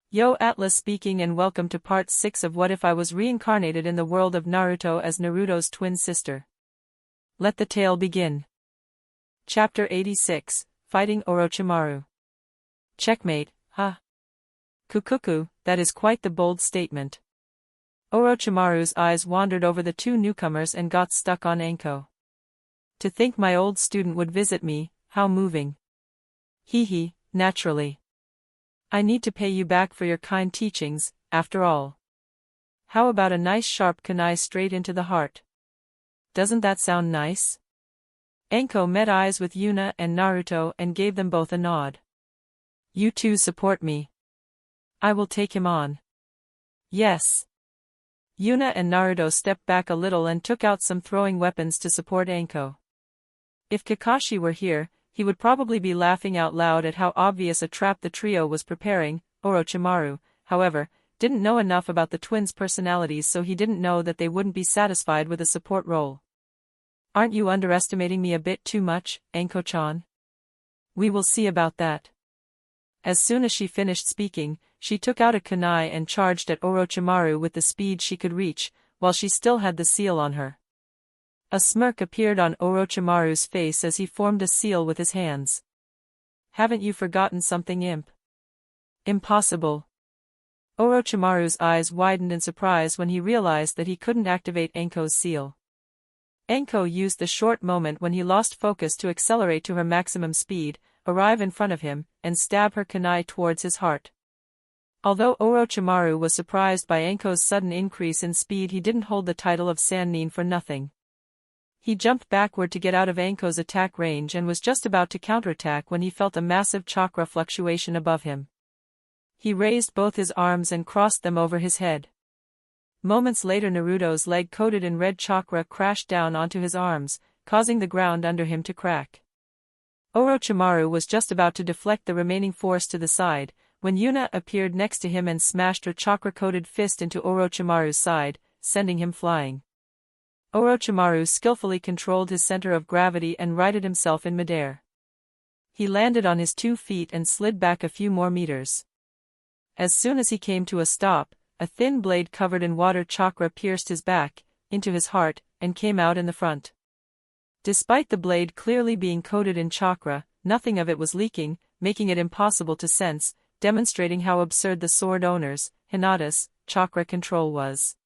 Yo, Atlas speaking, and welcome to part 6 of What If I Was Reincarnated in the World of Naruto as Naruto's twin sister. Let the tale begin. Chapter 86, Fighting Orochimaru. Checkmate, huh? Kukuku, that is quite the bold statement. Orochimaru's eyes wandered over the two newcomers and got stuck on Anko. To think my old student would visit me, how moving. Hee, naturally. I need to pay you back for your kind teachings, after all. How about a nice sharp kunai straight into the heart? Doesn't that sound nice? Anko met eyes with Yuna and Naruto and gave them both a nod. You two support me. I will take him on. Yes. Yuna and Naruto stepped back a little and took out some throwing weapons to support Anko. If Kakashi were here, he would probably be laughing out loud at how obvious a trap the trio was preparing. Orochimaru, however, didn't know enough about the twins' personalities, so he didn't know that they wouldn't be satisfied with a support role. Aren't you underestimating me a bit too much, Anko-chan? We will see about that. As soon as she finished speaking, she took out a kunai and charged at Orochimaru with the speed she could reach, while she still had the seal on her. A smirk appeared on Orochimaru's face as he formed a seal with his hands. Haven't you forgotten something, imp? Impossible. Orochimaru's eyes widened in surprise when he realized that he couldn't activate Anko's seal. Anko used the short moment when he lost focus to accelerate to her maximum speed, arrive in front of him, and stab her kunai towards his heart. Although Orochimaru was surprised by Anko's sudden increase in speed, he didn't hold the title of Sannin for nothing. He jumped backward to get out of Anko's attack range and was just about to counterattack when he felt a massive chakra fluctuation above him. He raised both his arms and crossed them over his head. Moments later, Naruto's leg coated in red chakra crashed down onto his arms, causing the ground under him to crack. Orochimaru was just about to deflect the remaining force to the side, when Yuna appeared next to him and smashed her chakra-coated fist into Orochimaru's side, sending him flying. Orochimaru skillfully controlled his center of gravity and righted himself in midair. He landed on his 2 feet and slid back a few more meters. As soon as he came to a stop, a thin blade covered in water chakra pierced his back, into his heart, and came out in the front. Despite the blade clearly being coated in chakra, nothing of it was leaking, making it impossible to sense, demonstrating how absurd the sword owner's, Hinata's, chakra control was.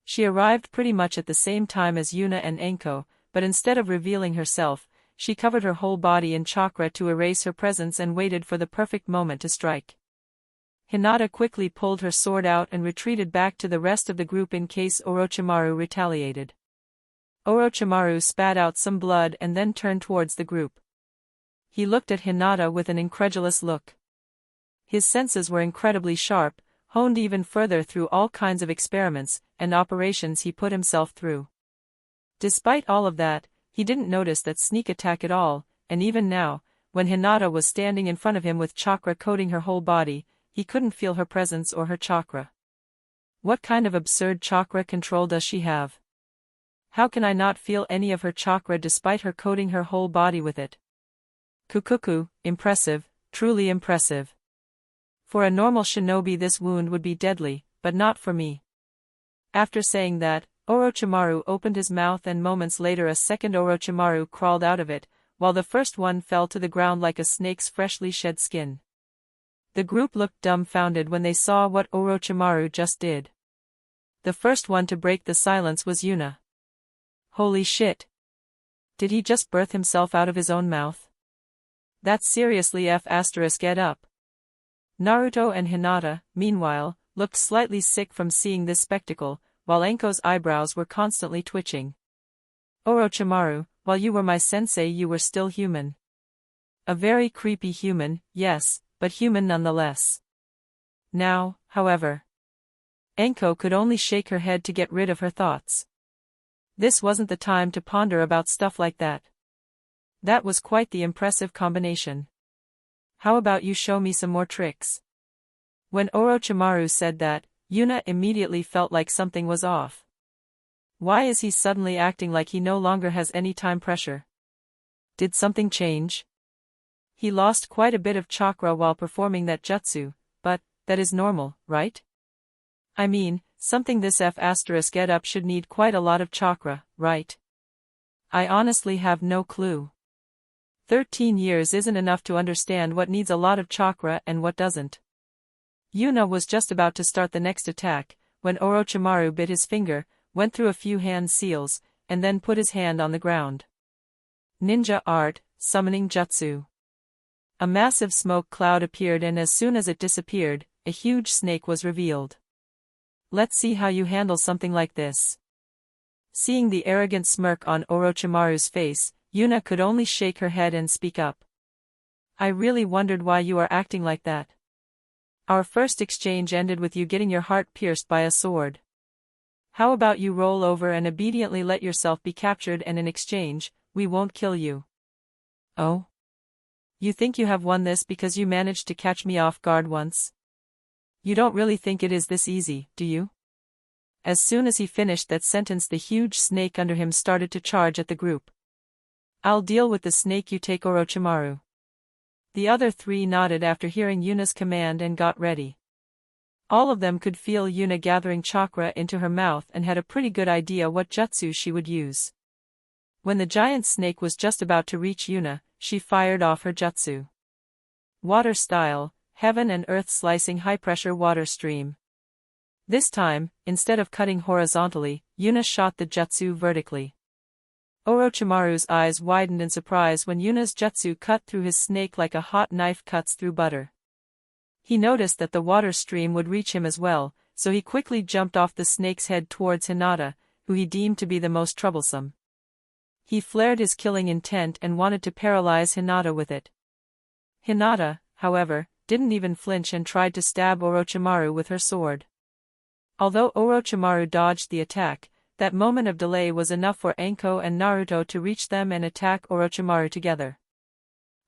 She arrived pretty much at the same time as Yuna and Anko, but instead of revealing herself, she covered her whole body in chakra to erase her presence and waited for the perfect moment to strike. Hinata quickly pulled her sword out and retreated back to the rest of the group in case Orochimaru retaliated. Orochimaru spat out some blood and then turned towards the group. He looked at Hinata with an incredulous look. His senses were incredibly sharp, honed even further through all kinds of experiments and operations he put himself through. Despite all of that, he didn't notice that sneak attack at all, and even now, when Hinata was standing in front of him with chakra coating her whole body, he couldn't feel her presence or her chakra. What kind of absurd chakra control does she have? How can I not feel any of her chakra despite her coating her whole body with it? Kukuku, impressive, truly impressive. For a normal shinobi this wound would be deadly, but not for me. After saying that, Orochimaru opened his mouth and moments later a second Orochimaru crawled out of it, while the first one fell to the ground like a snake's freshly shed skin. The group looked dumbfounded when they saw what Orochimaru just did. The first one to break the silence was Yuna. Holy shit! Did he just birth himself out of his own mouth? That's seriously F***ed up. Naruto and Hinata, meanwhile, looked slightly sick from seeing this spectacle, while Anko's eyebrows were constantly twitching. Orochimaru, while you were my sensei, you were still human. A very creepy human, yes, but human nonetheless. Now, however, Anko could only shake her head to get rid of her thoughts. This wasn't the time to ponder about stuff like that. That was quite the impressive combination. How about you show me some more tricks? When Orochimaru said that, Yuna immediately felt like something was off. Why is he suddenly acting like he no longer has any time pressure? Did something change? He lost quite a bit of chakra while performing that jutsu, but, that is normal, right? I mean, something this F*** up should need quite a lot of chakra, right? I honestly have no clue. 13 years isn't enough to understand what needs a lot of chakra and what doesn't. Yuna was just about to start the next attack, when Orochimaru bit his finger, went through a few hand seals, and then put his hand on the ground. Ninja art, summoning jutsu. A massive smoke cloud appeared, and as soon as it disappeared, a huge snake was revealed. Let's see how you handle something like this. Seeing the arrogant smirk on Orochimaru's face, Yuna could only shake her head and speak up. I really wondered why you are acting like that. Our first exchange ended with you getting your heart pierced by a sword. How about you roll over and obediently let yourself be captured, and in exchange, we won't kill you. Oh? You think you have won this because you managed to catch me off guard once? You don't really think it is this easy, do you? As soon as he finished that sentence, the huge snake under him started to charge at the group. I'll deal with the snake, you take Orochimaru. The other three nodded after hearing Yuna's command and got ready. All of them could feel Yuna gathering chakra into her mouth and had a pretty good idea what jutsu she would use. When the giant snake was just about to reach Yuna, she fired off her jutsu. Water style, heaven and earth slicing high-pressure water stream. This time, instead of cutting horizontally, Yuna shot the jutsu vertically. Orochimaru's eyes widened in surprise when Yuna's jutsu cut through his snake like a hot knife cuts through butter. He noticed that the water stream would reach him as well, so he quickly jumped off the snake's head towards Hinata, who he deemed to be the most troublesome. He flared his killing intent and wanted to paralyze Hinata with it. Hinata, however, didn't even flinch and tried to stab Orochimaru with her sword. Although Orochimaru dodged the attack, that moment of delay was enough for Anko and Naruto to reach them and attack Orochimaru together.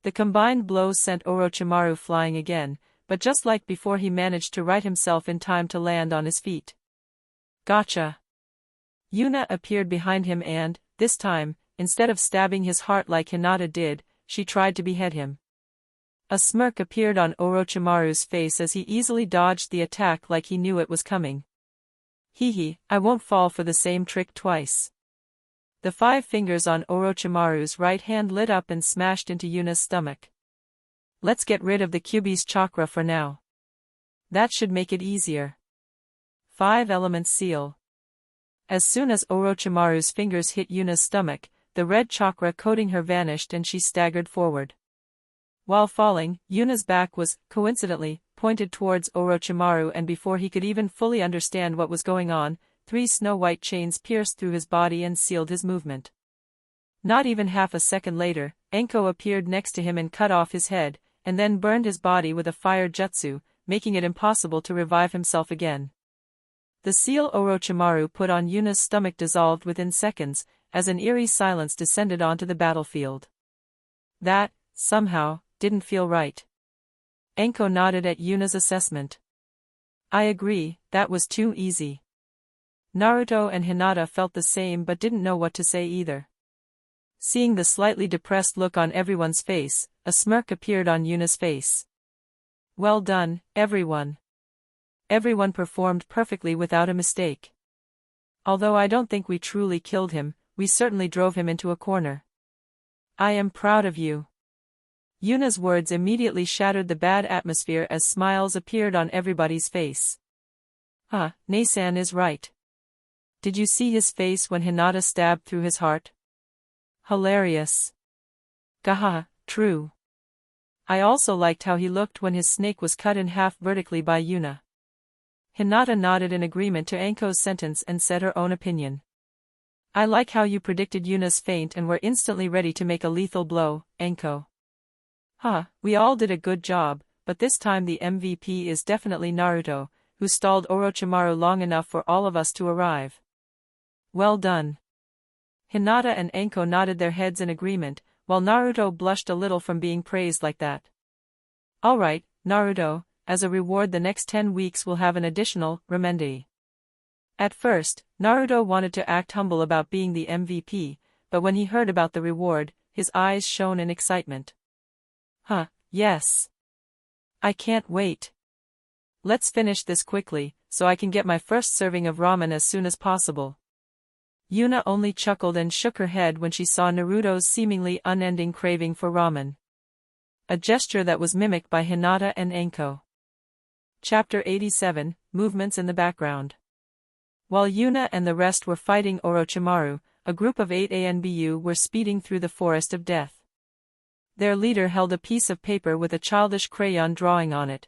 The combined blows sent Orochimaru flying again, but just like before, he managed to right himself in time to land on his feet. Gotcha! Yuna appeared behind him and, this time, instead of stabbing his heart like Hinata did, she tried to behead him. A smirk appeared on Orochimaru's face as he easily dodged the attack like he knew it was coming. Hehe, I won't fall for the same trick twice. The 5 fingers on Orochimaru's right hand lit up and smashed into Yuna's stomach. Let's get rid of the Kyuubi's chakra for now. That should make it easier. 5 elements seal. As soon as Orochimaru's fingers hit Yuna's stomach, the red chakra coating her vanished and she staggered forward. While falling, Yuna's back was, coincidentally, pointed towards Orochimaru, and before he could even fully understand what was going on, 3 snow-white chains pierced through his body and sealed his movement. Not even half a second later, Anko appeared next to him and cut off his head, and then burned his body with a fire jutsu, making it impossible to revive himself again. The seal Orochimaru put on Yuna's stomach dissolved within seconds, as an eerie silence descended onto the battlefield. That, somehow, didn't feel right. Anko nodded at Yuna's assessment. I agree, that was too easy. Naruto and Hinata felt the same but didn't know what to say either. Seeing the slightly depressed look on everyone's face, a smirk appeared on Yuna's face. Well done, everyone. Everyone performed perfectly without a mistake. Although I don't think we truly killed him, we certainly drove him into a corner. I am proud of you. Yuna's words immediately shattered the bad atmosphere as smiles appeared on everybody's face. Nasan is right. Did you see his face when Hinata stabbed through his heart? Hilarious. Gaha, true. I also liked how he looked when his snake was cut in half vertically by Yuna. Hinata nodded in agreement to Anko's sentence and said her own opinion. I like how you predicted Yuna's feint and were instantly ready to make a lethal blow, Anko. We all did a good job, but this time the MVP is definitely Naruto, who stalled Orochimaru long enough for all of us to arrive. Well done. Hinata and Anko nodded their heads in agreement, while Naruto blushed a little from being praised like that. Alright, Naruto, as a reward the next 10 weeks will have an additional remende. At first, Naruto wanted to act humble about being the MVP, but when he heard about the reward, his eyes shone in excitement. Yes. I can't wait. Let's finish this quickly, so I can get my first serving of ramen as soon as possible. Yuna only chuckled and shook her head when she saw Naruto's seemingly unending craving for ramen. A gesture that was mimicked by Hinata and Anko. Chapter 87, Movements in the Background. While Yuna and the rest were fighting Orochimaru, a group of 8 ANBU were speeding through the forest of death. Their leader held a piece of paper with a childish crayon drawing on it.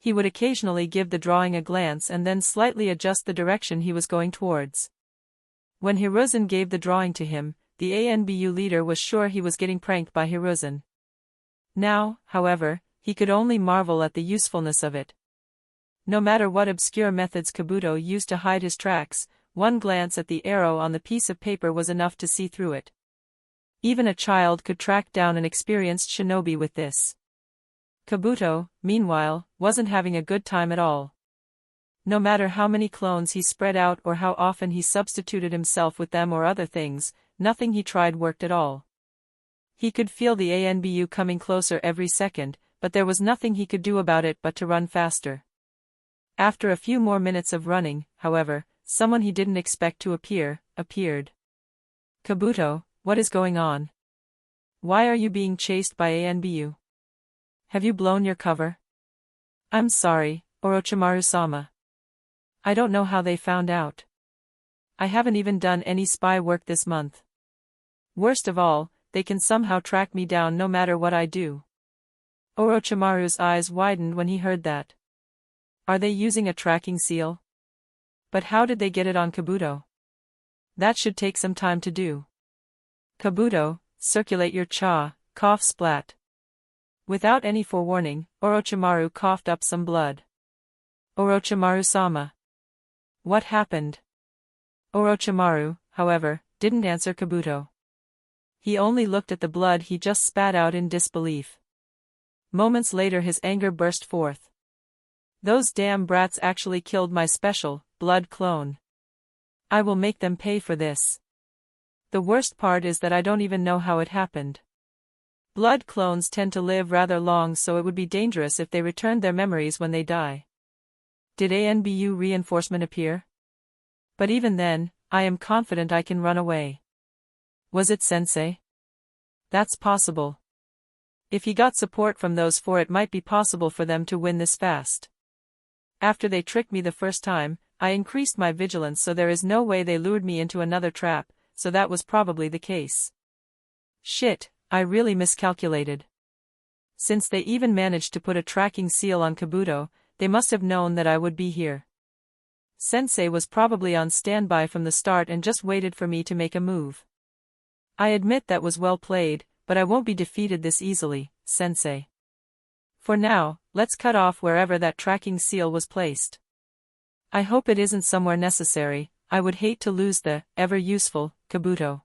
He would occasionally give the drawing a glance and then slightly adjust the direction he was going towards. When Hiruzen gave the drawing to him, the ANBU leader was sure he was getting pranked by Hiruzen. Now, however, he could only marvel at the usefulness of it. No matter what obscure methods Kabuto used to hide his tracks, one glance at the arrow on the piece of paper was enough to see through it. Even a child could track down an experienced shinobi with this. Kabuto, meanwhile, wasn't having a good time at all. No matter how many clones he spread out or how often he substituted himself with them or other things, nothing he tried worked at all. He could feel the ANBU coming closer every second, but there was nothing he could do about it but to run faster. After a few more minutes of running, however, someone he didn't expect to appeared. Kabuto, what is going on? Why are you being chased by ANBU? Have you blown your cover? I'm sorry, Orochimaru-sama. I don't know how they found out. I haven't even done any spy work this month. Worst of all, they can somehow track me down no matter what I do. Orochimaru's eyes widened when he heard that. Are they using a tracking seal? But how did they get it on Kabuto? That should take some time to do. Kabuto, circulate your cha, cough splat. Without any forewarning, Orochimaru coughed up some blood. Orochimaru-sama. What happened? Orochimaru, however, didn't answer Kabuto. He only looked at the blood he just spat out in disbelief. Moments later his anger burst forth. Those damn brats actually killed my special, blood clone. I will make them pay for this. The worst part is that I don't even know how it happened. Blood clones tend to live rather long, so it would be dangerous if they returned their memories when they die. Did ANBU reinforcement appear? But even then, I am confident I can run away. Was it Sensei? That's possible. If he got support from those four, it might be possible for them to win this fast. After they tricked me the first time, I increased my vigilance, so there is no way they lured me into another trap, so that was probably the case. Shit, I really miscalculated. Since they even managed to put a tracking seal on Kabuto, they must have known that I would be here. Sensei was probably on standby from the start and just waited for me to make a move. I admit that was well played, but I won't be defeated this easily, Sensei. For now, let's cut off wherever that tracking seal was placed. I hope it isn't somewhere necessary. I would hate to lose the ever-useful Kabuto.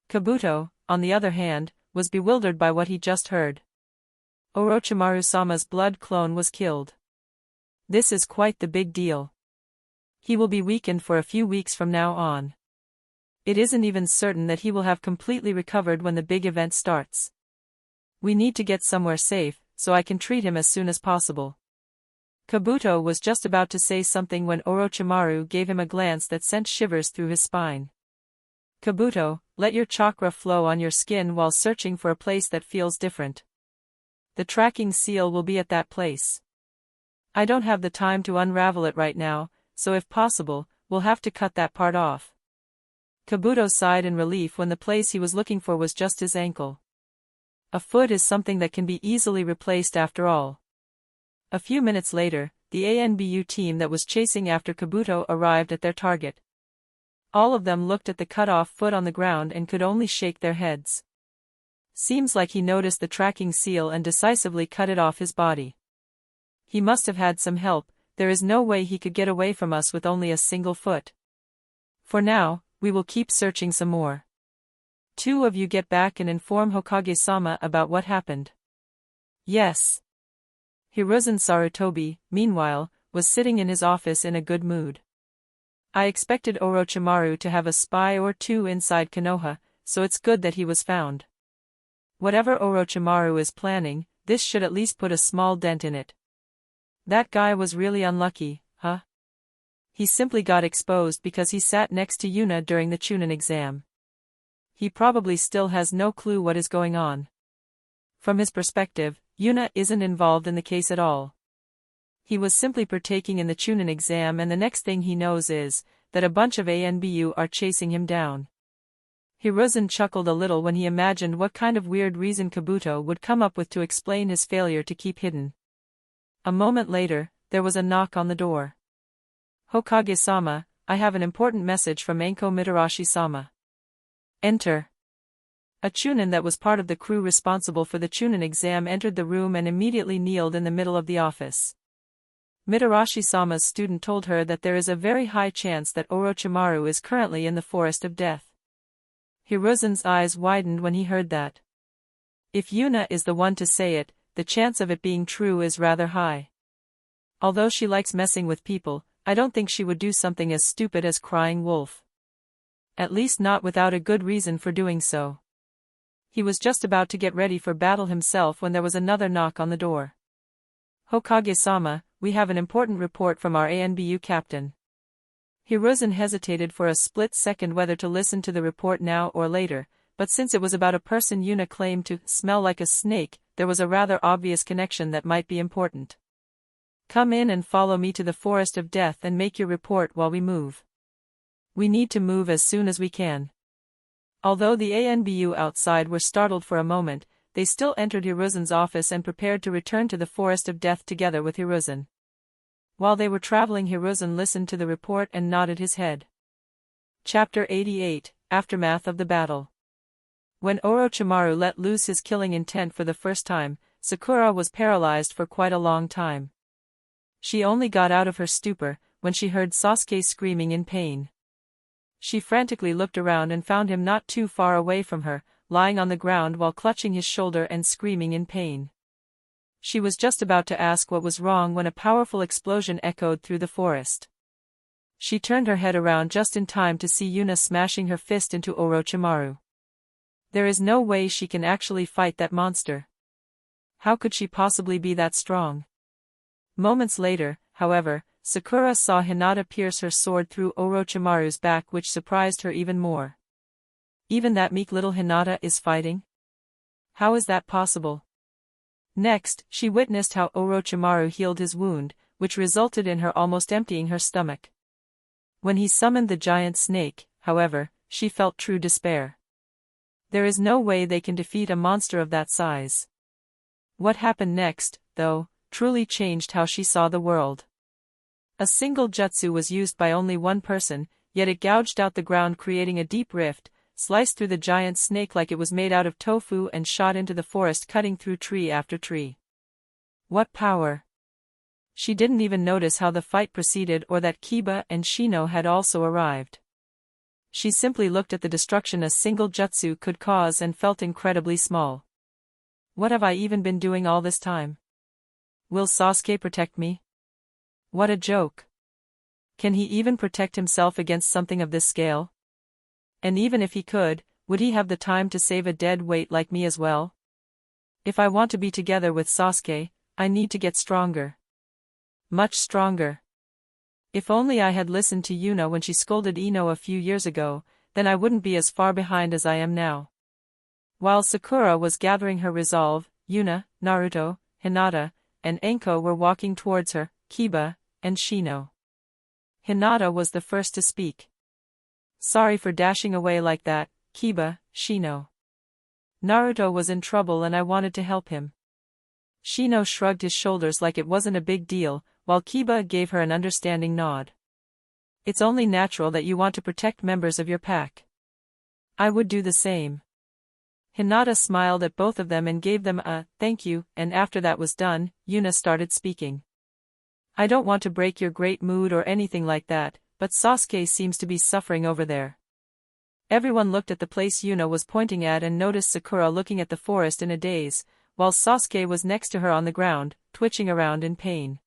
Kabuto, on the other hand, was bewildered by what he just heard. Orochimaru-sama's blood clone was killed. This is quite the big deal. He will be weakened for a few weeks from now on. It isn't even certain that he will have completely recovered when the big event starts. We need to get somewhere safe, so I can treat him as soon as possible. Kabuto was just about to say something when Orochimaru gave him a glance that sent shivers through his spine. Kabuto, let your chakra flow on your skin while searching for a place that feels different. The tracking seal will be at that place. I don't have the time to unravel it right now, so if possible, we'll have to cut that part off. Kabuto sighed in relief when the place he was looking for was just his ankle. A foot is something that can be easily replaced after all. A few minutes later, the ANBU team that was chasing after Kabuto arrived at their target. All of them looked at the cut-off foot on the ground and could only shake their heads. Seems like he noticed the tracking seal and decisively cut it off his body. He must have had some help. There is no way he could get away from us with only a single foot. For now, we will keep searching some more. Two of you get back and inform Hokage-sama about what happened. Yes. Hiruzen Sarutobi, meanwhile, was sitting in his office in a good mood. I expected Orochimaru to have a spy or two inside Konoha, so it's good that he was found. Whatever Orochimaru is planning, this should at least put a small dent in it. That guy was really unlucky, huh? He simply got exposed because he sat next to Yuna during the Chunin exam. He probably still has no clue what is going on. From his perspective, Yuna isn't involved in the case at all. He was simply partaking in the Chunin exam, and the next thing he knows is that a bunch of ANBU are chasing him down. Hiruzen chuckled a little when he imagined what kind of weird reason Kabuto would come up with to explain his failure to keep hidden. A moment later, there was a knock on the door. Hokage-sama, I have an important message from Anko Mitarashi-sama. Enter. A Chunin that was part of the crew responsible for the Chunin exam entered the room and immediately kneeled in the middle of the office. Mitarashi-sama's student told her that there is a very high chance that Orochimaru is currently in the Forest of Death. Hiruzen's eyes widened when he heard that. If Yuna is the one to say it, the chance of it being true is rather high. Although she likes messing with people, I don't think she would do something as stupid as crying wolf. At least not without a good reason for doing so. He was just about to get ready for battle himself when there was another knock on the door. Hokage-sama, we have an important report from our ANBU captain. Hiruzen hesitated for a split second whether to listen to the report now or later, but since it was about a person Yuna claimed to smell like a snake, there was a rather obvious connection that might be important. Come in and follow me to the Forest of Death and make your report while we move. We need to move as soon as we can. Although the ANBU outside were startled for a moment, they still entered Hiruzen's office and prepared to return to the Forest of Death together with Hiruzen. While they were traveling, Hiruzen listened to the report and nodded his head. Chapter 88, Aftermath of the Battle. When Orochimaru let loose his killing intent for the first time, Sakura was paralyzed for quite a long time. She only got out of her stupor when she heard Sasuke screaming in pain. She frantically looked around and found him not too far away from her, lying on the ground while clutching his shoulder and screaming in pain. She was just about to ask what was wrong when a powerful explosion echoed through the forest. She turned her head around just in time to see Yuna smashing her fist into Orochimaru. There is no way she can actually fight that monster. How could she possibly be that strong? Moments later, however, Sakura saw Hinata pierce her sword through Orochimaru's back, which surprised her even more. Even that meek little Hinata is fighting? How is that possible? Next, she witnessed how Orochimaru healed his wound, which resulted in her almost emptying her stomach. When he summoned the giant snake, however, she felt true despair. There is no way they can defeat a monster of that size. What happened next, though, truly changed how she saw the world. A single jutsu was used by only one person, yet it gouged out the ground, creating a deep rift, sliced through the giant snake like it was made out of tofu, and shot into the forest, cutting through tree after tree. What power! She didn't even notice how the fight proceeded or that Kiba and Shino had also arrived. She simply looked at the destruction a single jutsu could cause and felt incredibly small. What have I even been doing all this time? Will Sasuke protect me? What a joke! Can he even protect himself against something of this scale? And even if he could, would he have the time to save a dead weight like me as well? If I want to be together with Sasuke, I need to get stronger. Much stronger. If only I had listened to Yuna when she scolded Ino a few years ago, then I wouldn't be as far behind as I am now. While Sakura was gathering her resolve, Yuna, Naruto, Hinata, and Anko were walking towards her, Kiba, and Shino. Hinata was the first to speak. Sorry for dashing away like that, Kiba, Shino. Naruto was in trouble and I wanted to help him. Shino shrugged his shoulders like it wasn't a big deal, while Kiba gave her an understanding nod. It's only natural that you want to protect members of your pack. I would do the same. Hinata smiled at both of them and gave them a thank you, and after that was done, Yuna started speaking. I don't want to break your great mood or anything like that, but Sasuke seems to be suffering over there. Everyone looked at the place Yuna was pointing at and noticed Sakura looking at the forest in a daze, while Sasuke was next to her on the ground, twitching around in pain.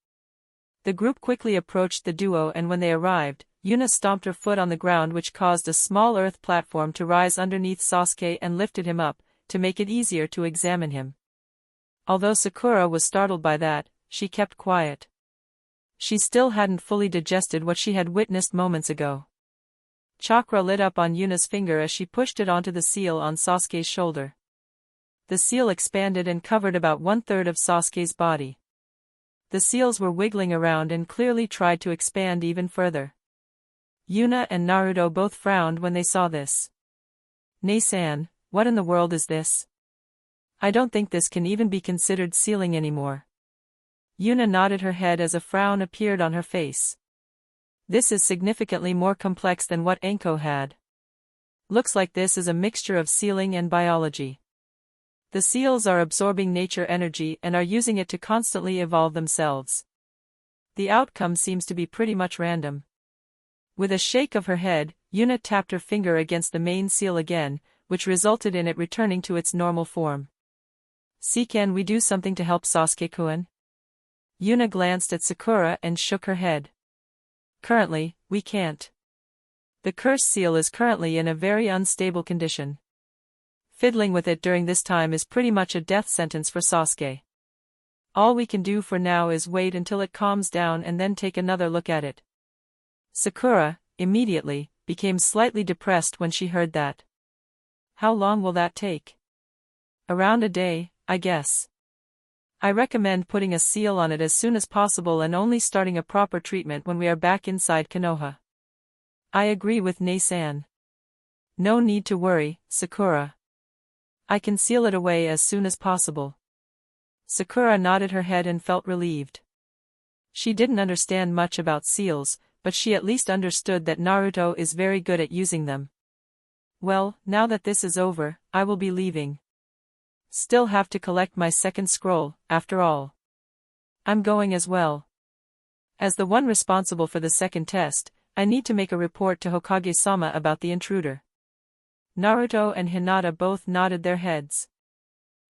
The group quickly approached the duo, and when they arrived, Yuna stomped her foot on the ground, which caused a small earth platform to rise underneath Sasuke and lifted him up, to make it easier to examine him. Although Sakura was startled by that, she kept quiet. She still hadn't fully digested what she had witnessed moments ago. Chakra lit up on Yuna's finger as she pushed it onto the seal on Sasuke's shoulder. The seal expanded and covered about 1/3 of Sasuke's body. The seals were wiggling around and clearly tried to expand even further. Yuna and Naruto both frowned when they saw this. "Ne-san, what in the world is this? I don't think this can even be considered sealing anymore." Yuna nodded her head as a frown appeared on her face. "This is significantly more complex than what Anko had. Looks like this is a mixture of sealing and biology. The seals are absorbing nature energy and are using it to constantly evolve themselves. The outcome seems to be pretty much random." With a shake of her head, Yuna tapped her finger against the main seal again, which resulted in it returning to its normal form. "See, can we do something to help Sasuke-kun?" Yuna glanced at Sakura and shook her head. "Currently, we can't. The cursed seal is currently in a very unstable condition. Fiddling with it during this time is pretty much a death sentence for Sasuke. All we can do for now is wait until it calms down and then take another look at it." Sakura, immediately, became slightly depressed when she heard that. "How long will that take?" "Around a day, I guess. I recommend putting a seal on it as soon as possible and only starting a proper treatment when we are back inside Konoha." "I agree with Ne-san. No need to worry, Sakura. I can seal it away as soon as possible." Sakura nodded her head and felt relieved. She didn't understand much about seals, but she at least understood that Naruto is very good at using them. "Well, now that this is over, I will be leaving. Still have to collect my second scroll, after all." "I'm going as well. As the one responsible for the second test, I need to make a report to Hokage-sama about the intruder." Naruto and Hinata both nodded their heads.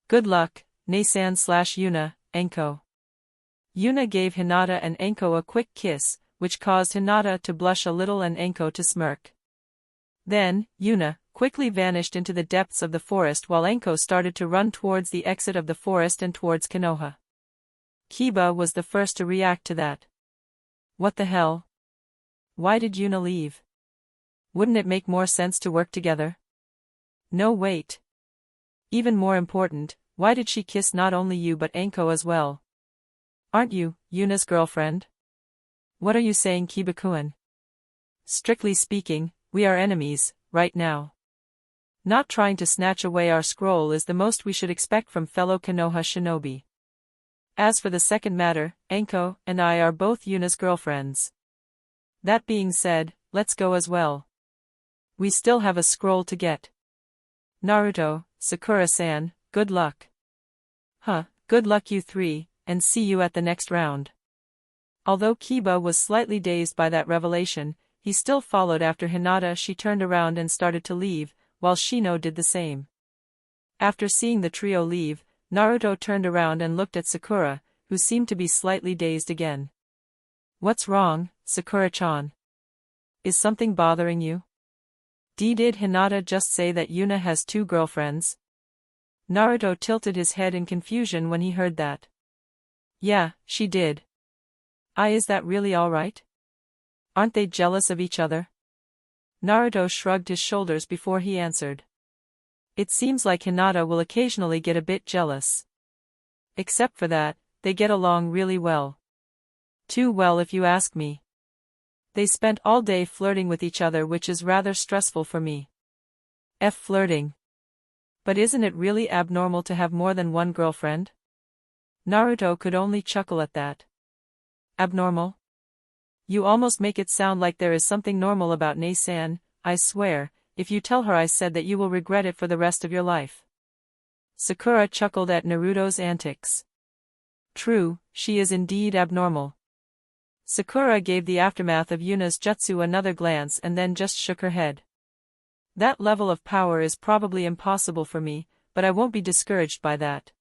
"Good luck, Ne-san/Yuna, Anko." Yuna gave Hinata and Anko a quick kiss, which caused Hinata to blush a little and Anko to smirk. Then, Yuna quickly vanished into the depths of the forest while Anko started to run towards the exit of the forest and towards Konoha. Kiba was the first to react to that. "What the hell? Why did Yuna leave? Wouldn't it make more sense to work together?" "No, wait. Even more important, why did she kiss not only you but Anko as well? Aren't you Yuna's girlfriend?" "What are you saying, Kiba-kun? Strictly speaking, we are enemies, right now. Not trying to snatch away our scroll is the most we should expect from fellow Konoha shinobi. As for the second matter, Anko and I are both Yuna's girlfriends. That being said, let's go as well. We still have a scroll to get. Naruto, Sakura-san, good luck." Good luck you three, and see you at the next round." Although Kiba was slightly dazed by that revelation, he still followed after Hinata. She turned around and started to leave, while Shino did the same. After seeing the trio leave, Naruto turned around and looked at Sakura, who seemed to be slightly dazed again. "What's wrong, Sakura-chan? Is something bothering you? Did Hinata just say that Yuna has two girlfriends?" Naruto tilted his head in confusion when he heard that. "Yeah, she did. Is that really alright? Aren't they jealous of each other?" Naruto shrugged his shoulders before he answered. "It seems like Hinata will occasionally get a bit jealous. Except for that, they get along really well. Too well if you ask me. They spent all day flirting with each other, which is rather stressful for me." Flirting. But isn't it really abnormal to have more than one girlfriend?" Naruto could only chuckle at that. "Abnormal? You almost make it sound like there is something normal about Ne-san. I swear, if you tell her I said that, you will regret it for the rest of your life." Sakura chuckled at Naruto's antics. "True, she is indeed abnormal." Sakura gave the aftermath of Yuna's jutsu another glance and then just shook her head. "That level of power is probably impossible for me, but I won't be discouraged by that.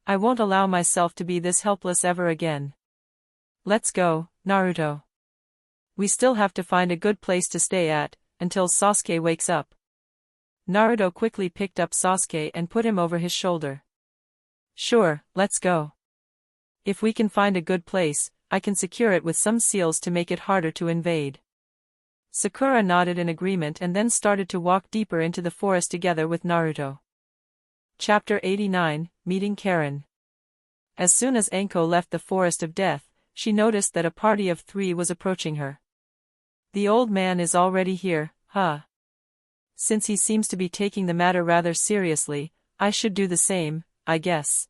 I won't allow myself to be this helpless ever again. Let's go, Naruto. We still have to find a good place to stay at, until Sasuke wakes up." Naruto quickly picked up Sasuke and put him over his shoulder. "Sure, let's go. If we can find a good place, I can secure it with some seals to make it harder to invade. Sakura nodded in agreement and then started to walk deeper into the forest together with Naruto. Chapter 89, Meeting Karen. As soon as Anko left the Forest of Death, she noticed that a party of 3 was approaching her. The old man is already here, huh? Since he seems to be taking the matter rather seriously, I should do the same, I guess.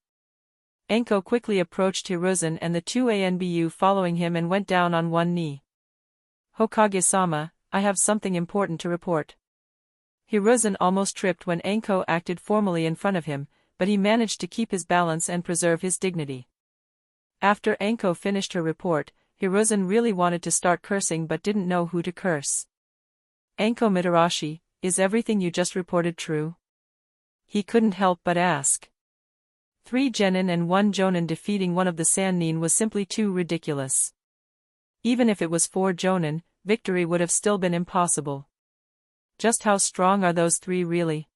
Anko quickly approached Hiruzen and the 2 ANBU following him and went down on one knee. Hokage-sama, I have something important to report. Hiruzen almost tripped when Anko acted formally in front of him, but he managed to keep his balance and preserve his dignity. After Anko finished her report, Hiruzen really wanted to start cursing but didn't know who to curse. Anko Mitarashi, is everything you just reported true? He couldn't help but ask. 3 genin and 1 jonin defeating one of the Sannin was simply too ridiculous. Even if it was 4 jonin, victory would have still been impossible. Just how strong are those 3 really?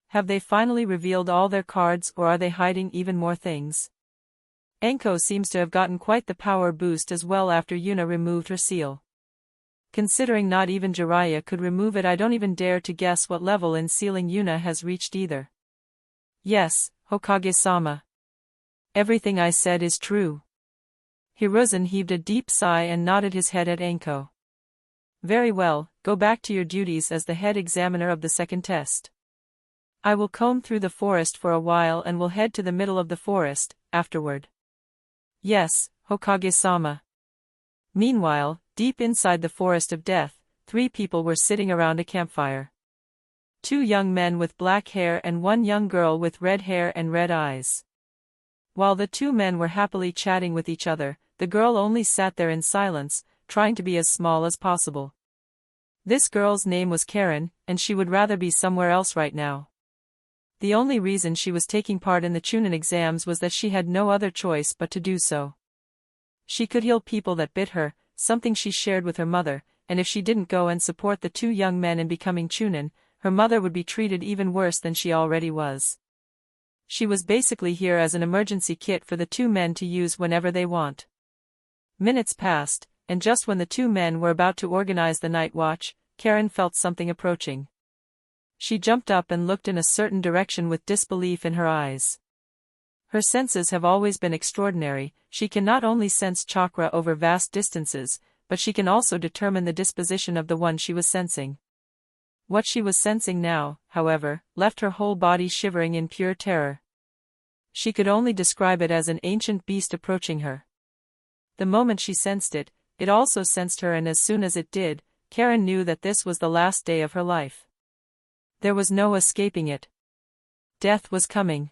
Have they finally revealed all their cards or are they hiding even more things? Anko seems to have gotten quite the power boost as well after Yuna removed her seal. Considering not even Jiraiya could remove it, I don't even dare to guess what level in sealing Yuna has reached either. Yes, Hokage-sama. Everything I said is true. Hiruzen heaved a deep sigh and nodded his head at Anko. Very well, go back to your duties as the head examiner of the second test. I will comb through the forest for a while and will head to the middle of the forest, afterward. Yes, Hokage-sama. Meanwhile, deep inside the Forest of Death, 3 people were sitting around a campfire. 2 young men with black hair and 1 young girl with red hair and red eyes. While the 2 men were happily chatting with each other, the girl only sat there in silence, trying to be as small as possible. This girl's name was Karen, and she would rather be somewhere else right now. The only reason she was taking part in the Chunin exams was that she had no other choice but to do so. She could heal people that bit her, something she shared with her mother, and if she didn't go and support the 2 young men in becoming Chunin, her mother would be treated even worse than she already was. She was basically here as an emergency kit for the 2 men to use whenever they want. Minutes passed, and just when the 2 men were about to organize the night watch, Karen felt something approaching. She jumped up and looked in a certain direction with disbelief in her eyes. Her senses have always been extraordinary. She can not only sense chakra over vast distances, but she can also determine the disposition of the one she was sensing. What she was sensing now, however, left her whole body shivering in pure terror. She could only describe it as an ancient beast approaching her. The moment she sensed it, it also sensed her, and as soon as it did, Karen knew that this was the last day of her life. There was no escaping it. Death was coming.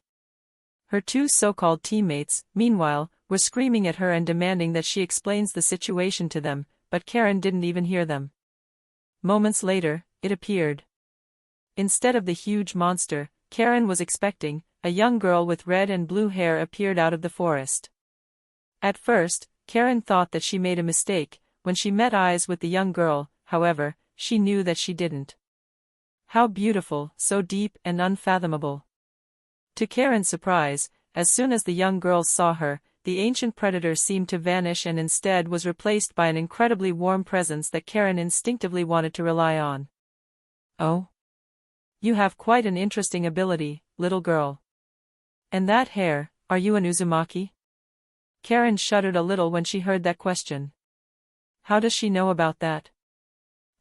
Her 2 so-called teammates, meanwhile, were screaming at her and demanding that she explains the situation to them, but Karen didn't even hear them. Moments later, it appeared. Instead of the huge monster Karen was expecting, a young girl with red and blue hair appeared out of the forest. At first, Karen thought that she made a mistake. When she met eyes with the young girl, however, she knew that she didn't. How beautiful, so deep and unfathomable. To Karen's surprise, as soon as the young girls saw her, the ancient predator seemed to vanish and instead was replaced by an incredibly warm presence that Karen instinctively wanted to rely on. Oh? You have quite an interesting ability, little girl. And that hair, are you an Uzumaki? Karen shuddered a little when she heard that question. How does she know about that?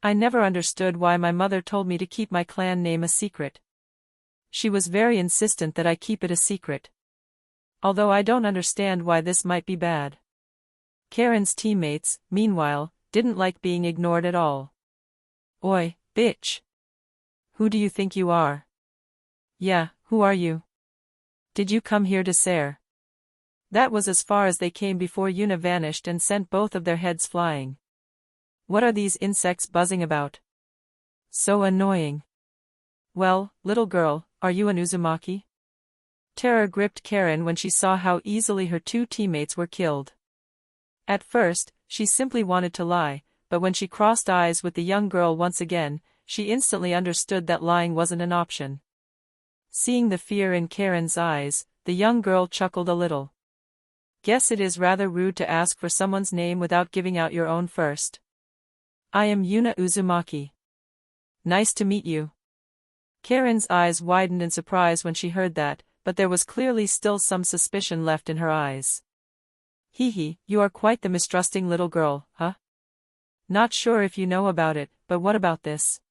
I never understood why my mother told me to keep my clan name a secret. She was very insistent that I keep it a secret. Although I don't understand why this might be bad. Karen's teammates, meanwhile, didn't like being ignored at all. Oi, bitch! Who do you think you are? Yeah, who are you? Did you come here to Sare? That was as far as they came before Yuna vanished and sent both of their heads flying. What are these insects buzzing about? So annoying. Well, little girl, are you an Uzumaki? Terror gripped Karen when she saw how easily her 2 teammates were killed. At first, she simply wanted to lie, but when she crossed eyes with the young girl once again, she instantly understood that lying wasn't an option. Seeing the fear in Karen's eyes, the young girl chuckled a little. Guess it is rather rude to ask for someone's name without giving out your own first. I am Yuna Uzumaki. Nice to meet you. Karen's eyes widened in surprise when she heard that, but there was clearly still some suspicion left in her eyes. Hee, you are quite the mistrusting little girl, huh? Not sure if you know about it, but what about this?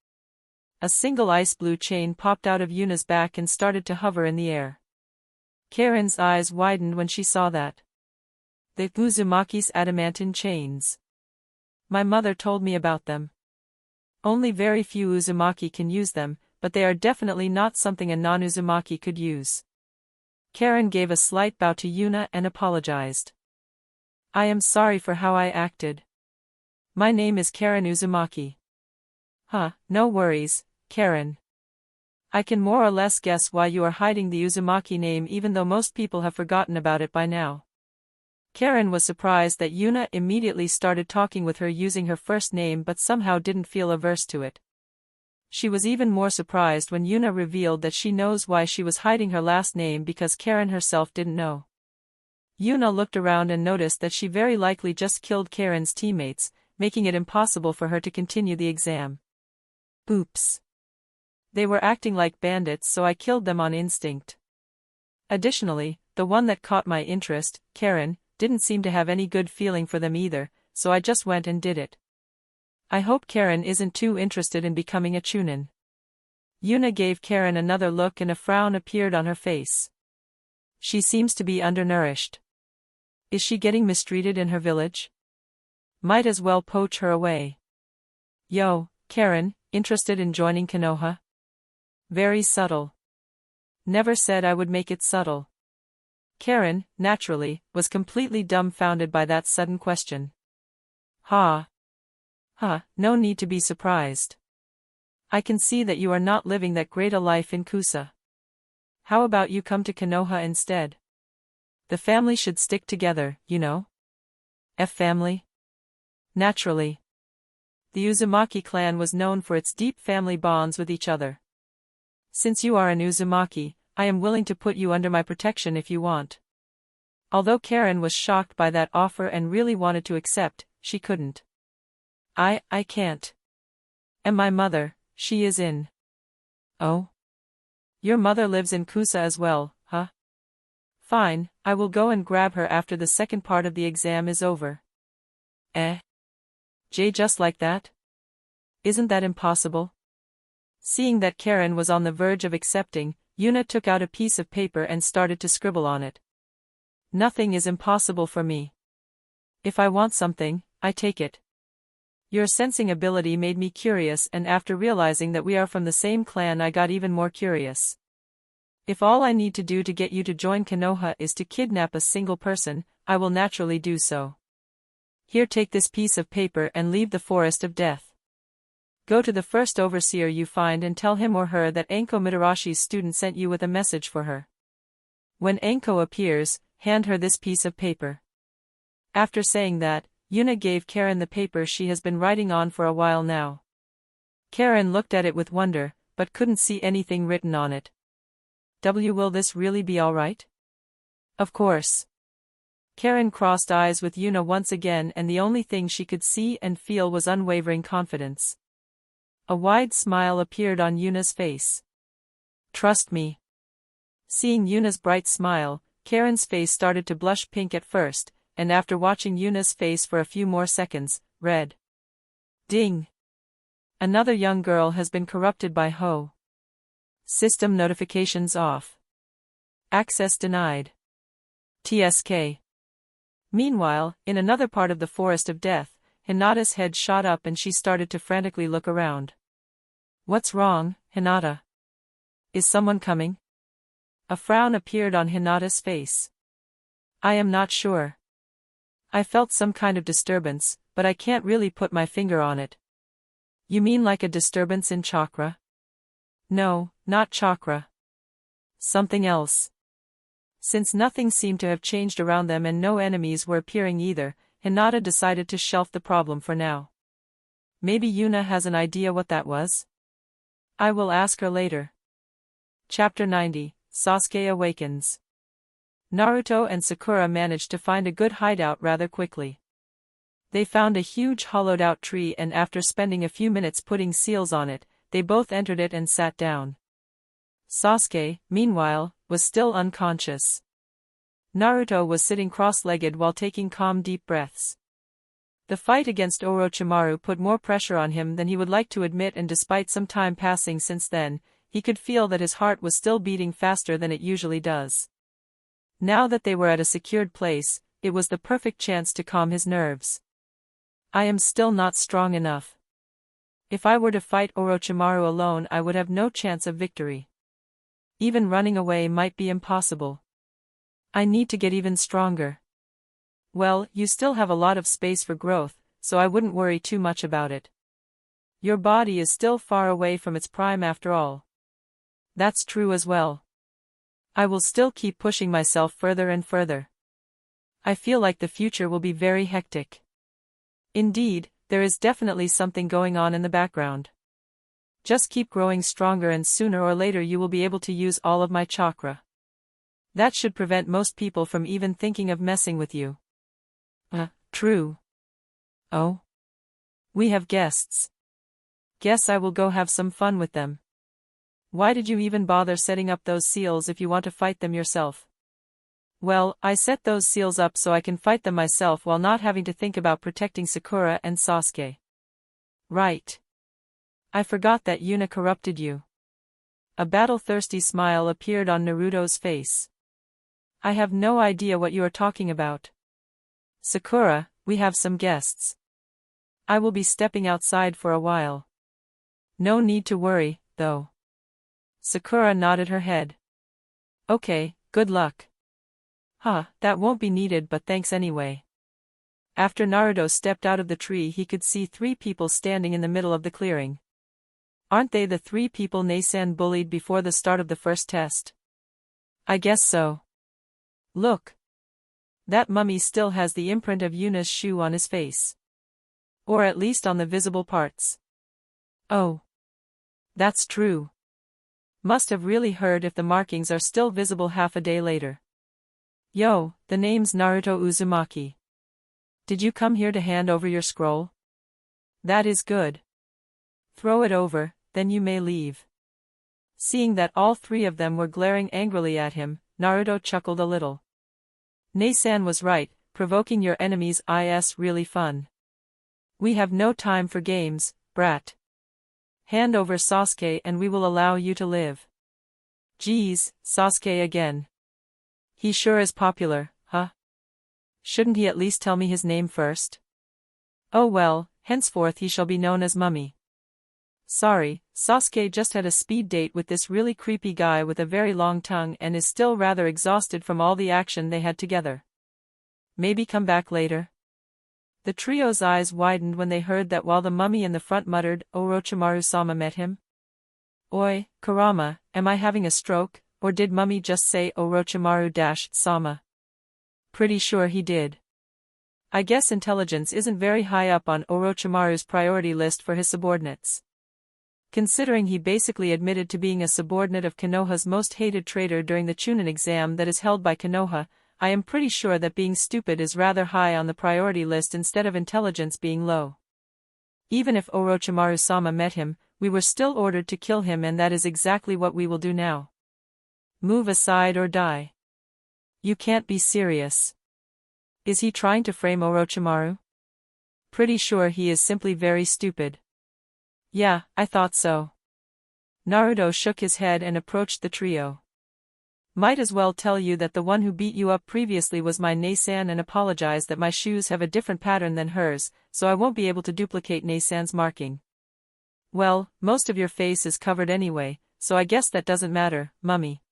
A single ice blue chain popped out of Yuna's back and started to hover in the air. Karen's eyes widened when she saw that. The Uzumaki's adamantine chains. My mother told me about them. Only very few Uzumaki can use them, but they are definitely not something a non-Uzumaki could use. Karen gave a slight bow to Yuna and apologized. I am sorry for how I acted. My name is Karen Uzumaki. No worries, Karen. I can more or less guess why you are hiding the Uzumaki name even though most people have forgotten about it by now. Karen was surprised that Yuna immediately started talking with her using her first name but somehow didn't feel averse to it. She was even more surprised when Yuna revealed that she knows why she was hiding her last name because Karen herself didn't know. Yuna looked around and noticed that she very likely just killed Karen's teammates, making it impossible for her to continue the exam. Oops. They were acting like bandits, so I killed them on instinct. Additionally, the one that caught my interest, Karen, didn't seem to have any good feeling for them either, so I just went and did it. I hope Karen isn't too interested in becoming a Chunin. Yuna gave Karen another look and a frown appeared on her face. She seems to be undernourished. Is she getting mistreated in her village? Might as well poach her away. Yo, Karen, interested in joining Konoha? Very subtle. Never said I would make it subtle. Karen, naturally, was completely dumbfounded by that sudden question. No need to be surprised. I can see that you are not living that great a life in Kusa. How about you come to Konoha instead? The family should stick together, you know? Family? Naturally. The Uzumaki clan was known for its deep family bonds with each other. Since you are an Uzumaki, I am willing to put you under my protection if you want. Although Karen was shocked by that offer and really wanted to accept, she couldn't. I can't. And my mother, she is in. Oh? Your mother lives in Kusa as well, huh? Fine, I will go and grab her after the second part of the exam is over. Just like that? Isn't that impossible? Seeing that Karen was on the verge of accepting, Yuna took out a piece of paper and started to scribble on it. Nothing is impossible for me. If I want something, I take it. Your sensing ability made me curious, and after realizing that we are from the same clan I got even more curious. If all I need to do to get you to join Konoha is to kidnap a single person, I will naturally do so. Here, take this piece of paper and leave the forest of death. Go to the first overseer you find and tell him or her that Anko Mitarashi's student sent you with a message for her. When Anko appears, hand her this piece of paper. After saying that, Yuna gave Karen the paper she has been writing on for a while now. Karen looked at it with wonder, but couldn't see anything written on it. Will this really be alright? Of course. Karen crossed eyes with Yuna once again, and the only thing she could see and feel was unwavering confidence. A wide smile appeared on Yuna's face. Trust me. Seeing Yuna's bright smile, Karen's face started to blush pink at first, and after watching Yuna's face for a few more seconds, red. Ding! Another young girl has been corrupted by Ho. System notifications off. Access denied. TSK. Meanwhile, in another part of the Forest of Death, Hinata's head shot up and she started to frantically look around. What's wrong, Hinata? Is someone coming? A frown appeared on Hinata's face. I am not sure. I felt some kind of disturbance, but I can't really put my finger on it. You mean like a disturbance in chakra? No, not chakra. Something else. Since nothing seemed to have changed around them and no enemies were appearing either, Hinata decided to shelf the problem for now. Maybe Yuna has an idea what that was? I will ask her later. Chapter 90, Sasuke Awakens. Naruto and Sakura managed to find a good hideout rather quickly. They found a huge hollowed-out tree, and after spending a few minutes putting seals on it, they both entered it and sat down. Sasuke, meanwhile, was still unconscious. Naruto was sitting cross-legged while taking calm deep breaths. The fight against Orochimaru put more pressure on him than he would like to admit, and despite some time passing since then, he could feel that his heart was still beating faster than it usually does. Now that they were at a secured place, it was the perfect chance to calm his nerves. I am still not strong enough. If I were to fight Orochimaru alone, I would have no chance of victory. Even running away might be impossible. I need to get even stronger. Well, you still have a lot of space for growth, so I wouldn't worry too much about it. Your body is still far away from its prime after all. That's true as well. I will still keep pushing myself further and further. I feel like the future will be very hectic. Indeed, there is definitely something going on in the background. Just keep growing stronger, and sooner or later you will be able to use all of my chakra. That should prevent most people from even thinking of messing with you. True. Oh? We have guests. Guess I will go have some fun with them. Why did you even bother setting up those seals if you want to fight them yourself? Well, I set those seals up so I can fight them myself while not having to think about protecting Sakura and Sasuke. Right. I forgot that Yuna corrupted you. A battle-thirsty smile appeared on Naruto's face. I have no idea what you are talking about. Sakura, we have some guests. I will be stepping outside for a while. No need to worry, though. Sakura nodded her head. Okay, good luck. That won't be needed, but thanks anyway. After Naruto stepped out of the tree, he could see 3 people standing in the middle of the clearing. Aren't they the 3 people Nasan bullied before the start of the first test? I guess so. Look. That mummy still has the imprint of Yuna's shoe on his face. Or at least on the visible parts. Oh. That's true. Must have really heard if the markings are still visible half a day later. Yo, the name's Naruto Uzumaki. Did you come here to hand over your scroll? That is good. Throw it over, then you may leave. Seeing that all 3 of them were glaring angrily at him, Naruto chuckled a little. Nasan was right, provoking your enemies is really fun. We have no time for games, brat. Hand over Sasuke and we will allow you to live. Geez, Sasuke again. He sure is popular, huh? Shouldn't he at least tell me his name first? Oh well, henceforth he shall be known as Mummy. Sorry, Sasuke just had a speed date with this really creepy guy with a very long tongue and is still rather exhausted from all the action they had together. Maybe come back later? The trio's eyes widened when they heard that, while the mummy in the front muttered, Orochimaru-sama met him. Oi, Kurama, am I having a stroke, or did mummy just say Orochimaru-sama? Pretty sure he did. I guess intelligence isn't very high up on Orochimaru's priority list for his subordinates. Considering he basically admitted to being a subordinate of Konoha's most hated traitor during the Chunin exam that is held by Konoha, I am pretty sure that being stupid is rather high on the priority list instead of intelligence being low. Even if Orochimaru-sama met him, we were still ordered to kill him, and that is exactly what we will do now. Move aside or die. You can't be serious. Is he trying to frame Orochimaru? Pretty sure he is simply very stupid. Yeah, I thought so. Naruto shook his head and approached the trio. Might as well tell you that the one who beat you up previously was my Nasan, and apologize that my shoes have a different pattern than hers, so I won't be able to duplicate Nasan's marking. Well, most of your face is covered anyway, so I guess that doesn't matter, Mummy.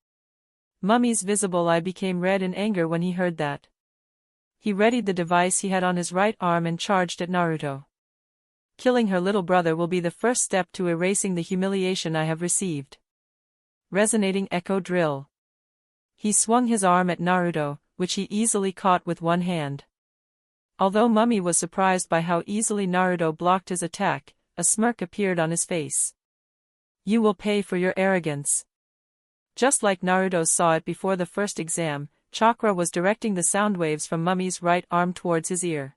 Mummy's visible eye became red in anger when he heard that. He readied the device he had on his right arm and charged at Naruto. Killing her little brother will be the first step to erasing the humiliation I have received. Resonating echo drill. He swung his arm at Naruto, which he easily caught with one hand. Although Mummy was surprised by how easily Naruto blocked his attack, a smirk appeared on his face. You will pay for your arrogance. Just like Naruto saw it before the first exam, Chakra was directing the sound waves from Mummy's right arm towards his ear.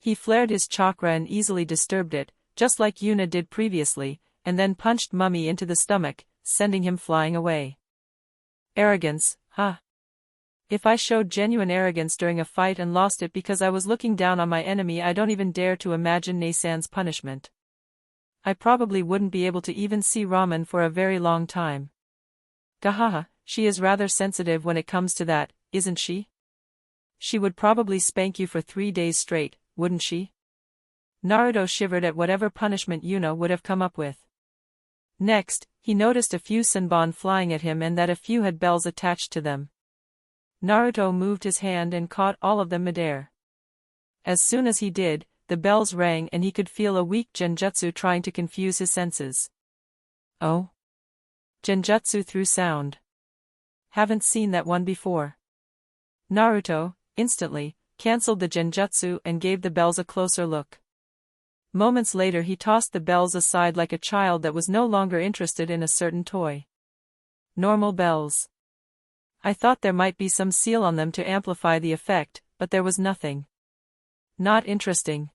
He flared his chakra and easily disturbed it, just like Yuna did previously, and then punched Mummy into the stomach, sending him flying away. Arrogance, huh? If I showed genuine arrogance during a fight and lost it because I was looking down on my enemy, I don't even dare to imagine Neisan's punishment. I probably wouldn't be able to even see ramen for a very long time. Gahaha, she is rather sensitive when it comes to that, isn't she? She would probably spank you for 3 days straight, wouldn't she? Naruto shivered at whatever punishment Yuna would have come up with. Next, he noticed a few senbon flying at him and that a few had bells attached to them. Naruto moved his hand and caught all of them midair. As soon as he did, the bells rang and he could feel a weak genjutsu trying to confuse his senses. Oh? Genjutsu through sound. Haven't seen that one before. Naruto, instantly, cancelled the genjutsu and gave the bells a closer look. Moments later he tossed the bells aside like a child that was no longer interested in a certain toy. Normal bells. I thought there might be some seal on them to amplify the effect, but there was nothing. Not interesting.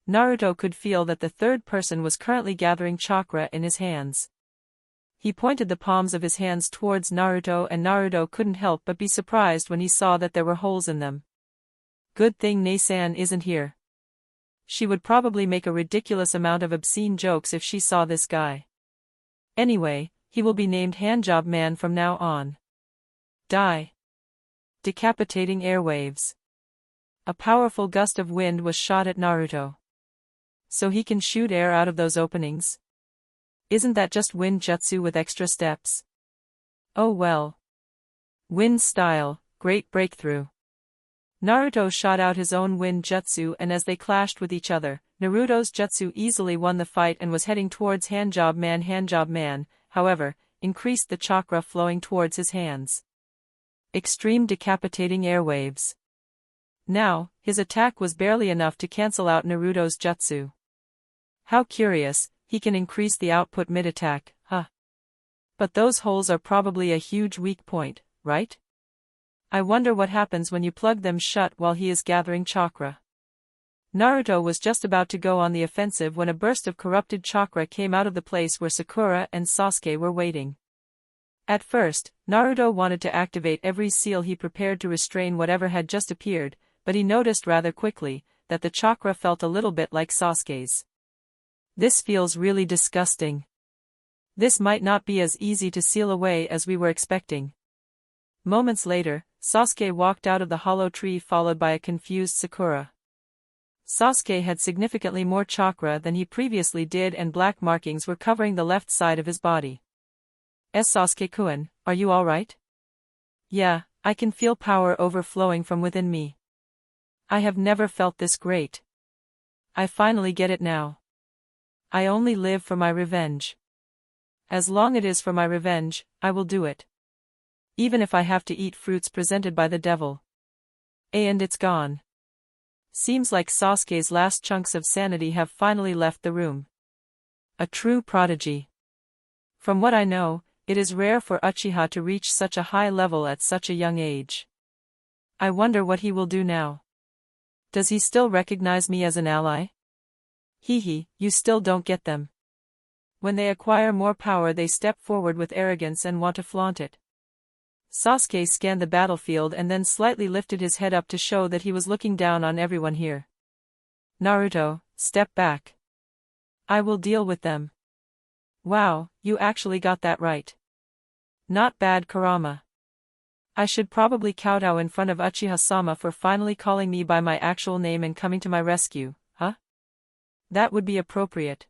Naruto could feel that the third person was currently gathering chakra in his hands. He pointed the palms of his hands towards Naruto and Naruto couldn't help but be surprised when he saw that there were holes in them. Good thing Neisan isn't here. She would probably make a ridiculous amount of obscene jokes if she saw this guy. Anyway, he will be named Handjob Man from now on. Die. Decapitating airwaves. A powerful gust of wind was shot at Naruto. So he can shoot air out of those openings? Isn't that just wind jutsu with extra steps? Oh well. Wind style, great breakthrough. Naruto shot out his own wind jutsu and as they clashed with each other, Naruto's jutsu easily won the fight and was heading towards Handjob Man. Handjob Man, however, increased the chakra flowing towards his hands. Extreme decapitating airwaves. Now, his attack was barely enough to cancel out Naruto's jutsu. How curious, he can increase the output mid-attack, huh? But those holes are probably a huge weak point, right? I wonder what happens when you plug them shut while he is gathering chakra. Naruto was just about to go on the offensive when a burst of corrupted chakra came out of the place where Sakura and Sasuke were waiting. At first, Naruto wanted to activate every seal he prepared to restrain whatever had just appeared, but he noticed rather quickly that the chakra felt a little bit like Sasuke's. This feels really disgusting. This might not be as easy to seal away as we were expecting. Moments later, Sasuke walked out of the hollow tree followed by a confused Sakura. Sasuke had significantly more chakra than he previously did and black markings were covering the left side of his body. Sasuke-kun, are you alright? Yeah, I can feel power overflowing from within me. I have never felt this great. I finally get it now. I only live for my revenge. As long as it is for my revenge, I will do it. Even if I have to eat fruits presented by the devil. And it's gone. Seems like Sasuke's last chunks of sanity have finally left the room. A true prodigy. From what I know, it is rare for Uchiha to reach such a high level at such a young age. I wonder what he will do now. Does he still recognize me as an ally? Hehe, you still don't get them. When they acquire more power they step forward with arrogance and want to flaunt it. Sasuke scanned the battlefield and then slightly lifted his head up to show that he was looking down on everyone here. Naruto, step back. I will deal with them. Wow, you actually got that right. Not bad, Kurama. I should probably kowtow in front of Uchiha-sama for finally calling me by my actual name and coming to my rescue, huh? That would be appropriate.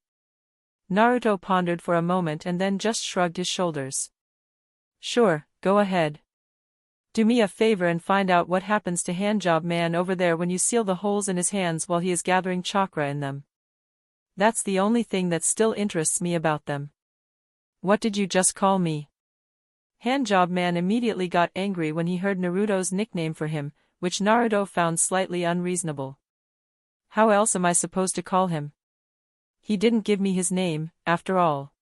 Naruto pondered for a moment and then just shrugged his shoulders. Sure, go ahead. Do me a favor and find out what happens to Handjob Man over there when you seal the holes in his hands while he is gathering chakra in them. That's the only thing that still interests me about them. What did you just call me? Handjob Man immediately got angry when he heard Naruto's nickname for him, which Naruto found slightly unreasonable. How else am I supposed to call him? He didn't give me his name, after all.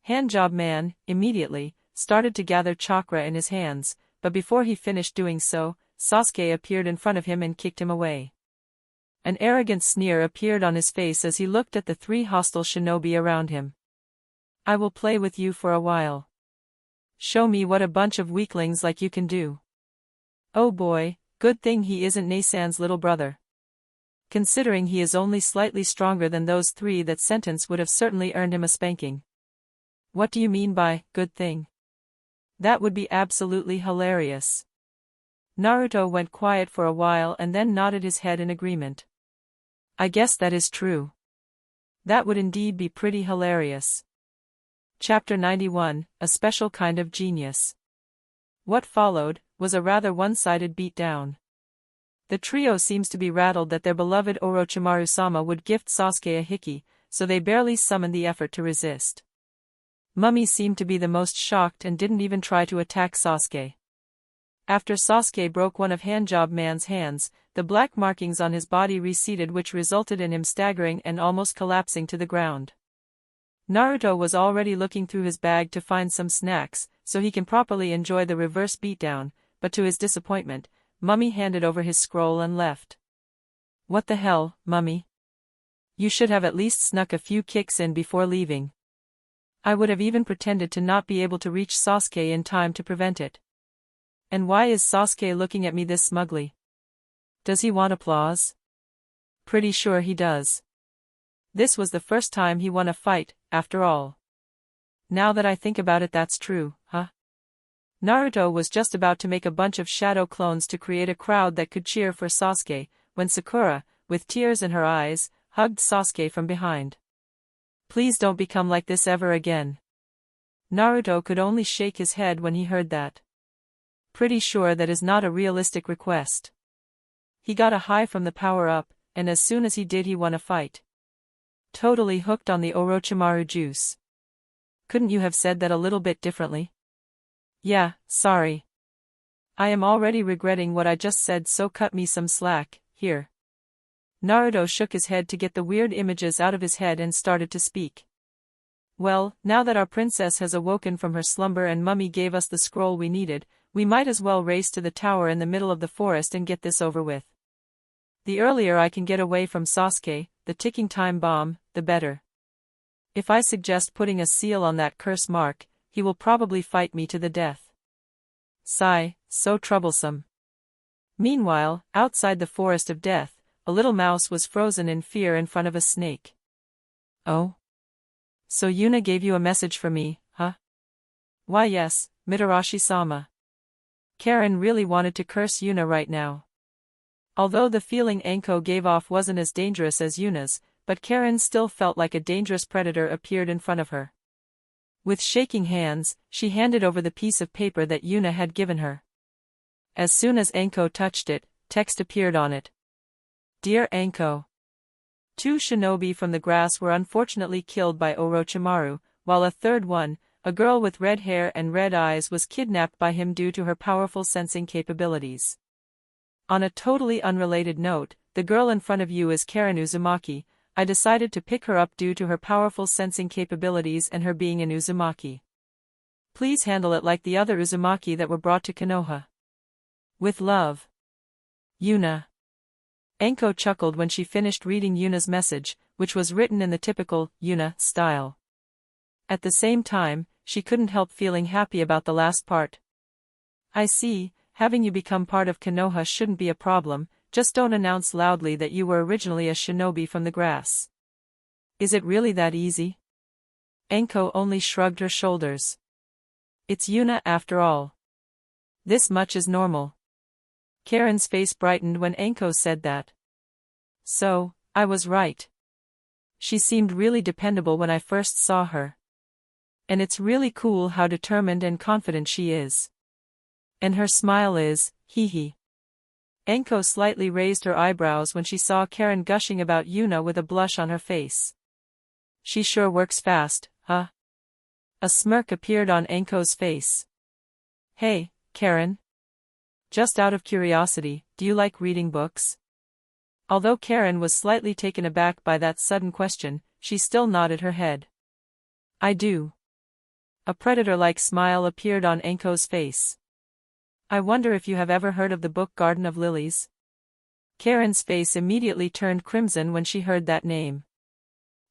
Handjob Man, immediately, started to gather chakra in his hands, but before he finished doing so, Sasuke appeared in front of him and kicked him away. An arrogant sneer appeared on his face as he looked at the 3 hostile shinobi around him. I will play with you for a while. Show me what a bunch of weaklings like you can do. Oh boy, good thing he isn't Nasan's little brother. Considering he is only slightly stronger than those 3, that sentence would have certainly earned him a spanking. What do you mean by, good thing? That would be absolutely hilarious. Naruto went quiet for a while and then nodded his head in agreement. I guess that is true. That would indeed be pretty hilarious. Chapter 91, A Special Kind of Genius. What followed was a rather one-sided beatdown. The trio seems to be rattled that their beloved Orochimaru-sama would gift Sasuke a hiki, so they barely summoned the effort to resist. Mummy seemed to be the most shocked and didn't even try to attack Sasuke. After Sasuke broke one of Handjob Man's hands, the black markings on his body receded, which resulted in him staggering and almost collapsing to the ground. Naruto was already looking through his bag to find some snacks, so he can properly enjoy the reverse beatdown, but to his disappointment, Mummy handed over his scroll and left. What the hell, Mummy? You should have at least snuck a few kicks in before leaving. I would have even pretended to not be able to reach Sasuke in time to prevent it. And why is Sasuke looking at me this smugly? Does he want applause? Pretty sure he does. This was the first time he won a fight, after all. Now that I think about it, that's true, huh? Naruto was just about to make a bunch of shadow clones to create a crowd that could cheer for Sasuke, when Sakura, with tears in her eyes, hugged Sasuke from behind. Please don't become like this ever again. Naruto could only shake his head when he heard that. Pretty sure that is not a realistic request. He got a high from the power-up, and as soon as he did, he won a fight. Totally hooked on the Orochimaru juice. Couldn't you have said that a little bit differently? Yeah, sorry. I am already regretting what I just said, so cut me some slack, here. Naruto shook his head to get the weird images out of his head and started to speak. Well, now that our princess has awoken from her slumber and Mummy gave us the scroll we needed, we might as well race to the tower in the middle of the forest and get this over with. The earlier I can get away from Sasuke, the ticking time bomb, the better. If I suggest putting a seal on that curse mark, he will probably fight me to the death. Sigh, so troublesome. Meanwhile, outside the forest of death, a little mouse was frozen in fear in front of a snake. Oh? So Yuna gave you a message for me, huh? Why yes, Mitarashi-sama. Karen really wanted to curse Yuna right now. Although the feeling Anko gave off wasn't as dangerous as Yuna's, but Karen still felt like a dangerous predator appeared in front of her. With shaking hands, she handed over the piece of paper that Yuna had given her. As soon as Anko touched it, text appeared on it. Dear Anko. 2 shinobi from the grass were unfortunately killed by Orochimaru, while a third one, a girl with red hair and red eyes, was kidnapped by him due to her powerful sensing capabilities. On a totally unrelated note, the girl in front of you is Karen Uzumaki. I decided to pick her up due to her powerful sensing capabilities and her being an Uzumaki. Please handle it like the other Uzumaki that were brought to Konoha. With love. Yuna. Anko chuckled when she finished reading Yuna's message, which was written in the typical Yuna style. At the same time, she couldn't help feeling happy about the last part. I see, having you become part of Konoha shouldn't be a problem, just don't announce loudly that you were originally a shinobi from the grass. Is it really that easy? Anko only shrugged her shoulders. It's Yuna after all. This much is normal. Karen's face brightened when Anko said that. So, I was right. She seemed really dependable when I first saw her. And it's really cool how determined and confident she is. And her smile is, hee hee. Anko slightly raised her eyebrows when she saw Karen gushing about Yuna with a blush on her face. She sure works fast, huh? A smirk appeared on Anko's face. Hey, Karen. Just out of curiosity, do you like reading books? Although Karen was slightly taken aback by that sudden question, she still nodded her head. I do. A predator-like smile appeared on Anko's face. I wonder if you have ever heard of the book Garden of Lilies? Karen's face immediately turned crimson when she heard that name.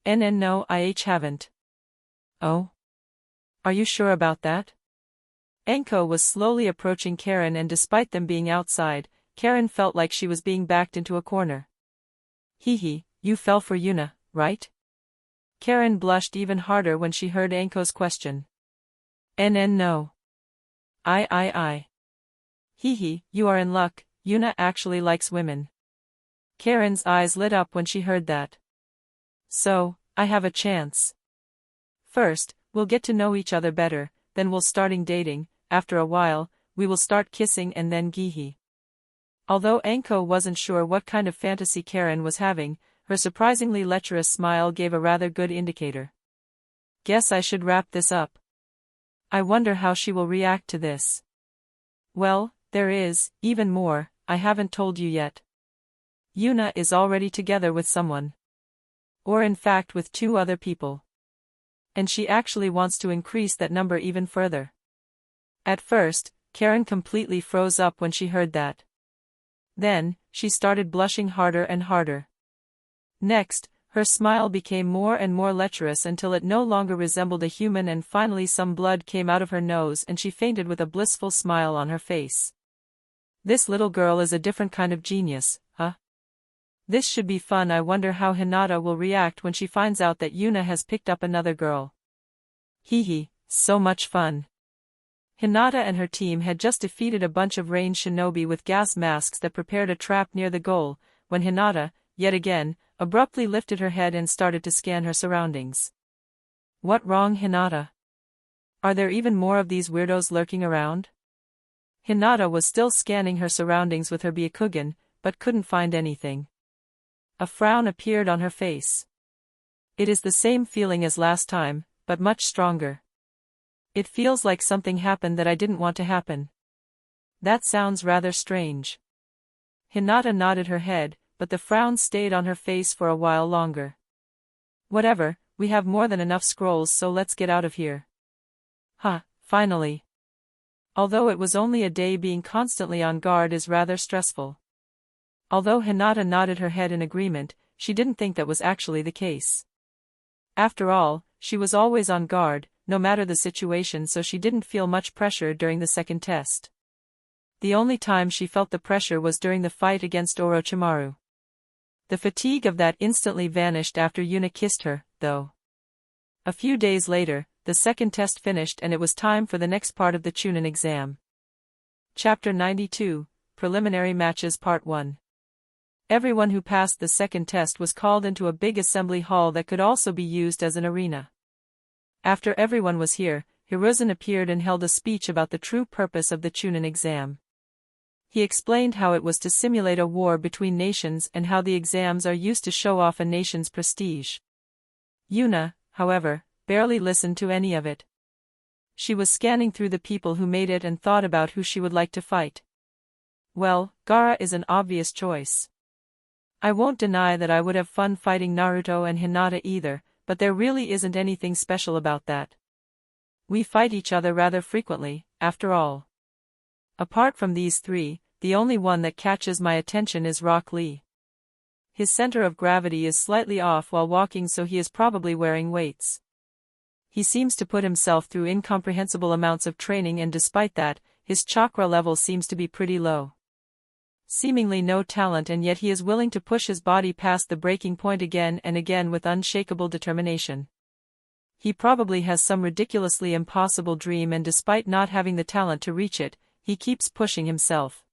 No, I haven't. Oh? Are you sure about that? Enko was slowly approaching Karen, and despite them being outside, Karen felt like she was being backed into a corner. Hee, you fell for Yuna, right? Karen blushed even harder when she heard Enko's question. No. I. Hee, you are in luck, Yuna actually likes women. Karen's eyes lit up when she heard that. So, I have a chance. First, we'll get to know each other better, then we'll starting dating, after a while, we will start kissing and then gihi. Although Enko wasn't sure what kind of fantasy Karen was having, her surprisingly lecherous smile gave a rather good indicator. Guess I should wrap this up. I wonder how she will react to this. Well, there is, even more, I haven't told you yet. Yuna is already together with someone. Or in fact with 2 other people. And she actually wants to increase that number even further. At first, Karen completely froze up when she heard that. Then, she started blushing harder and harder. Next, her smile became more and more lecherous until it no longer resembled a human, and finally some blood came out of her nose and she fainted with a blissful smile on her face. This little girl is a different kind of genius, huh? This should be fun. I wonder how Hinata will react when she finds out that Yuna has picked up another girl. Hee, so much fun. Hinata and her team had just defeated a bunch of range shinobi with gas masks that prepared a trap near the goal, when Hinata, yet again, abruptly lifted her head and started to scan her surroundings. What wrong, Hinata? Are there even more of these weirdos lurking around? Hinata was still scanning her surroundings with her Byakugan, but couldn't find anything. A frown appeared on her face. It is the same feeling as last time, but much stronger. It feels like something happened that I didn't want to happen. That sounds rather strange. Hinata nodded her head, but the frown stayed on her face for a while longer. Whatever, we have more than enough scrolls, so let's get out of here. Finally. Although it was only a day, being constantly on guard is rather stressful. Although Hinata nodded her head in agreement, she didn't think that was actually the case. After all, she was always on guard, no matter the situation, so she didn't feel much pressure during the second test. The only time she felt the pressure was during the fight against Orochimaru. The fatigue of that instantly vanished after Yuna kissed her, though. A few days later, the second test finished and it was time for the next part of the Chunin exam. Chapter 92, Preliminary Matches Part 1. Everyone who passed the second test was called into a big assembly hall that could also be used as an arena. After everyone was here, Hiruzen appeared and held a speech about the true purpose of the Chunin exam. He explained how it was to simulate a war between nations and how the exams are used to show off a nation's prestige. Yuna, however, barely listened to any of it. She was scanning through the people who made it and thought about who she would like to fight. Well, Gaara is an obvious choice. I won't deny that I would have fun fighting Naruto and Hinata either, but there really isn't anything special about that. We fight each other rather frequently, after all. Apart from these 3, the only one that catches my attention is Rock Lee. His center of gravity is slightly off while walking, so he is probably wearing weights. He seems to put himself through incomprehensible amounts of training, and despite that, his chakra level seems to be pretty low. Seemingly no talent, and yet he is willing to push his body past the breaking point again and again with unshakable determination. He probably has some ridiculously impossible dream, and despite not having the talent to reach it, he keeps pushing himself.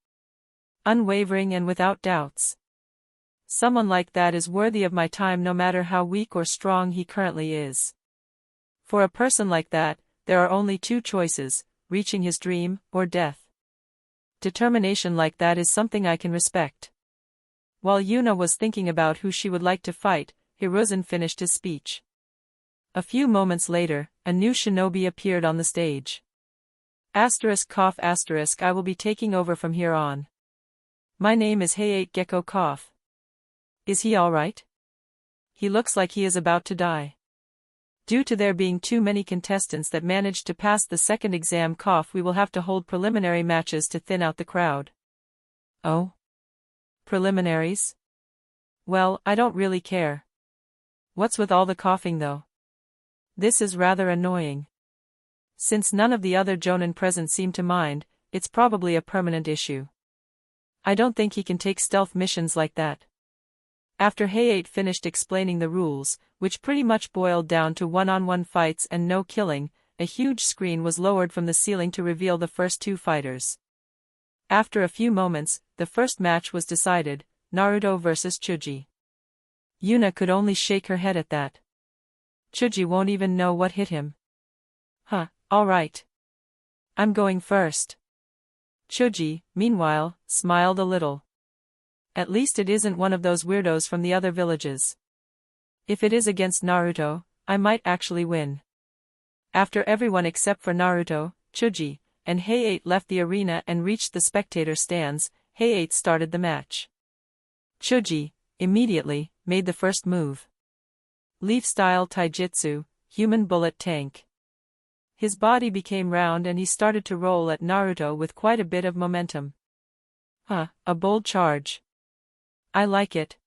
Unwavering and without doubts. Someone like that is worthy of my time, no matter how weak or strong he currently is. For a person like that, there are only 2 choices, reaching his dream, or death. Determination like that is something I can respect. While Yuna was thinking about who she would like to fight, Hiruzen finished his speech. A few moments later, a new shinobi appeared on the stage. I will be taking over from here on. My name is Hayate Gecko Cough. Is he alright? He looks like he is about to die. Due to there being too many contestants that managed to pass the second exam, we will have to hold preliminary matches to thin out the crowd. Oh? Preliminaries? Well, I don't really care. What's with all the coughing though? This is rather annoying. Since none of the other Jonin present seem to mind, it's probably a permanent issue. I don't think he can take stealth missions like that. After Hayate finished explaining the rules, which pretty much boiled down to one-on-one fights and no killing, a huge screen was lowered from the ceiling to reveal the first two fighters. After a few moments, the first match was decided, Naruto vs Chuji. Yuna could only shake her head at that. Chuji won't even know what hit him. Huh, alright. I'm going first. Chuji, meanwhile, smiled a little. At least it isn't one of those weirdos from the other villages. If it is against Naruto, I might actually win. After everyone except for Naruto, Chuji, and Hayate left the arena and reached the spectator stands, Hayate started the match. Chuji, immediately, made the first move. Leaf-style taijutsu, human bullet tank. His body became round and he started to roll at Naruto with quite a bit of momentum. A bold charge. I like it.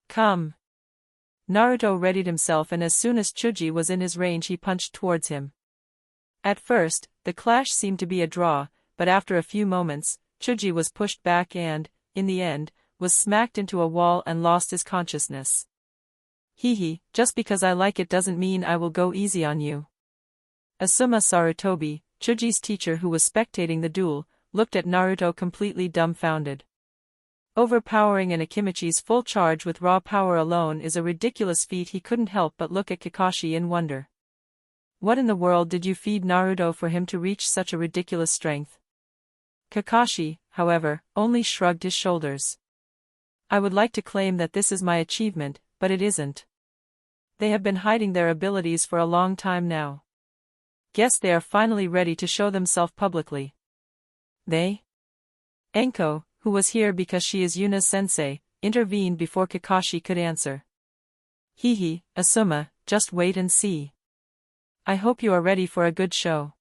Come. Naruto readied himself, and as soon as Chuji was in his range he punched towards him. At first, the clash seemed to be a draw, but after a few moments, Chuji was pushed back and, in the end, was smacked into a wall and lost his consciousness. Just because I like it doesn't mean I will go easy on you. Asuma Sarutobi, Chuji's teacher who was spectating the duel, looked at Naruto completely dumbfounded. Overpowering an Akimichi's full charge with raw power alone is a ridiculous feat. He couldn't help but look at Kakashi in wonder. What in the world did you feed Naruto for him to reach such a ridiculous strength? Kakashi, however, only shrugged his shoulders. I would like to claim that this is my achievement, but it isn't. They have been hiding their abilities for a long time now. Guess they are finally ready to show themselves publicly. They? Enko, who was here because she is Yuna's sensei, intervened before Kakashi could answer. Asuma, just wait and see. I hope you are ready for a good show.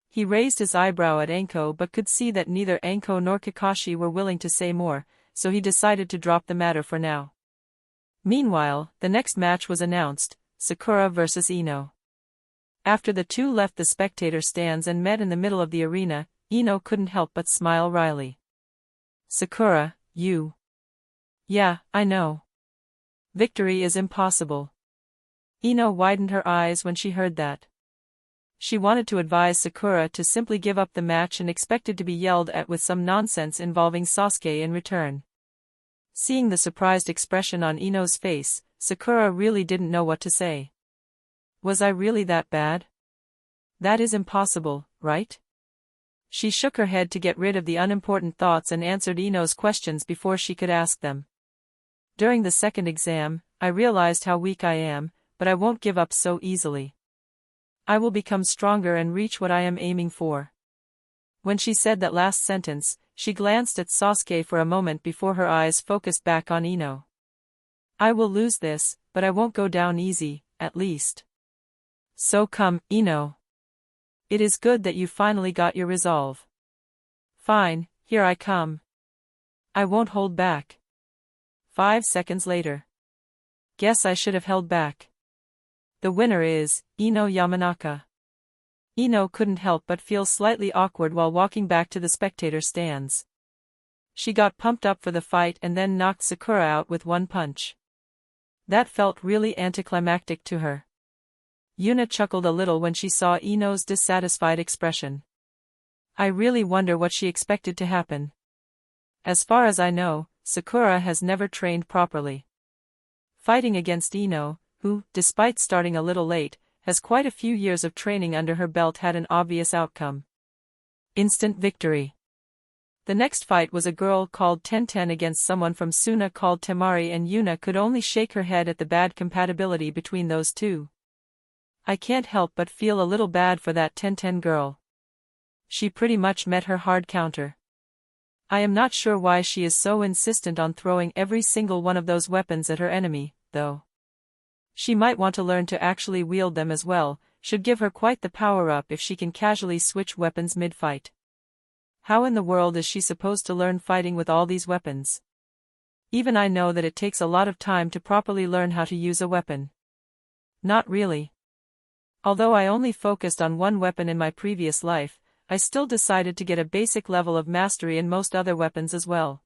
He raised his eyebrow at Enko but could see that neither Enko nor Kakashi were willing to say more, so he decided to drop the matter for now. Meanwhile, the next match was announced, Sakura vs Ino. After the two left the spectator stands and met in the middle of the arena, Ino couldn't help but smile wryly. Sakura, you. Yeah, I know. Victory is impossible. Ino widened her eyes when she heard that. She wanted to advise Sakura to simply give up the match and expected to be yelled at with some nonsense involving Sasuke in return. Seeing the surprised expression on Ino's face, Sakura really didn't know what to say. Was I really that bad? That is impossible, right? She shook her head to get rid of the unimportant thoughts and answered Ino's questions before she could ask them. During the second exam, I realized how weak I am, but I won't give up so easily. I will become stronger and reach what I am aiming for. When she said that last sentence, she glanced at Sasuke for a moment before her eyes focused back on Ino. I will lose this, but I won't go down easy, at least. So come, Ino. It is good that you finally got your resolve. Fine, here I come. I won't hold back. 5 seconds later. Guess I should have held back. The winner is Ino Yamanaka. Ino couldn't help but feel slightly awkward while walking back to the spectator stands. She got pumped up for the fight and then knocked Sakura out with one punch. That felt really anticlimactic to her. Yuna chuckled a little when she saw Ino's dissatisfied expression. I really wonder what she expected to happen. As far as I know, Sakura has never trained properly. Fighting against Ino, who, despite starting a little late, has quite a few years of training under her belt, had an obvious outcome. Instant victory. The next fight was a girl called Tenten against someone from Suna called Temari, and Yuna could only shake her head at the bad compatibility between those two. I can't help but feel a little bad for that Tenten girl. She pretty much met her hard counter. I am not sure why she is so insistent on throwing every single one of those weapons at her enemy, though. She might want to learn to actually wield them as well, should give her quite the power-up if she can casually switch weapons mid-fight. How in the world is she supposed to learn fighting with all these weapons? Even I know that it takes a lot of time to properly learn how to use a weapon. Not really. Although I only focused on one weapon in my previous life, I still decided to get a basic level of mastery in most other weapons as well.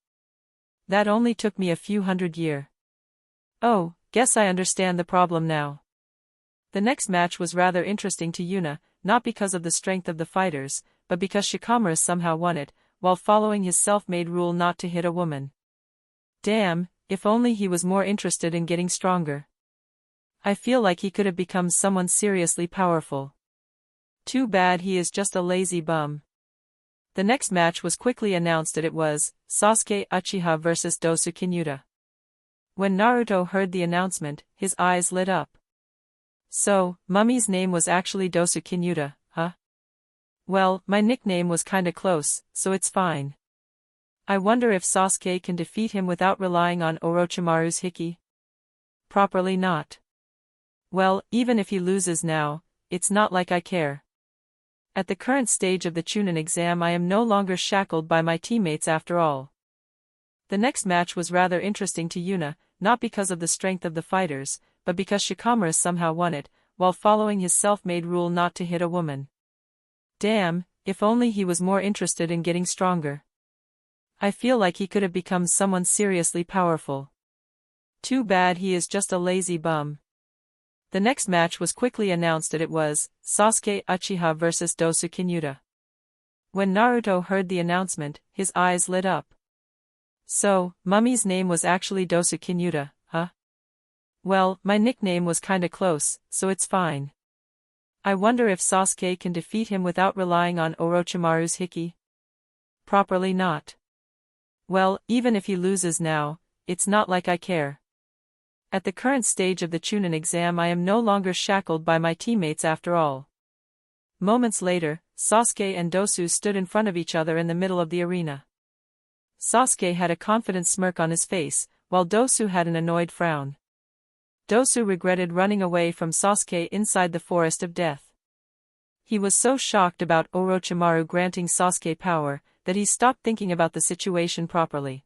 That only took me a few hundred years. Oh, guess I understand the problem now. The next match was rather interesting to Yuna, not because of the strength of the fighters, but because Shikamaru somehow won it, while following his self-made rule not to hit a woman. Damn, if only he was more interested in getting stronger. I feel like he could have become someone seriously powerful. Too bad he is just a lazy bum. The next match was quickly announced that it was Sasuke Uchiha vs Dosu Kinyuta. When Naruto heard the announcement, his eyes lit up. So, Mummy's name was actually Dosu Kinyuta, huh? Well, my nickname was kinda close, so it's fine. I wonder if Sasuke can defeat him without relying on Orochimaru's Hiki? Properly not. Well, even if he loses now, it's not like I care. At the current stage of the Chunin exam I am no longer shackled by my teammates after all. The next match was rather interesting to Yuna, not because of the strength of the fighters, but because Shikamaru somehow won it, while following his self-made rule not to hit a woman. Damn, if only he was more interested in getting stronger. I feel like he could have become someone seriously powerful. Too bad he is just a lazy bum. The next match was quickly announced that it was Sasuke Uchiha vs Dosu Kinyuta. When Naruto heard the announcement, his eyes lit up. So, Mummy's name was actually Dosu Kinyuta, huh? Well, my nickname was kinda close, so it's fine. I wonder if Sasuke can defeat him without relying on Orochimaru's Hiki? Properly not. Well, even if he loses now, it's not like I care. At the current stage of the Chunin exam I am no longer shackled by my teammates after all. Moments later, Sasuke and Dosu stood in front of each other in the middle of the arena. Sasuke had a confident smirk on his face, while Dosu had an annoyed frown. Dosu regretted running away from Sasuke inside the forest of death. He was so shocked about Orochimaru granting Sasuke power, that he stopped thinking about the situation properly.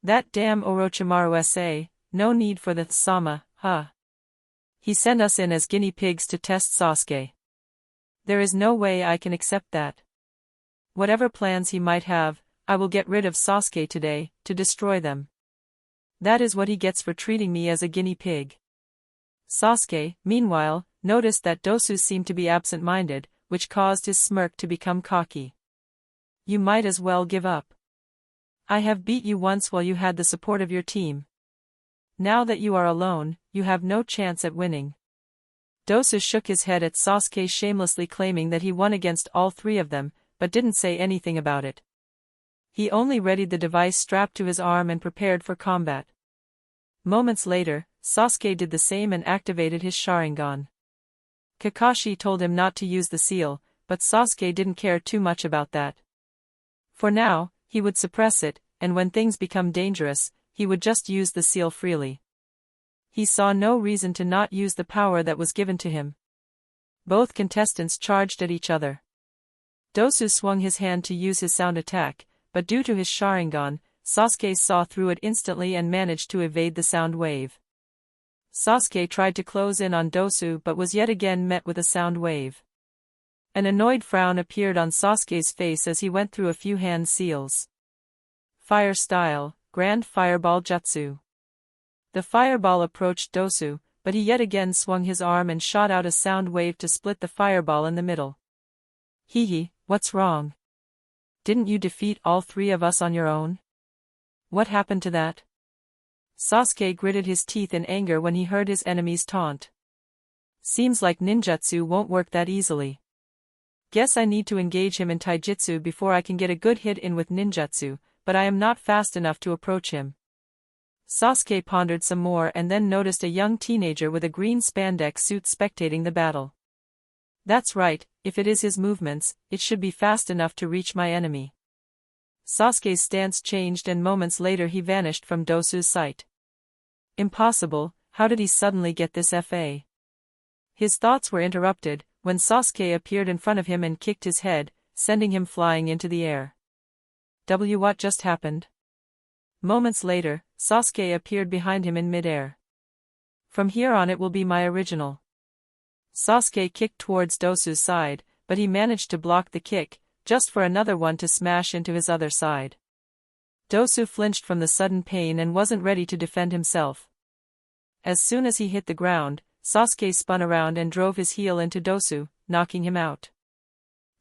That damn Orochimaru no need for the Sama, huh? He sent us in as guinea pigs to test Sasuke. There is no way I can accept that. Whatever plans he might have, I will get rid of Sasuke today, to destroy them. That is what he gets for treating me as a guinea pig. Sasuke, meanwhile, noticed that Dosu seemed to be absent-minded, which caused his smirk to become cocky. You might as well give up. I have beat you once while you had the support of your team. Now that you are alone, you have no chance at winning. Dosu shook his head at Sasuke shamelessly claiming that he won against all three of them, but didn't say anything about it. He only readied the device strapped to his arm and prepared for combat. Moments later, Sasuke did the same and activated his Sharingan. Kakashi told him not to use the seal, but Sasuke didn't care too much about that. For now, he would suppress it, and when things become dangerous, he would just use the seal freely. He saw no reason to not use the power that was given to him. Both contestants charged at each other. Dosu swung his hand to use his sound attack, but due to his Sharingan, Sasuke saw through it instantly and managed to evade the sound wave. Sasuke tried to close in on Dosu but was yet again met with a sound wave. An annoyed frown appeared on Sasuke's face as he went through a few hand seals. Fire style, Grand Fireball Jutsu. The fireball approached Dosu, but he yet again swung his arm and shot out a sound wave to split the fireball in the middle. Hee, what's wrong? Didn't you defeat all three of us on your own? What happened to that? Sasuke gritted his teeth in anger when he heard his enemy's taunt. Seems like ninjutsu won't work that easily. Guess I need to engage him in taijutsu before I can get a good hit in with ninjutsu, but I am not fast enough to approach him. Sasuke pondered some more and then noticed a young teenager with a green spandex suit spectating the battle. That's right, if it is his movements, it should be fast enough to reach my enemy. Sasuke's stance changed and moments later he vanished from Dosu's sight. Impossible, how did he suddenly get this FA? His thoughts were interrupted when Sasuke appeared in front of him and kicked his head, sending him flying into the air. What just happened? Moments later, Sasuke appeared behind him in midair. From here on it will be my original. Sasuke kicked towards Dosu's side, but he managed to block the kick, just for another one to smash into his other side. Dosu flinched from the sudden pain and wasn't ready to defend himself. As soon as he hit the ground, Sasuke spun around and drove his heel into Dosu, knocking him out.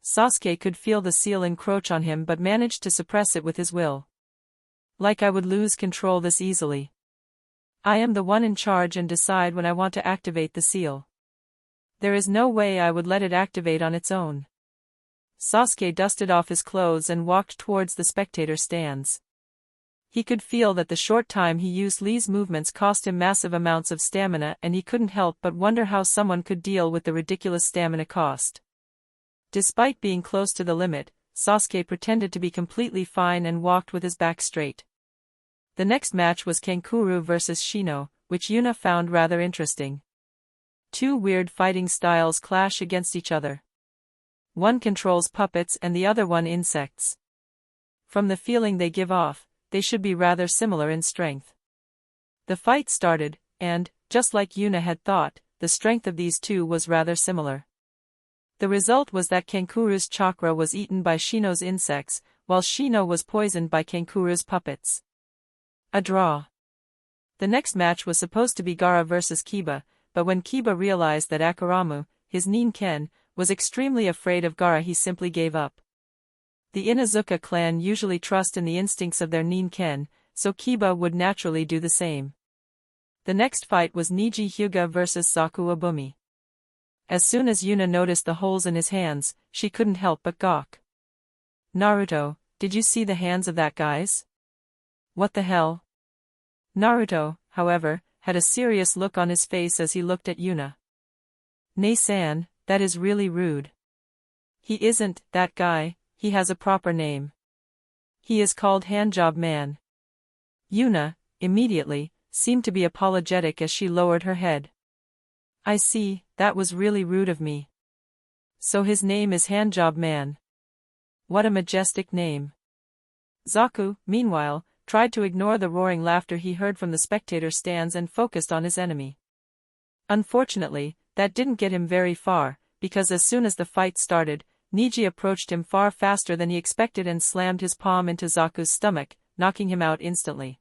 Sasuke could feel the seal encroach on him but managed to suppress it with his will. Like I would lose control this easily. I am the one in charge and decide when I want to activate the seal. There is no way I would let it activate on its own. Sasuke dusted off his clothes and walked towards the spectator stands. He could feel that the short time he used Lee's movements cost him massive amounts of stamina, and he couldn't help but wonder how someone could deal with the ridiculous stamina cost. Despite being close to the limit, Sasuke pretended to be completely fine and walked with his back straight. The next match was Kankuro vs Shino, which Yuna found rather interesting. Two weird fighting styles clash against each other. One controls puppets and the other one insects. From the feeling they give off, they should be rather similar in strength. The fight started, and, just like Yuna had thought, the strength of these two was rather similar. The result was that Kankuru's chakra was eaten by Shino's insects, while Shino was poisoned by Kankuru's puppets. A draw. The next match was supposed to be Gaara vs Kiba, but when Kiba realized that Akaramu, his Nin-ken, was extremely afraid of Gaara, he simply gave up. The Inuzuka clan usually trust in the instincts of their Nin-ken, so Kiba would naturally do the same. The next fight was Niji Hyuga vs Zaku Abumi. As soon as Yuna noticed the holes in his hands, she couldn't help but gawk. Naruto, did you see the hands of that guy's? What the hell? Naruto, however, had a serious look on his face as he looked at Yuna. Nei-san, that is really rude. He isn't that guy, he has a proper name. He is called Handjob Man. Yuna, immediately, seemed to be apologetic as she lowered her head. I see, that was really rude of me. So his name is Handjob Man. What a majestic name. Zaku, meanwhile, tried to ignore the roaring laughter he heard from the spectator stands and focused on his enemy. Unfortunately, that didn't get him very far, because as soon as the fight started, Niji approached him far faster than he expected and slammed his palm into Zaku's stomach, knocking him out instantly.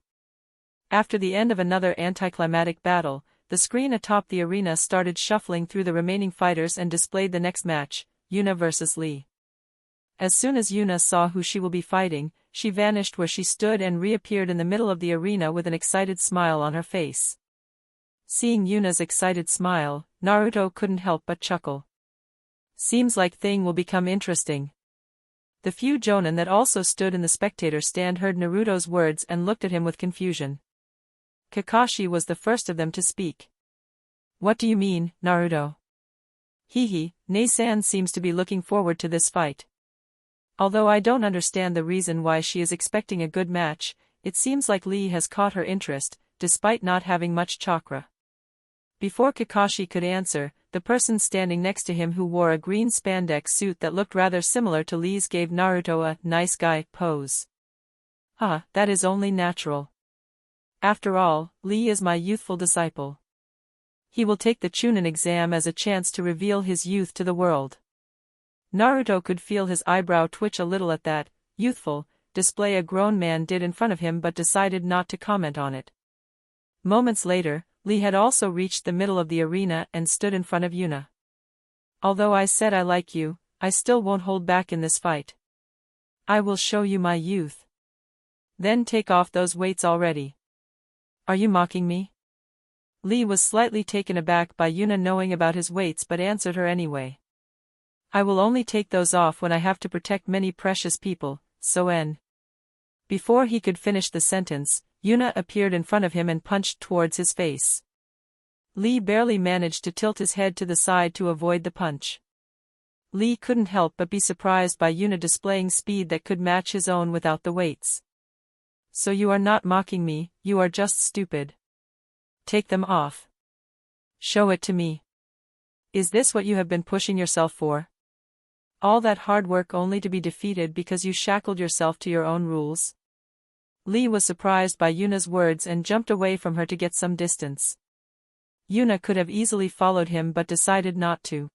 After the end of another anticlimactic battle, the screen atop the arena started shuffling through the remaining fighters and displayed the next match, Yuna vs Lee. As soon as Yuna saw who she will be fighting, she vanished where she stood and reappeared in the middle of the arena with an excited smile on her face. Seeing Yuna's excited smile, Naruto couldn't help but chuckle. Seems like thing will become interesting. The few jonin that also stood in the spectator stand heard Naruto's words and looked at him with confusion. Kakashi was the first of them to speak. What do you mean, Naruto? Hehe, Nei-san seems to be looking forward to this fight. Although I don't understand the reason why she is expecting a good match, it seems like Lee has caught her interest, despite not having much chakra. Before Kakashi could answer, the person standing next to him who wore a green spandex suit that looked rather similar to Lee's gave Naruto a nice guy pose. Ah, that is only natural. After all, Lee is my youthful disciple. He will take the Chunin exam as a chance to reveal his youth to the world. Naruto could feel his eyebrow twitch a little at that youthful display a grown man did in front of him but decided not to comment on it. Moments later, Lee had also reached the middle of the arena and stood in front of Yuna. Although I said I like you, I still won't hold back in this fight. I will show you my youth. Then take off those weights already. Are you mocking me? Lee was slightly taken aback by Yuna knowing about his weights but answered her anyway. I will only take those off when I have to protect many precious people, Soen. Before he could finish the sentence, Yuna appeared in front of him and punched towards his face. Lee barely managed to tilt his head to the side to avoid the punch. Lee couldn't help but be surprised by Yuna displaying speed that could match his own without the weights. So you are not mocking me, you are just stupid. Take them off. Show it to me. Is this what you have been pushing yourself for? All that hard work only to be defeated because you shackled yourself to your own rules? Lee was surprised by Yuna's words and jumped away from her to get some distance. Yuna could have easily followed him but decided not to.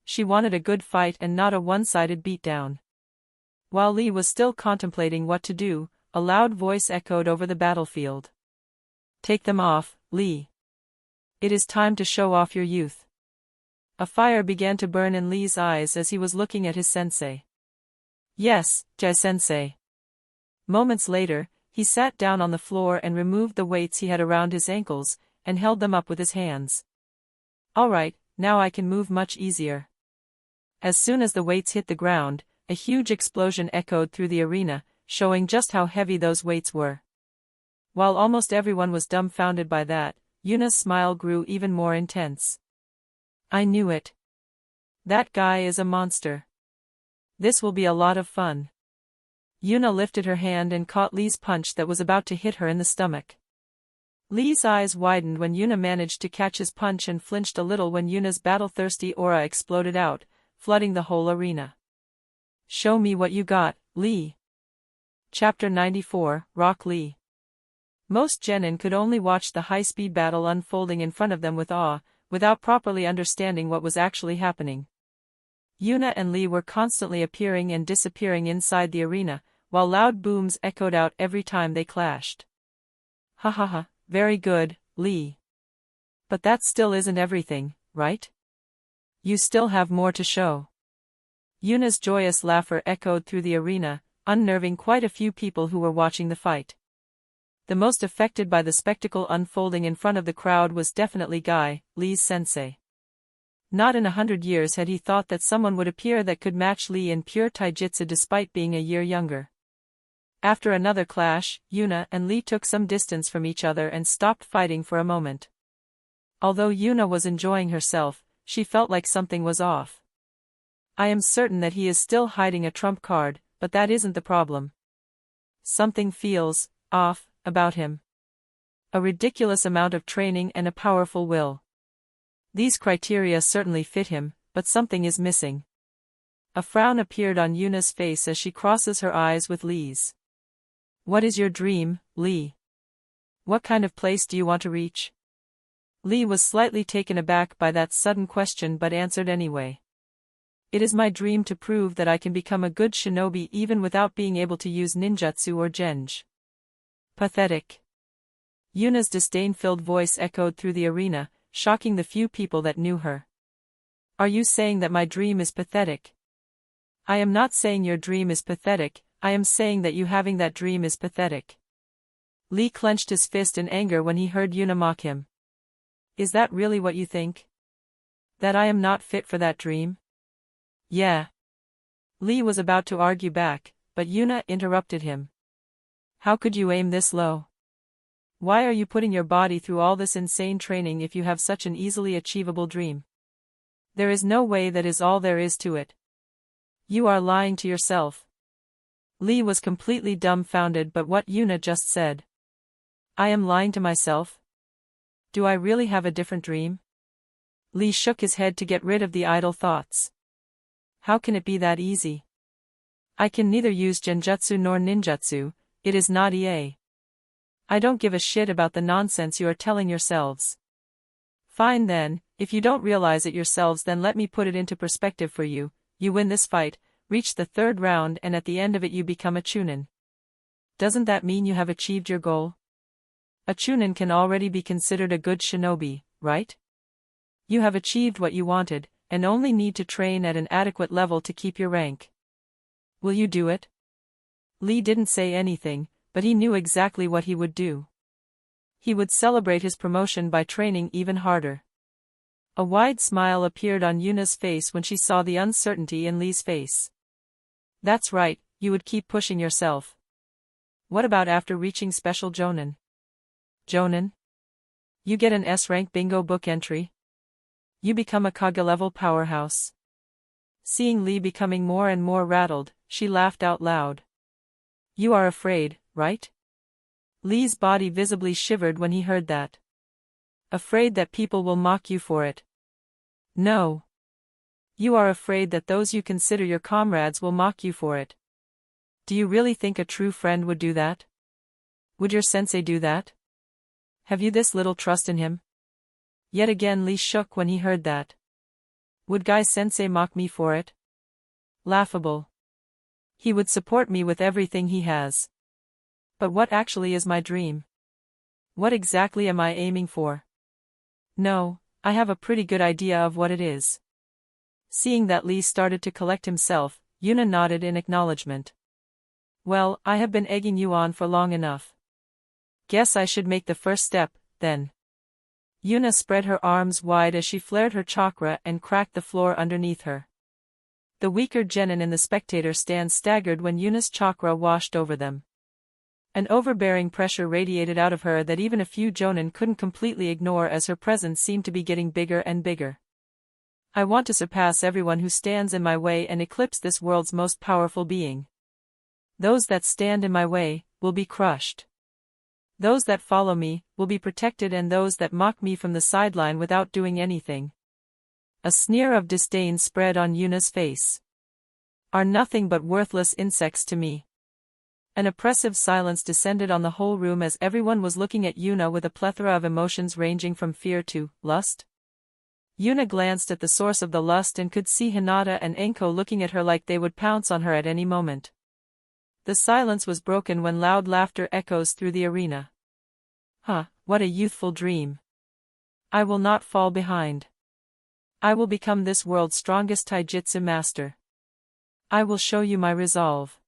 She wanted a good fight and not a one-sided beatdown. While Lee was still contemplating what to do, a loud voice echoed over the battlefield. Take them off, Lee. It is time to show off your youth. A fire began to burn in Lee's eyes as he was looking at his sensei. Yes, Jai-sensei. Moments later, he sat down on the floor and removed the weights he had around his ankles, and held them up with his hands. All right, now I can move much easier. As soon as the weights hit the ground, a huge explosion echoed through the arena, showing just how heavy those weights were. While almost everyone was dumbfounded by that, Yuna's smile grew even more intense. I knew it. That guy is a monster. This will be a lot of fun. Yuna lifted her hand and caught Lee's punch that was about to hit her in the stomach. Lee's eyes widened when Yuna managed to catch his punch and flinched a little when Yuna's battle-thirsty aura exploded out, flooding the whole arena. Show me what you got, Lee. Chapter 94, Rock Lee. Most genin could only watch the high-speed battle unfolding in front of them with awe, without properly understanding what was actually happening. Yuna and Lee were constantly appearing and disappearing inside the arena, while loud booms echoed out every time they clashed. Ha ha ha, very good, Lee. But that still isn't everything, right? You still have more to show. Yuna's joyous laughter echoed through the arena, unnerving quite a few people who were watching the fight. The most affected by the spectacle unfolding in front of the crowd was definitely Guy, Lee's sensei. Not in 100 years had he thought that someone would appear that could match Lee in pure taijutsu despite being a year younger. After another clash, Yuna and Lee took some distance from each other and stopped fighting for a moment. Although Yuna was enjoying herself, she felt like something was off. I am certain that he is still hiding a trump card, but that isn't the problem. Something feels off about him. A ridiculous amount of training and a powerful will. These criteria certainly fit him, but something is missing. A frown appeared on Yuna's face as she crosses her eyes with Lee's. What is your dream, Lee? What kind of place do you want to reach? Lee was slightly taken aback by that sudden question but answered anyway. It is my dream to prove that I can become a good shinobi even without being able to use ninjutsu or genj. Pathetic. Yuna's disdain-filled voice echoed through the arena, shocking the few people that knew her. Are you saying that my dream is pathetic? I am not saying your dream is pathetic, I am saying that you having that dream is pathetic. Lee clenched his fist in anger when he heard Yuna mock him. Is that really what you think? That I am not fit for that dream? Yeah. Lee was about to argue back, but Yuna interrupted him. How could you aim this low? Why are you putting your body through all this insane training if you have such an easily achievable dream? There is no way that is all there is to it. You are lying to yourself. Lee was completely dumbfounded by what Yuna just said. I am lying to myself? Do I really have a different dream? Lee shook his head to get rid of the idle thoughts. How can it be that easy? I can neither use genjutsu nor ninjutsu, it is not EA. I don't give a shit about the nonsense you are telling yourselves. Fine then, if you don't realize it yourselves then let me put it into perspective for you. You win this fight, reach the third round and at the end of it you become a chunin. Doesn't that mean you have achieved your goal? A chunin can already be considered a good shinobi, right? You have achieved what you wanted, and only need to train at an adequate level to keep your rank. Will you do it? Lee didn't say anything, but he knew exactly what he would do. He would celebrate his promotion by training even harder. A wide smile appeared on Yuna's face when she saw the uncertainty in Lee's face. That's right, you would keep pushing yourself. What about after reaching special Jonin? Jonin? You get an S-rank bingo book entry. You become a Kage-level powerhouse. Seeing Lee becoming more and more rattled, she laughed out loud. You are afraid, right? Lee's body visibly shivered when he heard that. Afraid that people will mock you for it. No. You are afraid that those you consider your comrades will mock you for it. Do you really think a true friend would do that? Would your sensei do that? Have you this little trust in him? Yet again Lee shook when he heard that. Would Guy-sensei mock me for it? Laughable. He would support me with everything he has. But what actually is my dream? What exactly am I aiming for? No, I have a pretty good idea of what it is. Seeing that Lee started to collect himself, Yuna nodded in acknowledgement. Well, I have been egging you on for long enough. Guess I should make the first step, then. Yuna spread her arms wide as she flared her chakra and cracked the floor underneath her. The weaker genin in the spectator stand staggered when Yuna's chakra washed over them. An overbearing pressure radiated out of her that even a few jonin couldn't completely ignore as her presence seemed to be getting bigger and bigger. I want to surpass everyone who stands in my way and eclipse this world's most powerful being. Those that stand in my way will be crushed. Those that follow me will be protected, and those that mock me from the sideline without doing anything. A sneer of disdain spread on Yuna's face. Are nothing but worthless insects to me. An oppressive silence descended on the whole room as everyone was looking at Yuna with a plethora of emotions ranging from fear to lust. Yuna glanced at the source of the lust and could see Hinata and Enko looking at her like they would pounce on her at any moment. The silence was broken when loud laughter echoes through the arena. What a youthful dream. I will not fall behind. I will become this world's strongest taijutsu master. I will show you my resolve.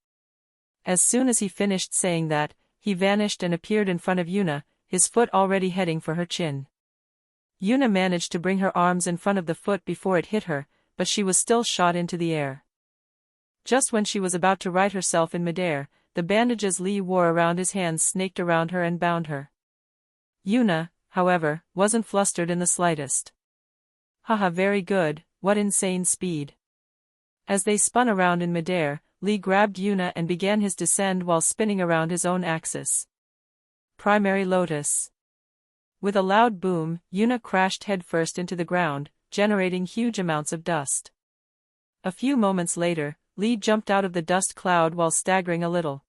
As soon as he finished saying that, he vanished and appeared in front of Yuna, his foot already heading for her chin. Yuna managed to bring her arms in front of the foot before it hit her, but she was still shot into the air. Just when she was about to right herself in midair, the bandages Lee wore around his hands snaked around her and bound her. Yuna, however, wasn't flustered in the slightest. Very good, what insane speed. As they spun around in midair, Lee grabbed Yuna and began his descent while spinning around his own axis. Primary Lotus. With a loud boom, Yuna crashed headfirst into the ground, generating huge amounts of dust. A few moments later, Lee jumped out of the dust cloud while staggering a little.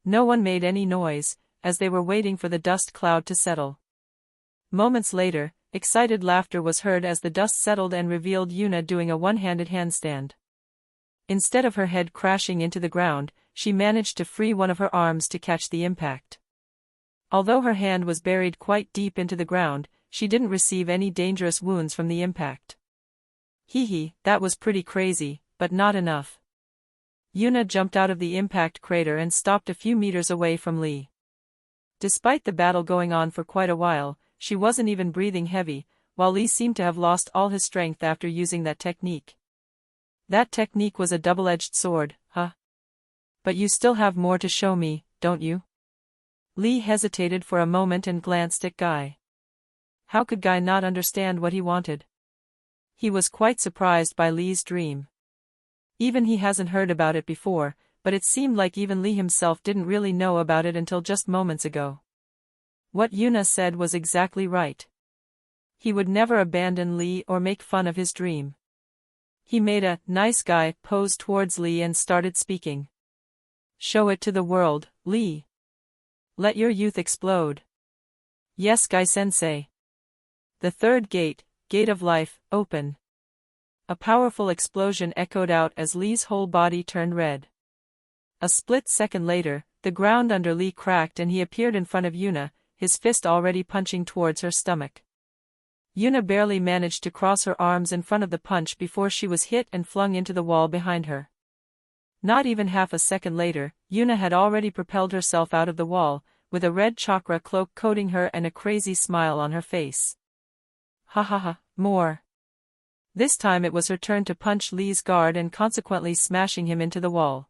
No one made any noise, as they were waiting for the dust cloud to settle. Moments later, excited laughter was heard as the dust settled and revealed Yuna doing a one-handed handstand. Instead of her head crashing into the ground, she managed to free one of her arms to catch the impact. Although her hand was buried quite deep into the ground, she didn't receive any dangerous wounds from the impact. That was pretty crazy, but not enough. Yuna jumped out of the impact crater and stopped a few meters away from Lee. Despite the battle going on for quite a while, she wasn't even breathing heavy, while Lee seemed to have lost all his strength after using that technique. That technique was a double-edged sword, But you still have more to show me, don't you? Lee hesitated for a moment and glanced at Guy. How could Guy not understand what he wanted? He was quite surprised by Lee's dream. Even he hasn't heard about it before, but it seemed like even Lee himself didn't really know about it until just moments ago. What Yuna said was exactly right. He would never abandon Lee or make fun of his dream. He made a nice guy pose towards Lee and started speaking. Show it to the world, Lee. Let your youth explode. Yes, Guy-sensei. The third gate, Gate of Life, open. A powerful explosion echoed out as Lee's whole body turned red. A split second later, the ground under Lee cracked and he appeared in front of Yuna, his fist already punching towards her stomach. Yuna barely managed to cross her arms in front of the punch before she was hit and flung into the wall behind her. Not even half a second later, Yuna had already propelled herself out of the wall, with a red chakra cloak coating her and a crazy smile on her face. More. This time it was her turn to punch Lee's guard and consequently smashing him into the wall.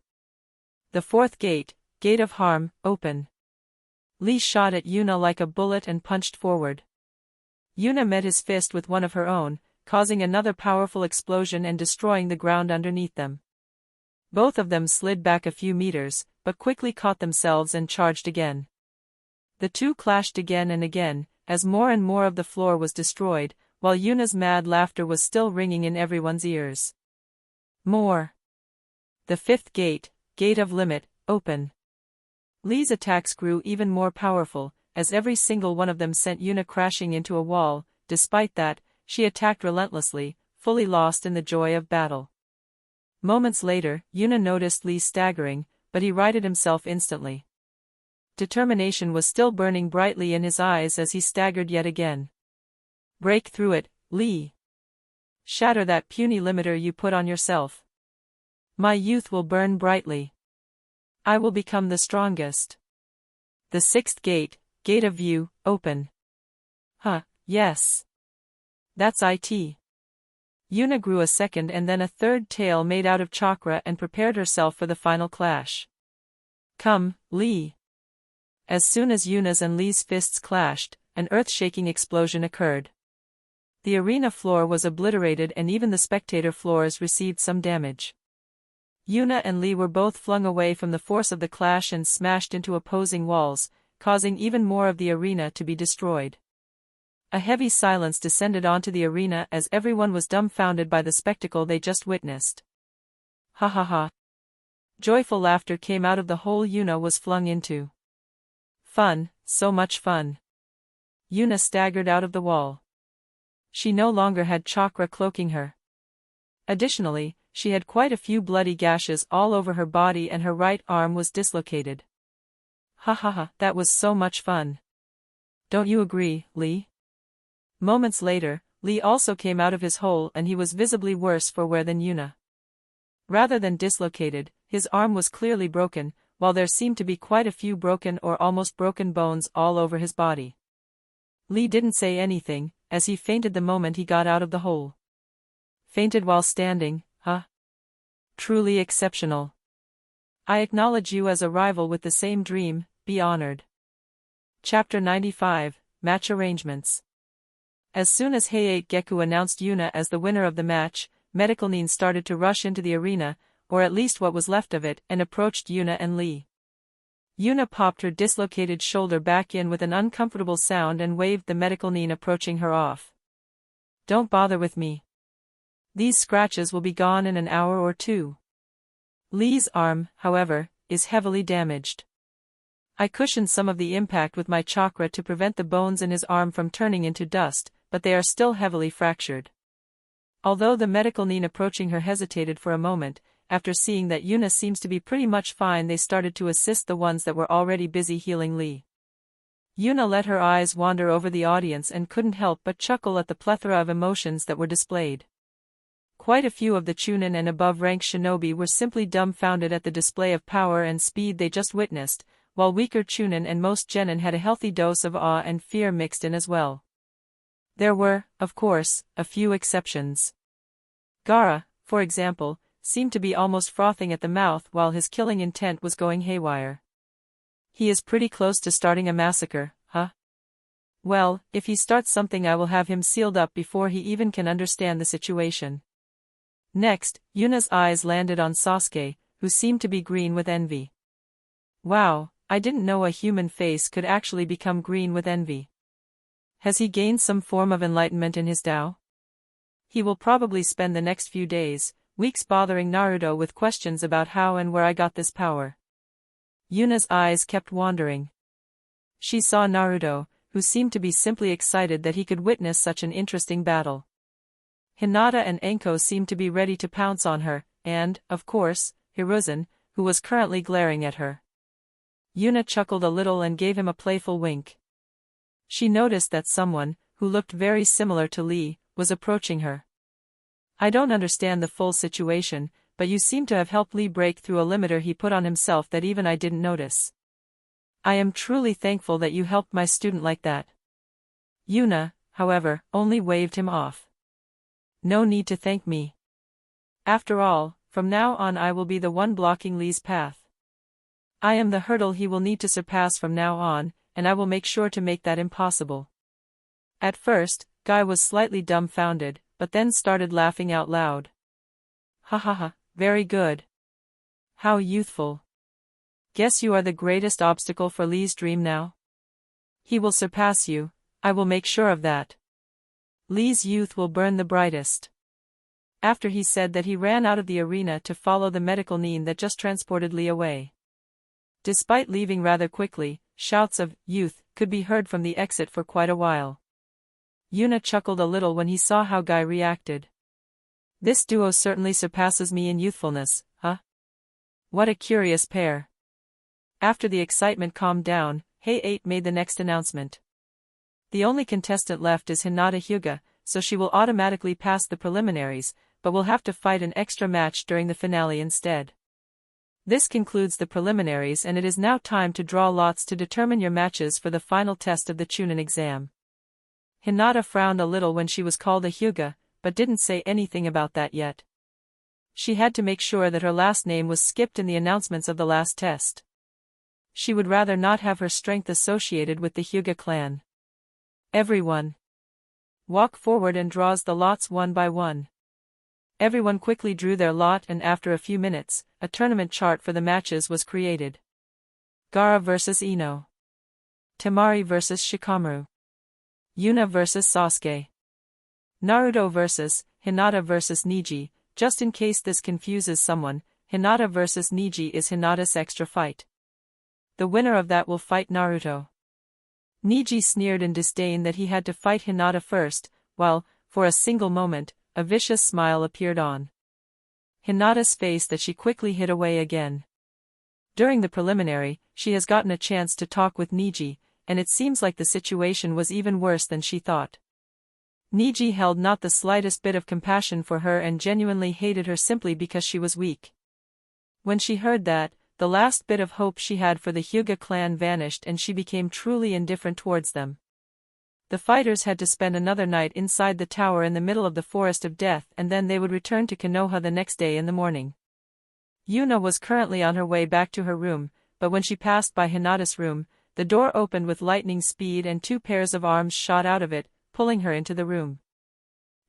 The fourth gate, Gate of Harm, open. Lee shot at Yuna like a bullet and punched forward. Yuna met his fist with one of her own, causing another powerful explosion and destroying the ground underneath them. Both of them slid back a few meters, but quickly caught themselves and charged again. The two clashed again and again, as more and more of the floor was destroyed, while Yuna's mad laughter was still ringing in everyone's ears. More. The fifth gate, Gate of Limit, open. Lee's attacks grew even more powerful, as every single one of them sent Yuna crashing into a wall. Despite that, she attacked relentlessly, fully lost in the joy of battle. Moments later, Yuna noticed Lee staggering, but he righted himself instantly. Determination was still burning brightly in his eyes as he staggered yet again. Break through it, Lee. Shatter that puny limiter you put on yourself. My youth will burn brightly. I will become the strongest. The sixth gate, Gate of View, open. Yes. That's it. Yuna grew a second and then a third tail made out of chakra and prepared herself for the final clash. Come, Lee. As soon as Yuna's and Lee's fists clashed, an earth-shaking explosion occurred. The arena floor was obliterated and even the spectator floors received some damage. Yuna and Lee were both flung away from the force of the clash and smashed into opposing walls, causing even more of the arena to be destroyed. A heavy silence descended onto the arena as everyone was dumbfounded by the spectacle they just witnessed. Ha ha ha. Joyful laughter came out of the hole Yuna was flung into. Fun, so much fun. Yuna staggered out of the wall. She no longer had chakra cloaking her. Additionally, she had quite a few bloody gashes all over her body and her right arm was dislocated. Ha ha ha, that was so much fun. Don't you agree, Lee? Moments later, Lee also came out of his hole and he was visibly worse for wear than Yuna. Rather than dislocated, his arm was clearly broken, while there seemed to be quite a few broken or almost broken bones all over his body. Lee didn't say anything, as he fainted the moment he got out of the hole. Fainted while standing, huh? Truly exceptional. I acknowledge you as a rival with the same dream, be honored. Chapter 95, Match Arrangements. As soon as Heiei Geku announced Yuna as the winner of the match, Medical Nin started to rush into the arena, or at least what was left of it, and approached Yuna and Lee. Yuna popped her dislocated shoulder back in with an uncomfortable sound and waved the Medical Nin approaching her off. Don't bother with me. These scratches will be gone in an hour or two. Lee's arm, however, is heavily damaged. I cushioned some of the impact with my chakra to prevent the bones in his arm from turning into dust, but they are still heavily fractured. Although the Medical Nin approaching her hesitated for a moment, after seeing that Yuna seems to be pretty much fine, they started to assist the ones that were already busy healing Lee. Yuna let her eyes wander over the audience and couldn't help but chuckle at the plethora of emotions that were displayed. Quite a few of the Chunin and above-rank shinobi were simply dumbfounded at the display of power and speed they just witnessed, while weaker Chunin and most genin had a healthy dose of awe and fear mixed in as well. There were, of course, a few exceptions. Gaara, for example, seemed to be almost frothing at the mouth while his killing intent was going haywire. He is pretty close to starting a massacre, huh? Well, if he starts something I will have him sealed up before he even can understand the situation. Next, Yuna's eyes landed on Sasuke, who seemed to be green with envy. Wow, I didn't know a human face could actually become green with envy. Has he gained some form of enlightenment in his Tao? He will probably spend the next few days, weeks bothering Naruto with questions about how and where I got this power. Yuna's eyes kept wandering. She saw Naruto, who seemed to be simply excited that he could witness such an interesting battle. Hinata and Enko seemed to be ready to pounce on her, and, of course, Hiruzen, who was currently glaring at her. Yuna chuckled a little and gave him a playful wink. She noticed that someone, who looked very similar to Lee, was approaching her. I don't understand the full situation, but you seem to have helped Lee break through a limiter he put on himself that even I didn't notice. I am truly thankful that you helped my student like that. Yuna, however, only waved him off. No need to thank me. After all, from now on I will be the one blocking Lee's path. I am the hurdle he will need to surpass from now on, and I will make sure to make that impossible. At first, Guy was slightly dumbfounded, but then started laughing out loud. Ha ha ha, very good. How youthful. Guess you are the greatest obstacle for Lee's dream now? He will surpass you, I will make sure of that. Lee's youth will burn the brightest. After he said that, he ran out of the arena to follow the medical Neen that just transported Lee away. Despite leaving rather quickly, shouts of "youth" could be heard from the exit for quite a while. Yuna chuckled a little when he saw how Guy reacted. This duo certainly surpasses me in youthfulness, huh? What a curious pair. After the excitement calmed down, Hey-8 made the next announcement. The only contestant left is Hinata Hyuga, so she will automatically pass the preliminaries, but will have to fight an extra match during the finale instead. This concludes the preliminaries, and it is now time to draw lots to determine your matches for the final test of the Chunin exam. Hinata frowned a little when she was called a Hyuga, but didn't say anything about that yet. She had to make sure that her last name was skipped in the announcements of the last test. She would rather not have her strength associated with the Hyuga clan. Everyone walk forward and draws the lots one by one. Everyone quickly drew their lot, and after a few minutes, a tournament chart for the matches was created. Gaara vs Ino. Temari vs Shikamaru. Yuna vs Sasuke. Naruto vs Hinata vs Niji. Just in case this confuses someone, Hinata vs Niji is Hinata's extra fight. The winner of that will fight Naruto. Niji sneered in disdain that he had to fight Hinata first, while, for a single moment, a vicious smile appeared on Hinata's face that she quickly hid away again. During the preliminary, she has gotten a chance to talk with Niji, and it seems like the situation was even worse than she thought. Niji held not the slightest bit of compassion for her and genuinely hated her simply because she was weak. When she heard that, the last bit of hope she had for the Hyuga clan vanished and she became truly indifferent towards them. The fighters had to spend another night inside the tower in the middle of the Forest of Death, and then they would return to Konoha the next day in the morning. Yuna was currently on her way back to her room, but when she passed by Hinata's room, the door opened with lightning speed and two pairs of arms shot out of it, pulling her into the room.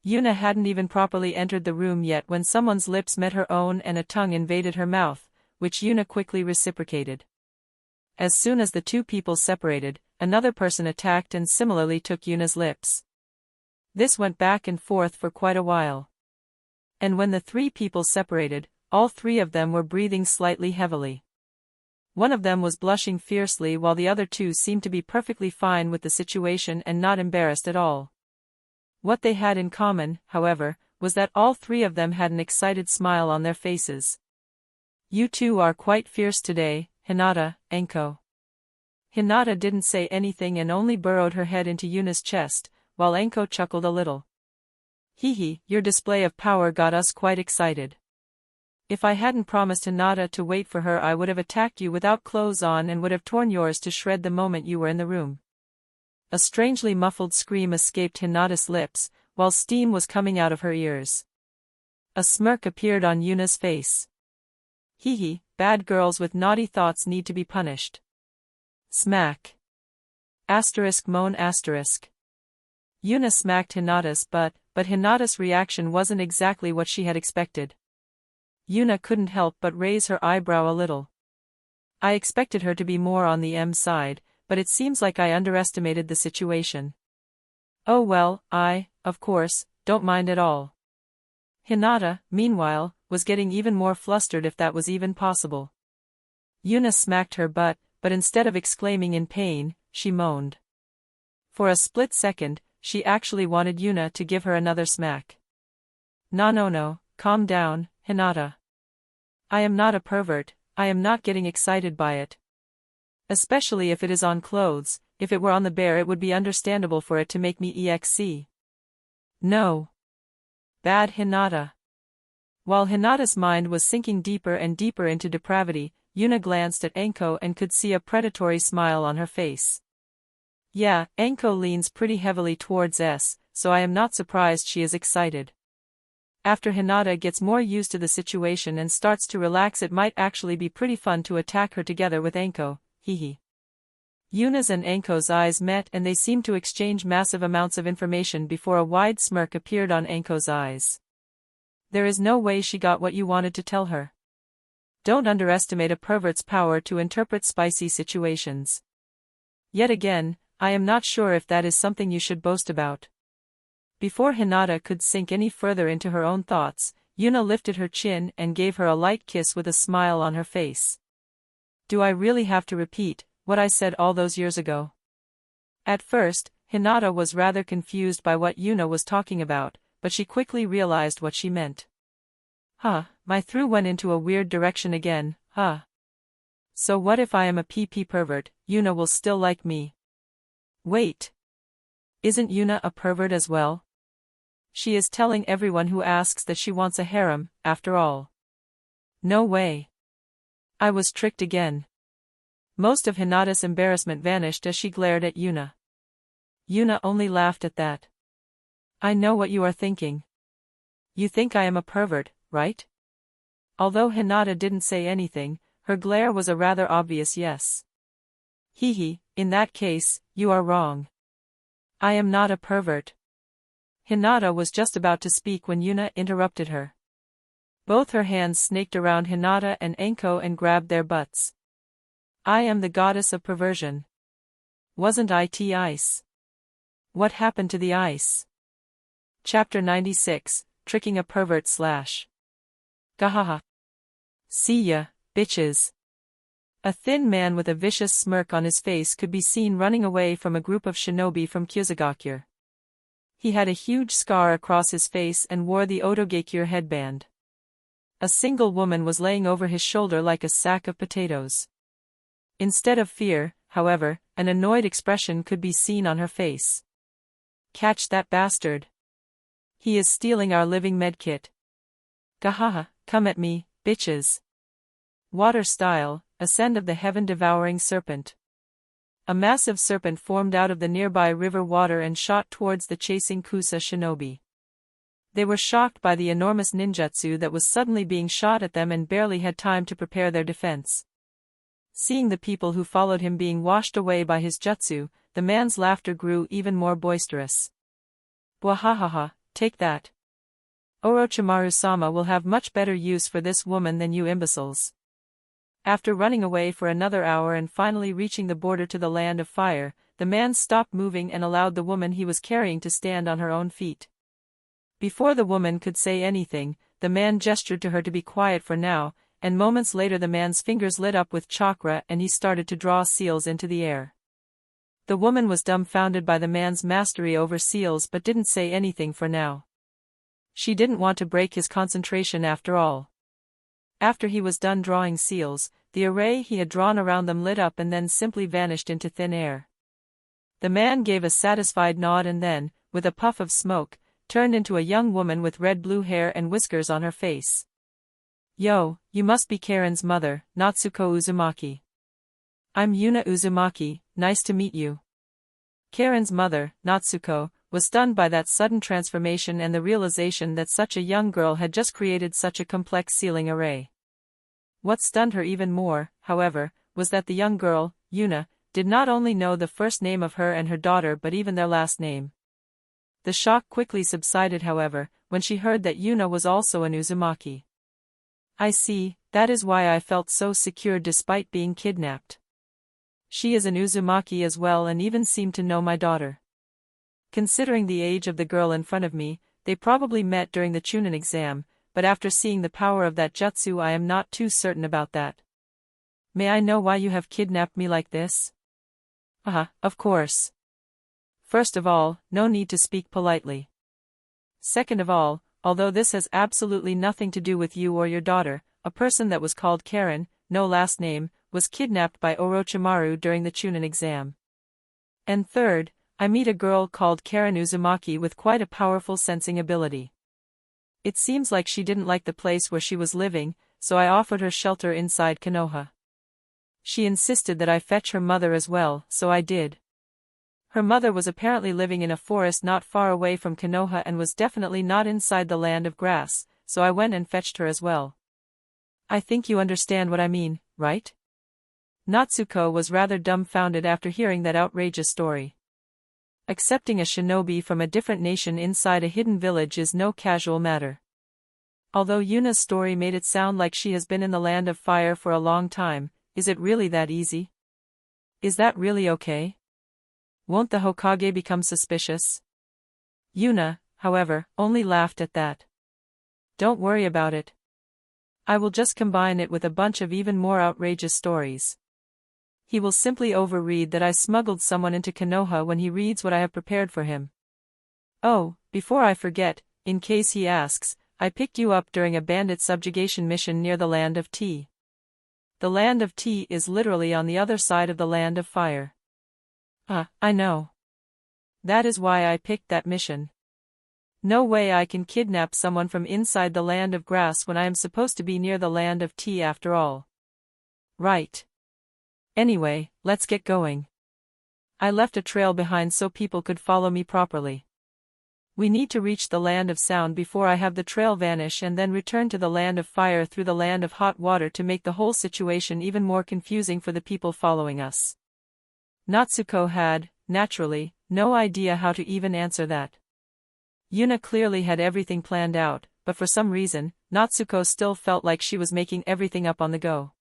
Yuna hadn't even properly entered the room yet when someone's lips met her own and a tongue invaded her mouth, which Yuna quickly reciprocated. As soon as the two people separated, another person attacked and similarly took Yuna's lips. This went back and forth for quite a while. And when the three people separated, all three of them were breathing slightly heavily. One of them was blushing fiercely while the other two seemed to be perfectly fine with the situation and not embarrassed at all. What they had in common, however, was that all three of them had an excited smile on their faces. You two are quite fierce today, Hinata, Enko. Hinata didn't say anything and only burrowed her head into Yuna's chest, while Enko chuckled a little. Hehe, your display of power got us quite excited. If I hadn't promised Hinata to wait for her, I would have attacked you without clothes on and would have torn yours to shred the moment you were in the room. A strangely muffled scream escaped Hinata's lips, while steam was coming out of her ears. A smirk appeared on Yuna's face. Hehe, bad girls with naughty thoughts need to be punished. Smack. Moan asterisk. Yuna smacked Hinata's butt, but Hinata's reaction wasn't exactly what she had expected. Yuna couldn't help but raise her eyebrow a little. I expected her to be more on the M side, but it seems like I underestimated the situation. Oh well, of course, don't mind at all. Hinata, meanwhile, was getting even more flustered, if that was even possible. Yuna smacked her butt, but instead of exclaiming in pain, she moaned. For a split second, she actually wanted Yuna to give her another smack. No, calm down, Hinata. I am not a pervert, I am not getting excited by it. Especially if it is on clothes, if it were on the bear it would be understandable for it to make me EXC. No. Bad Hinata. While Hinata's mind was sinking deeper and deeper into depravity, Yuna glanced at Enko and could see a predatory smile on her face. Yeah, Enko leans pretty heavily towards S, so I am not surprised she is excited. After Hinata gets more used to the situation and starts to relax, it might actually be pretty fun to attack her together with Enko, hehe. Yuna's and Enko's eyes met and they seemed to exchange massive amounts of information before a wide smirk appeared on Enko's eyes. There is no way she got what you wanted to tell her. Don't underestimate a pervert's power to interpret spicy situations. Yet again, I am not sure if that is something you should boast about. Before Hinata could sink any further into her own thoughts, Yuna lifted her chin and gave her a light kiss with a smile on her face. Do I really have to repeat what I said all those years ago? At first, Hinata was rather confused by what Yuna was talking about, but she quickly realized what she meant. My through went into a weird direction again, So what if I am a PP pervert, Yuna will still like me? Wait. Isn't Yuna a pervert as well? She is telling everyone who asks that she wants a harem, after all. No way. I was tricked again. Most of Hinata's embarrassment vanished as she glared at Yuna. Yuna only laughed at that. I know what you are thinking. You think I am a pervert, right? Although Hinata didn't say anything, her glare was a rather obvious yes. In that case, you are wrong. I am not a pervert. Hinata was just about to speak when Yuna interrupted her. Both her hands snaked around Hinata and Enko and grabbed their butts. I am the goddess of perversion. Wasn't it ice? What happened to the ice? Chapter 96, Tricking a Pervert / Gahaha. See ya, bitches. A thin man with a vicious smirk on his face could be seen running away from a group of shinobi from Kyuzugakyur. He had a huge scar across his face and wore the Otogekyur headband. A single woman was laying over his shoulder like a sack of potatoes. Instead of fear, however, an annoyed expression could be seen on her face. Catch that bastard. He is stealing our living medkit. Gahaha, come at me, bitches. Water style, ascend of the heaven-devouring serpent. A massive serpent formed out of the nearby river water and shot towards the chasing Kusa shinobi. They were shocked by the enormous ninjutsu that was suddenly being shot at them and barely had time to prepare their defense. Seeing the people who followed him being washed away by his jutsu, the man's laughter grew even more boisterous. Bwahahaha, take that. Orochimaru-sama will have much better use for this woman than you imbeciles. After running away for another hour and finally reaching the border to the land of fire, the man stopped moving and allowed the woman he was carrying to stand on her own feet. Before the woman could say anything, the man gestured to her to be quiet for now, and moments later the man's fingers lit up with chakra and he started to draw seals into the air. The woman was dumbfounded by the man's mastery over seals but didn't say anything for now. She didn't want to break his concentration after all. After he was done drawing seals, the array he had drawn around them lit up and then simply vanished into thin air. The man gave a satisfied nod and then, with a puff of smoke, turned into a young woman with red-blue hair and whiskers on her face. Yo, you must be Karen's mother, Natsuko Uzumaki. I'm Yuna Uzumaki, nice to meet you. Karen's mother, Natsuko, was stunned by that sudden transformation and the realization that such a young girl had just created such a complex sealing array. What stunned her even more, however, was that the young girl, Yuna, did not only know the first name of her and her daughter but even their last name. The shock quickly subsided however, when she heard that Yuna was also an Uzumaki. I see, that is why I felt so secure despite being kidnapped. She is an Uzumaki as well and even seemed to know my daughter. Considering the age of the girl in front of me, they probably met during the Chunin exam, but after seeing the power of that jutsu I am not too certain about that. May I know why you have kidnapped me like this? Of course. First of all, no need to speak politely. Second of all, although this has absolutely nothing to do with you or your daughter, a person that was called Karen, no last name, was kidnapped by Orochimaru during the Chunin exam. And third, I meet a girl called Karen Uzumaki with quite a powerful sensing ability. It seems like she didn't like the place where she was living, so I offered her shelter inside Konoha. She insisted that I fetch her mother as well, so I did. Her mother was apparently living in a forest not far away from Konoha and was definitely not inside the land of grass, so I went and fetched her as well. I think you understand what I mean, right? Natsuko was rather dumbfounded after hearing that outrageous story. Accepting a shinobi from a different nation inside a hidden village is no casual matter. Although Yuna's story made it sound like she has been in the land of fire for a long time, is it really that easy? Is that really okay? Won't the Hokage become suspicious? Yuna, however, only laughed at that. Don't worry about it. I will just combine it with a bunch of even more outrageous stories. He will simply overread that I smuggled someone into Konoha when he reads what I have prepared for him. Oh, before I forget, in case he asks, I picked you up during a bandit subjugation mission near the Land of Tea. The Land of Tea is literally on the other side of the Land of Fire. I know. That is why I picked that mission. No way I can kidnap someone from inside the Land of Grass when I am supposed to be near the Land of Tea after all. Right. Anyway, let's get going. I left a trail behind so people could follow me properly. We need to reach the Land of Sound before I have the trail vanish and then return to the Land of Fire through the Land of Hot Water to make the whole situation even more confusing for the people following us. Natsuko had, naturally, no idea how to even answer that. Yuna clearly had everything planned out, but for some reason, Natsuko still felt like she was making everything up on the go.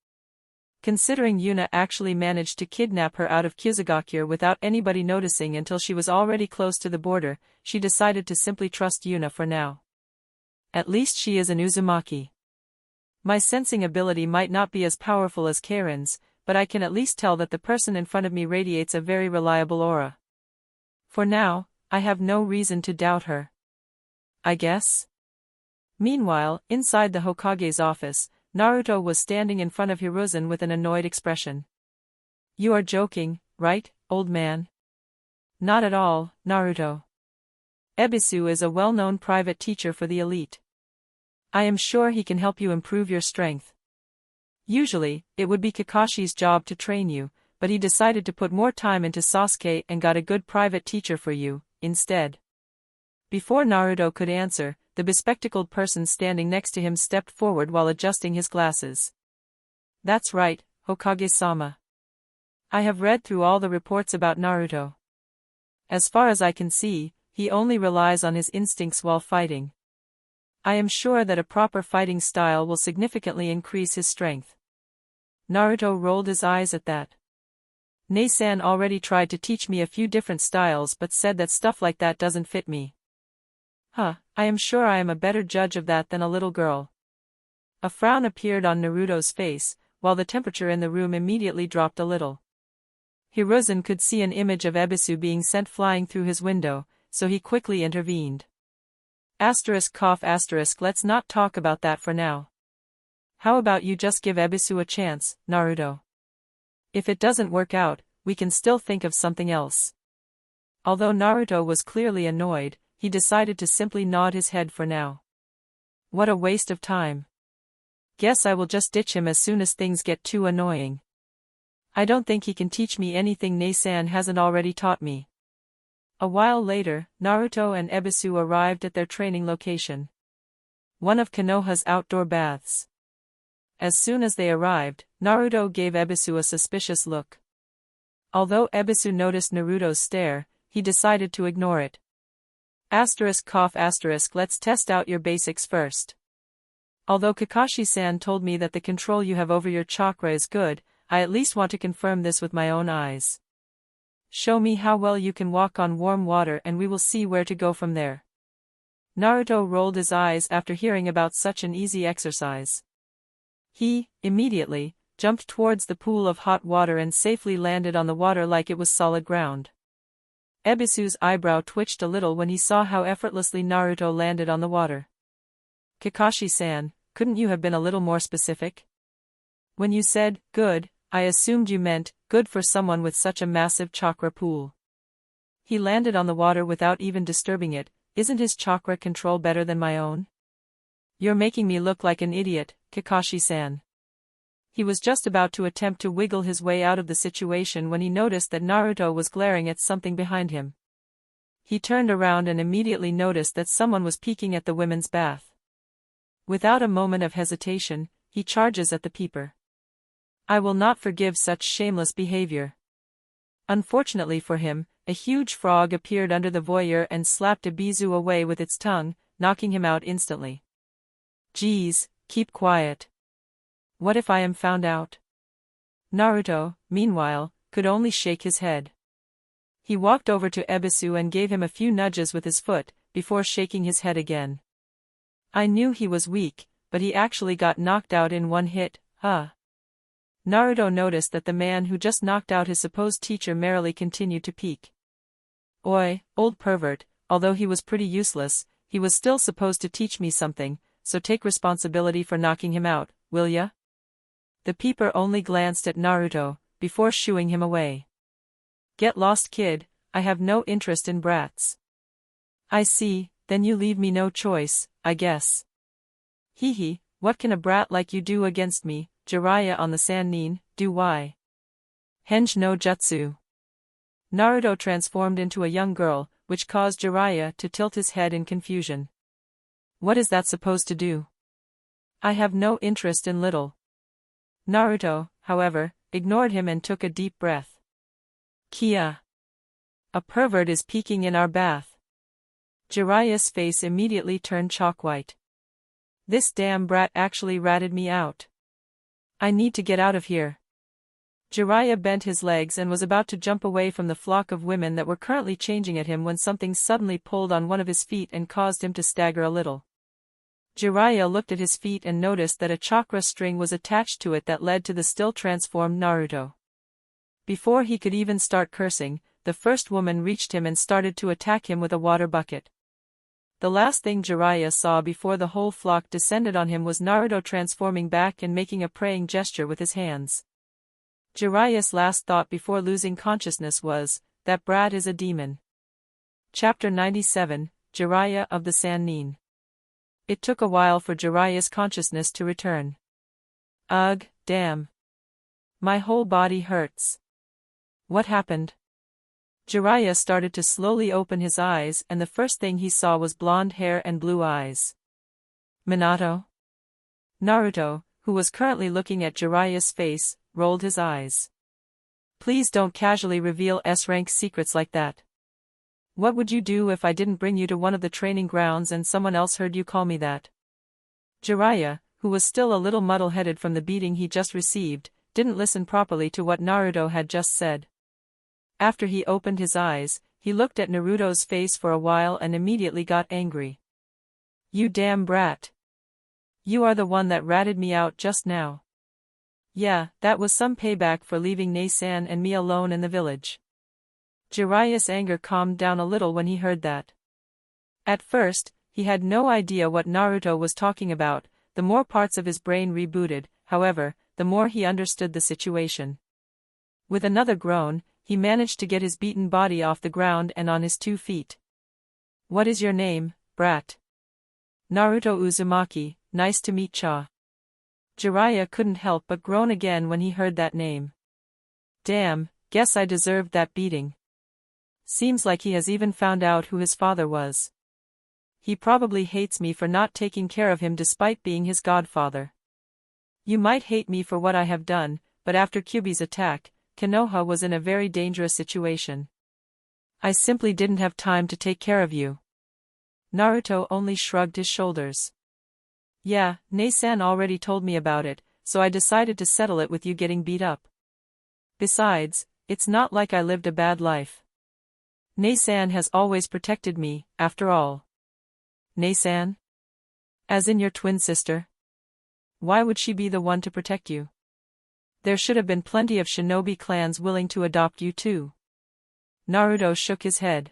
Considering Yuna actually managed to kidnap her out of Kyusugakure without anybody noticing until she was already close to the border, she decided to simply trust Yuna for now. At least she is an Uzumaki. My sensing ability might not be as powerful as Karen's, but I can at least tell that the person in front of me radiates a very reliable aura. For now, I have no reason to doubt her. I guess? Meanwhile, inside the Hokage's office, Naruto was standing in front of Hiruzen with an annoyed expression. You are joking, right, old man? Not at all, Naruto. Ebisu is a well-known private teacher for the elite. I am sure he can help you improve your strength. Usually, it would be Kakashi's job to train you, but he decided to put more time into Sasuke and got a good private teacher for you, instead. Before Naruto could answer, the bespectacled person standing next to him stepped forward while adjusting his glasses. That's right, Hokage-sama. I have read through all the reports about Naruto. As far as I can see, he only relies on his instincts while fighting. I am sure that a proper fighting style will significantly increase his strength. Naruto rolled his eyes at that. Nei-san already tried to teach me a few different styles but said that stuff like that doesn't fit me. I am sure I am a better judge of that than a little girl. A frown appeared on Naruto's face, while the temperature in the room immediately dropped a little. Hiruzen could see an image of Ebisu being sent flying through his window, so he quickly intervened. Let's not talk about that for now. How about you just give Ebisu a chance, Naruto? If it doesn't work out, we can still think of something else. Although Naruto was clearly annoyed, he decided to simply nod his head for now. What a waste of time. Guess I will just ditch him as soon as things get too annoying. I don't think he can teach me anything Nei-san hasn't already taught me. A while later, Naruto and Ebisu arrived at their training location. One of Konoha's outdoor baths. As soon as they arrived, Naruto gave Ebisu a suspicious look. Although Ebisu noticed Naruto's stare, he decided to ignore it. Let's test out your basics first. Although Kakashi-san told me that the control you have over your chakra is good, I at least want to confirm this with my own eyes. Show me how well you can walk on warm water and we will see where to go from there. Naruto rolled his eyes after hearing about such an easy exercise. He, immediately, jumped towards the pool of hot water and safely landed on the water like it was solid ground. Ebisu's eyebrow twitched a little when he saw how effortlessly Naruto landed on the water. Kakashi-san, couldn't you have been a little more specific? When you said, good, I assumed you meant, good for someone with such a massive chakra pool. He landed on the water without even disturbing it. Isn't his chakra control better than my own? You're making me look like an idiot, Kakashi-san. He was just about to attempt to wiggle his way out of the situation when he noticed that Naruto was glaring at something behind him. He turned around and immediately noticed that someone was peeking at the women's bath. Without a moment of hesitation, he charges at the peeper. I will not forgive such shameless behavior. Unfortunately for him, a huge frog appeared under the voyeur and slapped Ebisu away with its tongue, knocking him out instantly. Geez, keep quiet. What if I am found out? Naruto, meanwhile, could only shake his head. He walked over to Ebisu and gave him a few nudges with his foot, before shaking his head again. I knew he was weak, but he actually got knocked out in one hit, huh? Naruto noticed that the man who just knocked out his supposed teacher merrily continued to peek. Oi, old pervert, although he was pretty useless, he was still supposed to teach me something, so take responsibility for knocking him out, will ya? The peeper only glanced at Naruto, before shooing him away. Get lost, kid, I have no interest in brats. I see, then you leave me no choice, I guess. Hee, what can a brat like you do against me, Jiraiya on the Sannin, do why? Henge no jutsu. Naruto transformed into a young girl, which caused Jiraiya to tilt his head in confusion. What is that supposed to do? I have no interest in little. Naruto, however, ignored him and took a deep breath. Kia. A pervert is peeking in our bath. Jiraiya's face immediately turned chalk-white. This damn brat actually ratted me out. I need to get out of here. Jiraiya bent his legs and was about to jump away from the flock of women that were currently changing at him when something suddenly pulled on one of his feet and caused him to stagger a little. Jiraiya looked at his feet and noticed that a chakra string was attached to it that led to the still transformed Naruto. Before he could even start cursing, the first woman reached him and started to attack him with a water bucket. The last thing Jiraiya saw before the whole flock descended on him was Naruto transforming back and making a praying gesture with his hands. Jiraiya's last thought before losing consciousness was, that brat is a demon. Chapter 97, Jiraiya of the Sannin. It took a while for Jiraiya's consciousness to return. Ugh, damn. My whole body hurts. What happened? Jiraiya started to slowly open his eyes and the first thing he saw was blonde hair and blue eyes. Minato? Naruto, who was currently looking at Jiraiya's face, rolled his eyes. Please don't casually reveal S-rank secrets like that. What would you do if I didn't bring you to one of the training grounds and someone else heard you call me that? Jiraiya, who was still a little muddle-headed from the beating he just received, didn't listen properly to what Naruto had just said. After he opened his eyes, he looked at Naruto's face for a while and immediately got angry. You damn brat. You are the one that ratted me out just now. Yeah, that was some payback for leaving Nae-san and me alone in the village. Jiraiya's anger calmed down a little when he heard that. At first, he had no idea what Naruto was talking about. The more parts of his brain rebooted, however, the more he understood the situation. With another groan, he managed to get his beaten body off the ground and on his 2 feet. What is your name, brat? Naruto Uzumaki, nice to meet ya. Jiraiya couldn't help but groan again when he heard that name. Damn, guess I deserved that beating. Seems like he has even found out who his father was. He probably hates me for not taking care of him despite being his godfather. You might hate me for what I have done, but after Kyuubi's attack, Konoha was in a very dangerous situation. I simply didn't have time to take care of you. Naruto only shrugged his shoulders. Yeah, Nae-san already told me about it, so I decided to settle it with you getting beat up. Besides, it's not like I lived a bad life. Nae-san has always protected me, after all. Nae-san? As in your twin sister? Why would she be the one to protect you? There should have been plenty of shinobi clans willing to adopt you too. Naruto shook his head.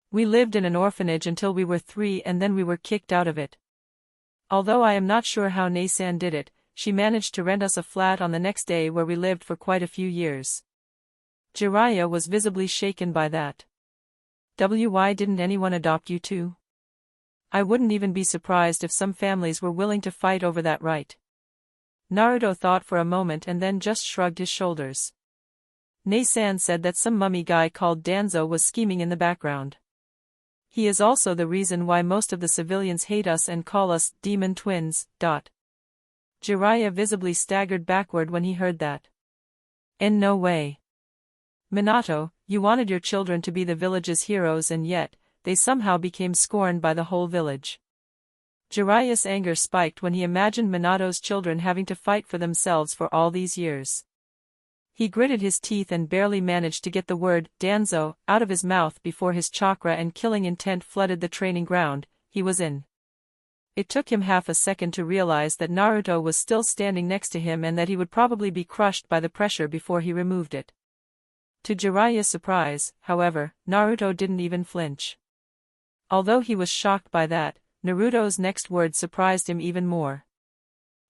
We lived in an orphanage until we were 3 and then we were kicked out of it. Although I am not sure how Nae-san did it, she managed to rent us a flat on the next day where we lived for quite a few years. Jiraiya was visibly shaken by that. Why didn't anyone adopt you too? I wouldn't even be surprised if some families were willing to fight over that right. Naruto thought for a moment and then just shrugged his shoulders. Nae-san said that some mummy guy called Danzo was scheming in the background. He is also the reason why most of the civilians hate us and call us demon twins. Jiraiya visibly staggered backward when he heard that. In no way. Minato, you wanted your children to be the village's heroes and yet, they somehow became scorned by the whole village. Jiraiya's anger spiked when he imagined Minato's children having to fight for themselves for all these years. He gritted his teeth and barely managed to get the word Danzo out of his mouth before his chakra and killing intent flooded the training ground. He was in. It took him half a second to realize that Naruto was still standing next to him and that he would probably be crushed by the pressure before he removed it. To Jiraiya's surprise, however, Naruto didn't even flinch. Although he was shocked by that, Naruto's next word surprised him even more.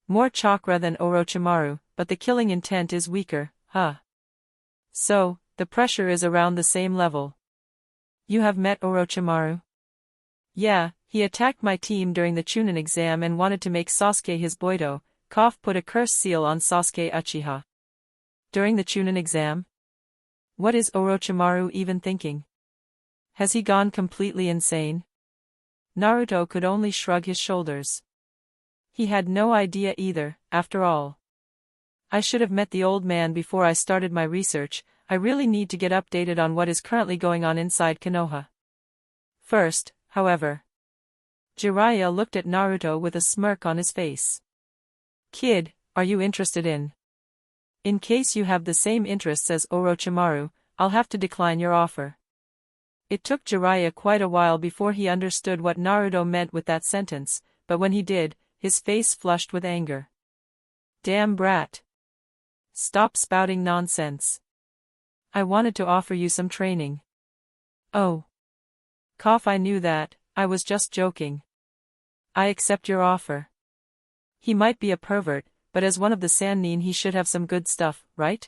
More chakra than Orochimaru, but the killing intent is weaker, huh? So, the pressure is around the same level. You have met Orochimaru? Yeah, he attacked my team during the Chunin exam and wanted to make Sasuke his Boido. Put a curse seal on Sasuke Uchiha. During the Chunin exam? What is Orochimaru even thinking? Has he gone completely insane? Naruto could only shrug his shoulders. He had no idea either, after all. I should have met the old man before I started my research. I really need to get updated on what is currently going on inside Konoha. First, however. Jiraiya looked at Naruto with a smirk on his face. Kid, are you interested in? In case you have the same interests as Orochimaru, I'll have to decline your offer. It took Jiraiya quite a while before he understood what Naruto meant with that sentence, but when he did, his face flushed with anger. Damn brat. Stop spouting nonsense. I wanted to offer you some training. Oh. I knew that, I was just joking. I accept your offer. He might be a pervert, but as one of the Sannin he should have some good stuff, right?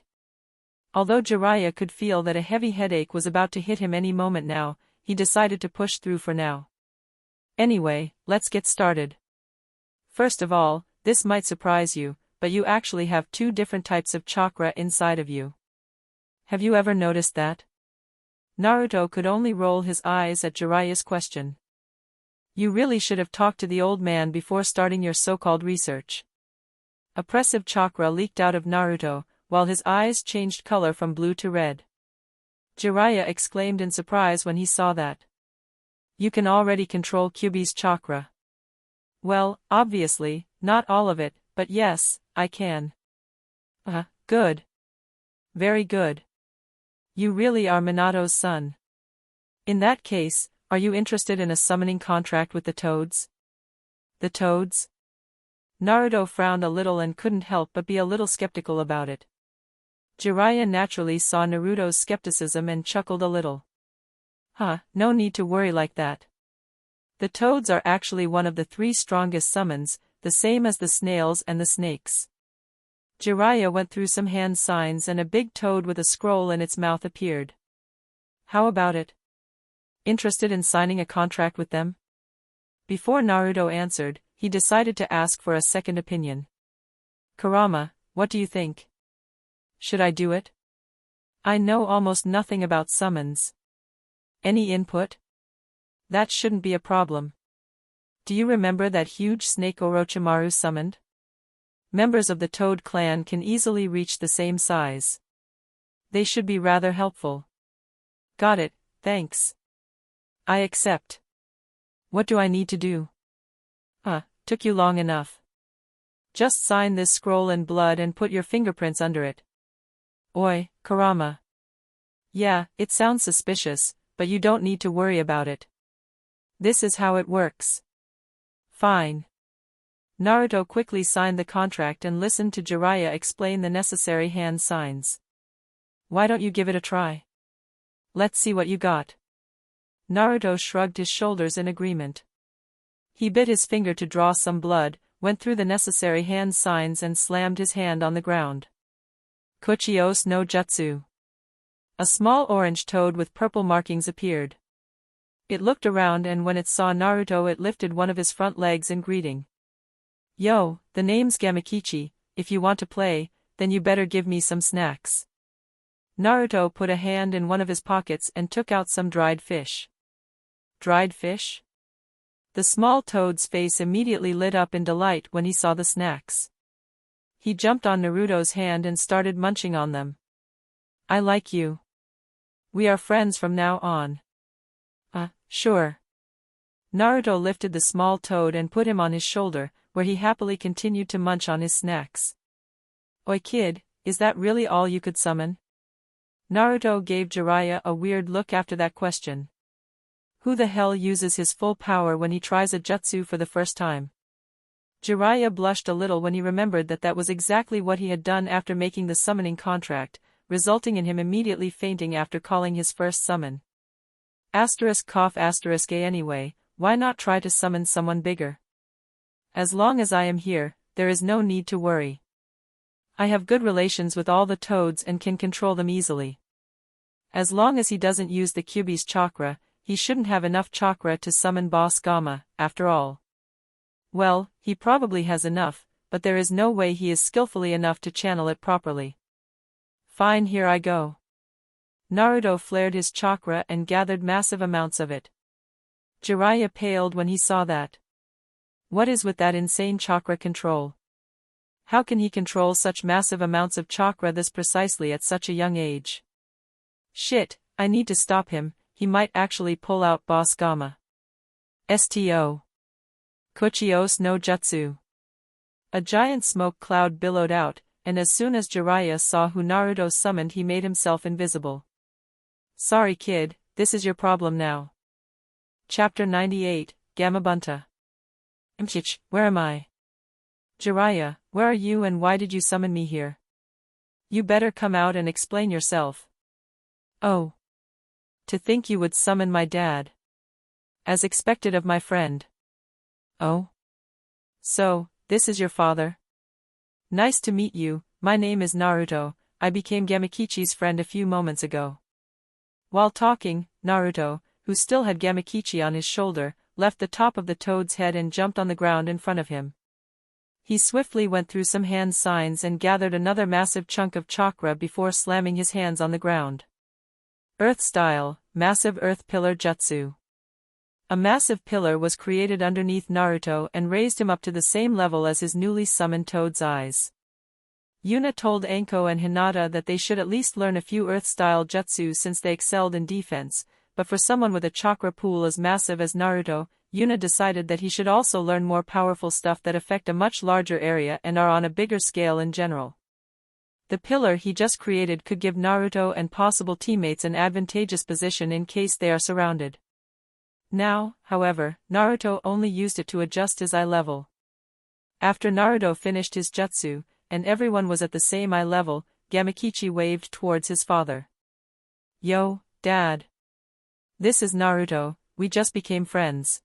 Although Jiraiya could feel that a heavy headache was about to hit him any moment now, he decided to push through for now. Anyway, let's get started. First of all, this might surprise you, but you actually have two different types of chakra inside of you. Have you ever noticed that? Naruto could only roll his eyes at Jiraiya's question. You really should have talked to the old man before starting your so-called research. Oppressive chakra leaked out of Naruto, while his eyes changed color from blue to red. Jiraiya exclaimed in surprise when he saw that. You can already control Kyuubi's chakra. Well, obviously, not all of it, but yes, I can. Good. Very good. You really are Minato's son. In that case, are you interested in a summoning contract with the Toads? The Toads? Naruto frowned a little and couldn't help but be a little skeptical about it. Jiraiya naturally saw Naruto's skepticism and chuckled a little. No need to worry like that. The Toads are actually one of the 3 strongest summons, the same as the snails and the snakes. Jiraiya went through some hand signs and a big toad with a scroll in its mouth appeared. How about it? Interested in signing a contract with them? Before Naruto answered, he decided to ask for a second opinion. Kurama, what do you think? Should I do it? I know almost nothing about summons. Any input? That shouldn't be a problem. Do you remember that huge snake Orochimaru summoned? Members of the Toad clan can easily reach the same size. They should be rather helpful. Got it, thanks. I accept. What do I need to do? Took you long enough. Just sign this scroll in blood and put your fingerprints under it. Oi, Kurama. Yeah, it sounds suspicious, but you don't need to worry about it. This is how it works. Fine. Naruto quickly signed the contract and listened to Jiraiya explain the necessary hand signs. Why don't you give it a try? Let's see what you got. Naruto shrugged his shoulders in agreement. He bit his finger to draw some blood, went through the necessary hand signs and slammed his hand on the ground. Kuchios no Jutsu. A small orange toad with purple markings appeared. It looked around and when it saw Naruto it lifted one of his front legs in greeting. Yo, the name's Gamakichi, if you want to play, then you better give me some snacks. Naruto put a hand in one of his pockets and took out some dried fish. Dried fish? The small toad's face immediately lit up in delight when he saw the snacks. He jumped on Naruto's hand and started munching on them. I like you. We are friends from now on. Sure. Naruto lifted the small toad and put him on his shoulder, where he happily continued to munch on his snacks. Oi kid, is that really all you could summon? Naruto gave Jiraiya a weird look after that question. Who the hell uses his full power when he tries a jutsu for the first time? Jiraiya blushed a little when he remembered that that was exactly what he had done after making the summoning contract, resulting in him immediately fainting after calling his first summon. Anyway, why not try to summon someone bigger? As long as I am here, there is no need to worry. I have good relations with all the toads and can control them easily. As long as he doesn't use the Kyuubi's chakra, he shouldn't have enough chakra to summon Boss Gamma, after all. Well, he probably has enough, but there is no way he is skillfully enough to channel it properly. Fine, here I go. Naruto flared his chakra and gathered massive amounts of it. Jiraiya paled when he saw that. What is with that insane chakra control? How can he control such massive amounts of chakra this precisely at such a young age? Shit, I need to stop him, he might actually pull out Boss Gamma. Sto. Kuchios no Jutsu. A giant smoke cloud billowed out, and as soon as Jiraiya saw who Naruto summoned, he made himself invisible. Sorry kid, this is your problem now. Chapter 98, Gamabunta. Where am I? Jiraiya, where are you and why did you summon me here? You better come out and explain yourself. Oh. To think you would summon my dad. As expected of my friend. Oh? So, this is your father? Nice to meet you, my name is Naruto, I became Gamakichi's friend a few moments ago. While talking, Naruto, who still had Gamakichi on his shoulder, left the top of the toad's head and jumped on the ground in front of him. He swiftly went through some hand signs and gathered another massive chunk of chakra before slamming his hands on the ground. Earth Style, Massive Earth Pillar Jutsu. A massive pillar was created underneath Naruto and raised him up to the same level as his newly summoned toad's eyes. Yuna told Anko and Hinata that they should at least learn a few Earth-style jutsu since they excelled in defense, but for someone with a chakra pool as massive as Naruto, Yuna decided that he should also learn more powerful stuff that affect a much larger area and are on a bigger scale in general. The pillar he just created could give Naruto and possible teammates an advantageous position in case they are surrounded. Now, however, Naruto only used it to adjust his eye level. After Naruto finished his jutsu, and everyone was at the same eye level, Gamakichi waved towards his father. Yo, Dad. This is Naruto, we just became friends.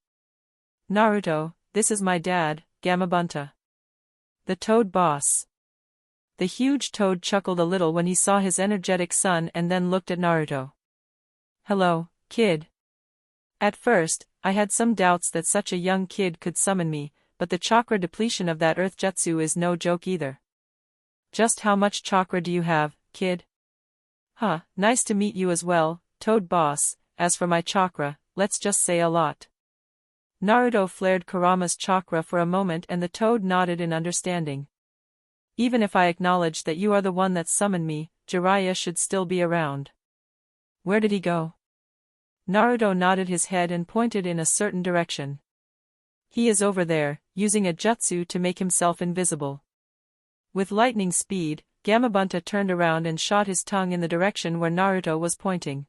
Naruto, this is my dad, Gamabunta. The Toad Boss. The huge toad chuckled a little when he saw his energetic son and then looked at Naruto. Hello, kid. At first, I had some doubts that such a young kid could summon me, but the chakra depletion of that earth jutsu is no joke either. Just how much chakra do you have, kid? Huh, nice to meet you as well, Toad Boss. As for my chakra, let's just say a lot. Naruto flared Kurama's chakra for a moment and the toad nodded in understanding. Even if I acknowledge that you are the one that summoned me, Jiraiya should still be around. Where did he go? Naruto nodded his head and pointed in a certain direction. He is over there, using a jutsu to make himself invisible. With lightning speed, Gamabunta turned around and shot his tongue in the direction where Naruto was pointing.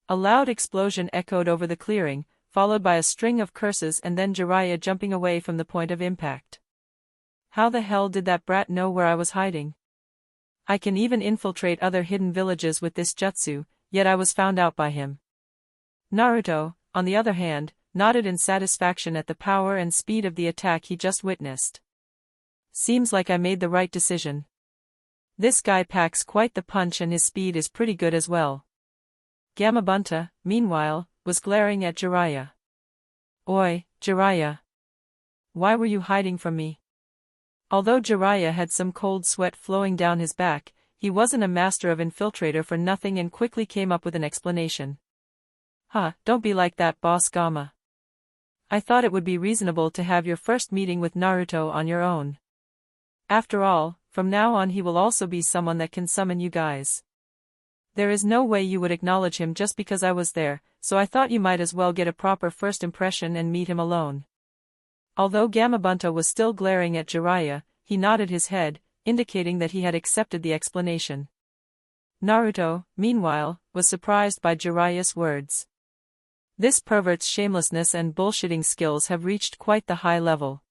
A loud explosion echoed over the clearing, followed by a string of curses and then Jiraiya jumping away from the point of impact. How the hell did that brat know where I was hiding? I can even infiltrate other hidden villages with this jutsu, yet I was found out by him. Naruto, on the other hand, nodded in satisfaction at the power and speed of the attack he just witnessed. Seems like I made the right decision. This guy packs quite the punch and his speed is pretty good as well. Gamabunta, meanwhile, was glaring at Jiraiya. Oi, Jiraiya. Why were you hiding from me? Although Jiraiya had some cold sweat flowing down his back, he wasn't a master of infiltrator for nothing and quickly came up with an explanation. Don't be like that, Boss Gamma. I thought it would be reasonable to have your first meeting with Naruto on your own. After all, from now on he will also be someone that can summon you guys. There is no way you would acknowledge him just because I was there, so I thought you might as well get a proper first impression and meet him alone. Although Gamabunta was still glaring at Jiraiya, he nodded his head, indicating that he had accepted the explanation. Naruto, meanwhile, was surprised by Jiraiya's words. This pervert's shamelessness and bullshitting skills have reached quite the high level.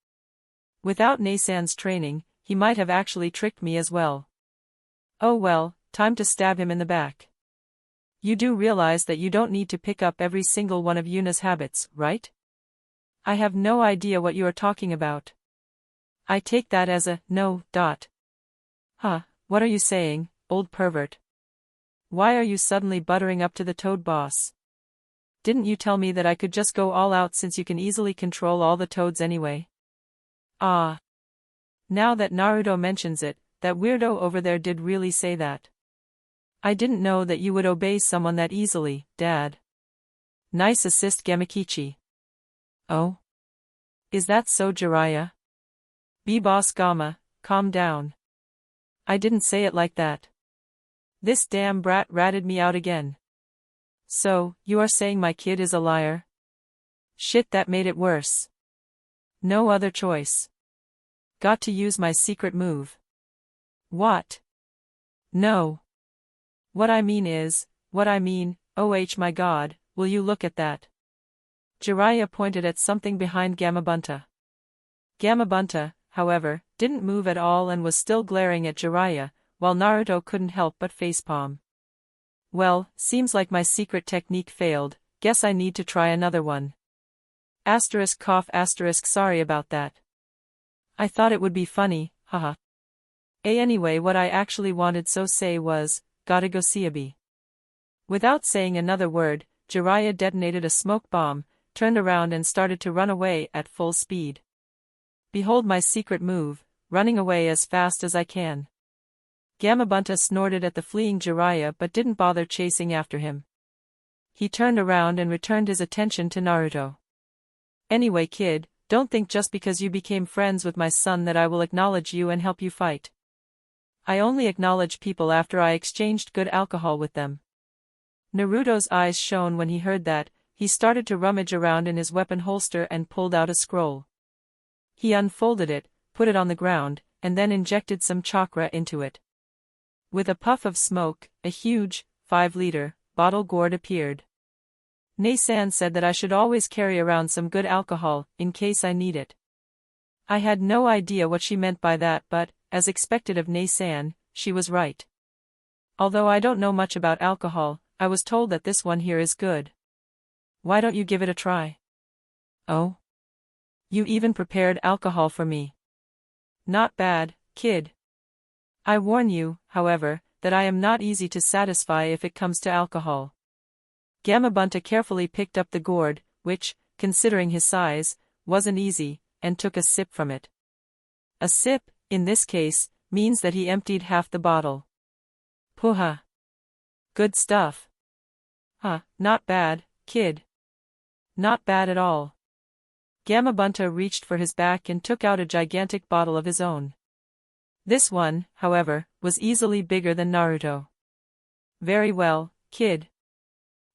Without Neisan's training, he might have actually tricked me as well. Oh well, time to stab him in the back. You do realize that you don't need to pick up every single one of Yuna's habits, right? I have no idea what you are talking about. I take that as a no. Huh, what are you saying, old pervert? Why are you suddenly buttering up to the Toad boss? Didn't you tell me that I could just go all out since you can easily control all the toads anyway? Ah. Now that Naruto mentions it, that weirdo over there did really say that. I didn't know that you would obey someone that easily, Dad. Nice assist, Gamikichi. Oh? Is that so, Jiraiya? B-Boss Gamma, calm down. I didn't say it like that. This damn brat ratted me out again. So, you are saying my kid is a liar? Shit, that made it worse. No other choice. Got to use my secret move. What? No. What I mean, oh my god, will you look at that? Jiraiya pointed at something behind Gamabunta. Gamabunta, however, didn't move at all and was still glaring at Jiraiya, while Naruto couldn't help but facepalm. Well, seems like my secret technique failed, guess I need to try another one. Sorry about that. I thought it would be funny, haha. Anyway, what I actually wanted to say was, gotta go Siabi. Without saying another word, Jiraiya detonated a smoke bomb, turned around and started to run away at full speed. Behold my secret move, running away as fast as I can. Gamabunta snorted at the fleeing Jiraiya but didn't bother chasing after him. He turned around and returned his attention to Naruto. Anyway, kid, don't think just because you became friends with my son that I will acknowledge you and help you fight. I only acknowledge people after I exchanged good alcohol with them. Naruto's eyes shone when he heard that. He started to rummage around in his weapon holster and pulled out a scroll. He unfolded it, put it on the ground, and then injected some chakra into it. With a puff of smoke, a huge, 5-liter, bottle gourd appeared. Neisan said that I should always carry around some good alcohol, in case I need it. I had no idea what she meant by that, but, as expected of Neisan, she was right. Although I don't know much about alcohol, I was told that this one here is good. Why don't you give it a try? Oh? You even prepared alcohol for me. Not bad, kid. I warn you, however, that I am not easy to satisfy if it comes to alcohol. Gamabunta carefully picked up the gourd, which, considering his size, wasn't easy, and took a sip from it. A sip, in this case, means that he emptied half the bottle. Puha. Good stuff. Huh, not bad, kid. Not bad at all. Gamabunta reached for his back and took out a gigantic bottle of his own. This one, however, was easily bigger than Naruto. Very well, kid.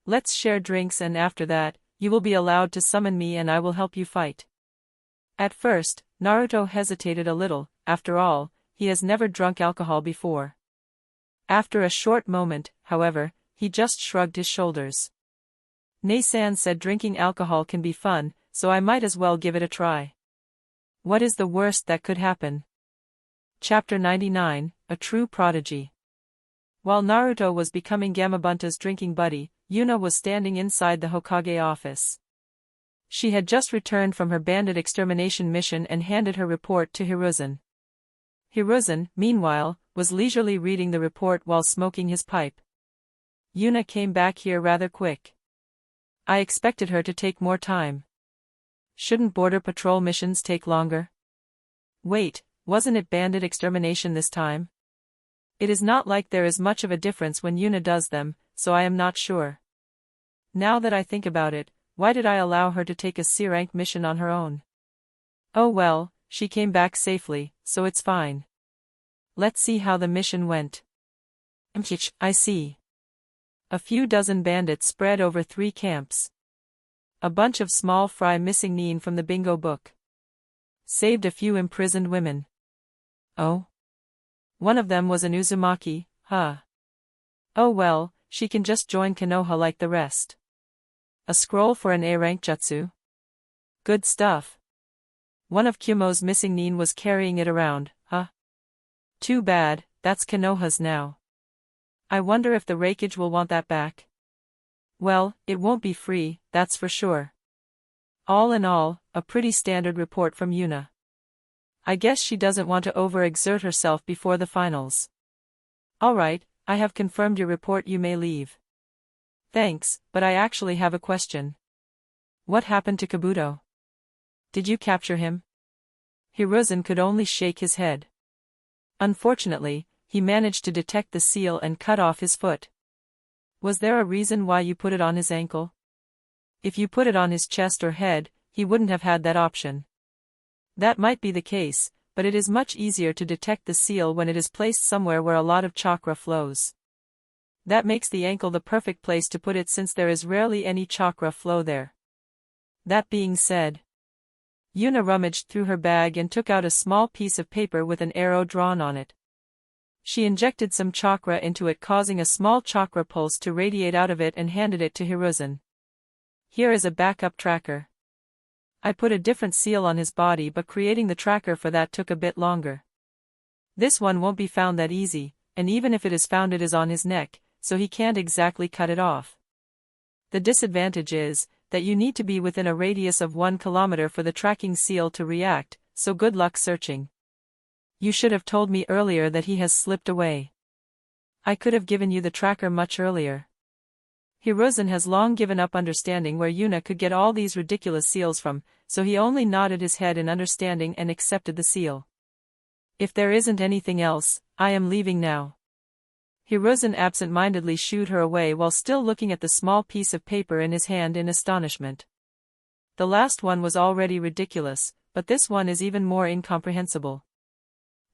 Let's share drinks and after that, you will be allowed to summon me and I will help you fight. At first, Naruto hesitated a little, after all, he has never drunk alcohol before. After a short moment, however, he just shrugged his shoulders. Neisan said drinking alcohol can be fun, so I might as well give it a try. What is the worst that could happen? Chapter 99, A True Prodigy. While Naruto was becoming Gamabunta's drinking buddy, Yuna was standing inside the Hokage office. She had just returned from her bandit extermination mission and handed her report to Hiruzen. Hiruzen, meanwhile, was leisurely reading the report while smoking his pipe. Yuna came back here rather quick. I expected her to take more time. Shouldn't border patrol missions take longer? Wait, wasn't it bandit extermination this time? It is not like there is much of a difference when Yuna does them, so I am not sure. Now that I think about it, why did I allow her to take a C-rank mission on her own? Oh well, she came back safely, so it's fine. Let's see how the mission went. I see. A few dozen bandits spread over 3 camps. A bunch of small fry missing Neen from the bingo book. Saved a few imprisoned women. Oh? One of them was an Uzumaki, huh? Oh well, she can just join Konoha like the rest. A scroll for an A-rank jutsu? Good stuff. One of Kumo's missing nin was carrying it around, huh? Too bad, that's Konoha's now. I wonder if the Raikage will want that back. Well, it won't be free, that's for sure. All in all, a pretty standard report from Yuna. I guess she doesn't want to overexert herself before the finals. Alright, I have confirmed your report, you may leave. Thanks, but I actually have a question. What happened to Kabuto? Did you capture him? Hiruzen could only shake his head. Unfortunately, he managed to detect the seal and cut off his foot. Was there a reason why you put it on his ankle? If you put it on his chest or head, he wouldn't have had that option. That might be the case, but it is much easier to detect the seal when it is placed somewhere where a lot of chakra flows. That makes the ankle the perfect place to put it since there is rarely any chakra flow there. That being said, Yuna rummaged through her bag and took out a small piece of paper with an arrow drawn on it. She injected some chakra into it, causing a small chakra pulse to radiate out of it, and handed it to Hiruzen. Here is a backup tracker. I put a different seal on his body, but creating the tracker for that took a bit longer. This one won't be found that easy, and even if it is found, it is on his neck, so he can't exactly cut it off. The disadvantage is that you need to be within a radius of 1 kilometer for the tracking seal to react, so good luck searching. You should have told me earlier that he has slipped away. I could have given you the tracker much earlier. Hiruzen has long given up understanding where Yuna could get all these ridiculous seals from, so he only nodded his head in understanding and accepted the seal. If there isn't anything else, I am leaving now. Hiruzen absent-mindedly shooed her away while still looking at the small piece of paper in his hand in astonishment. The last one was already ridiculous, but this one is even more incomprehensible.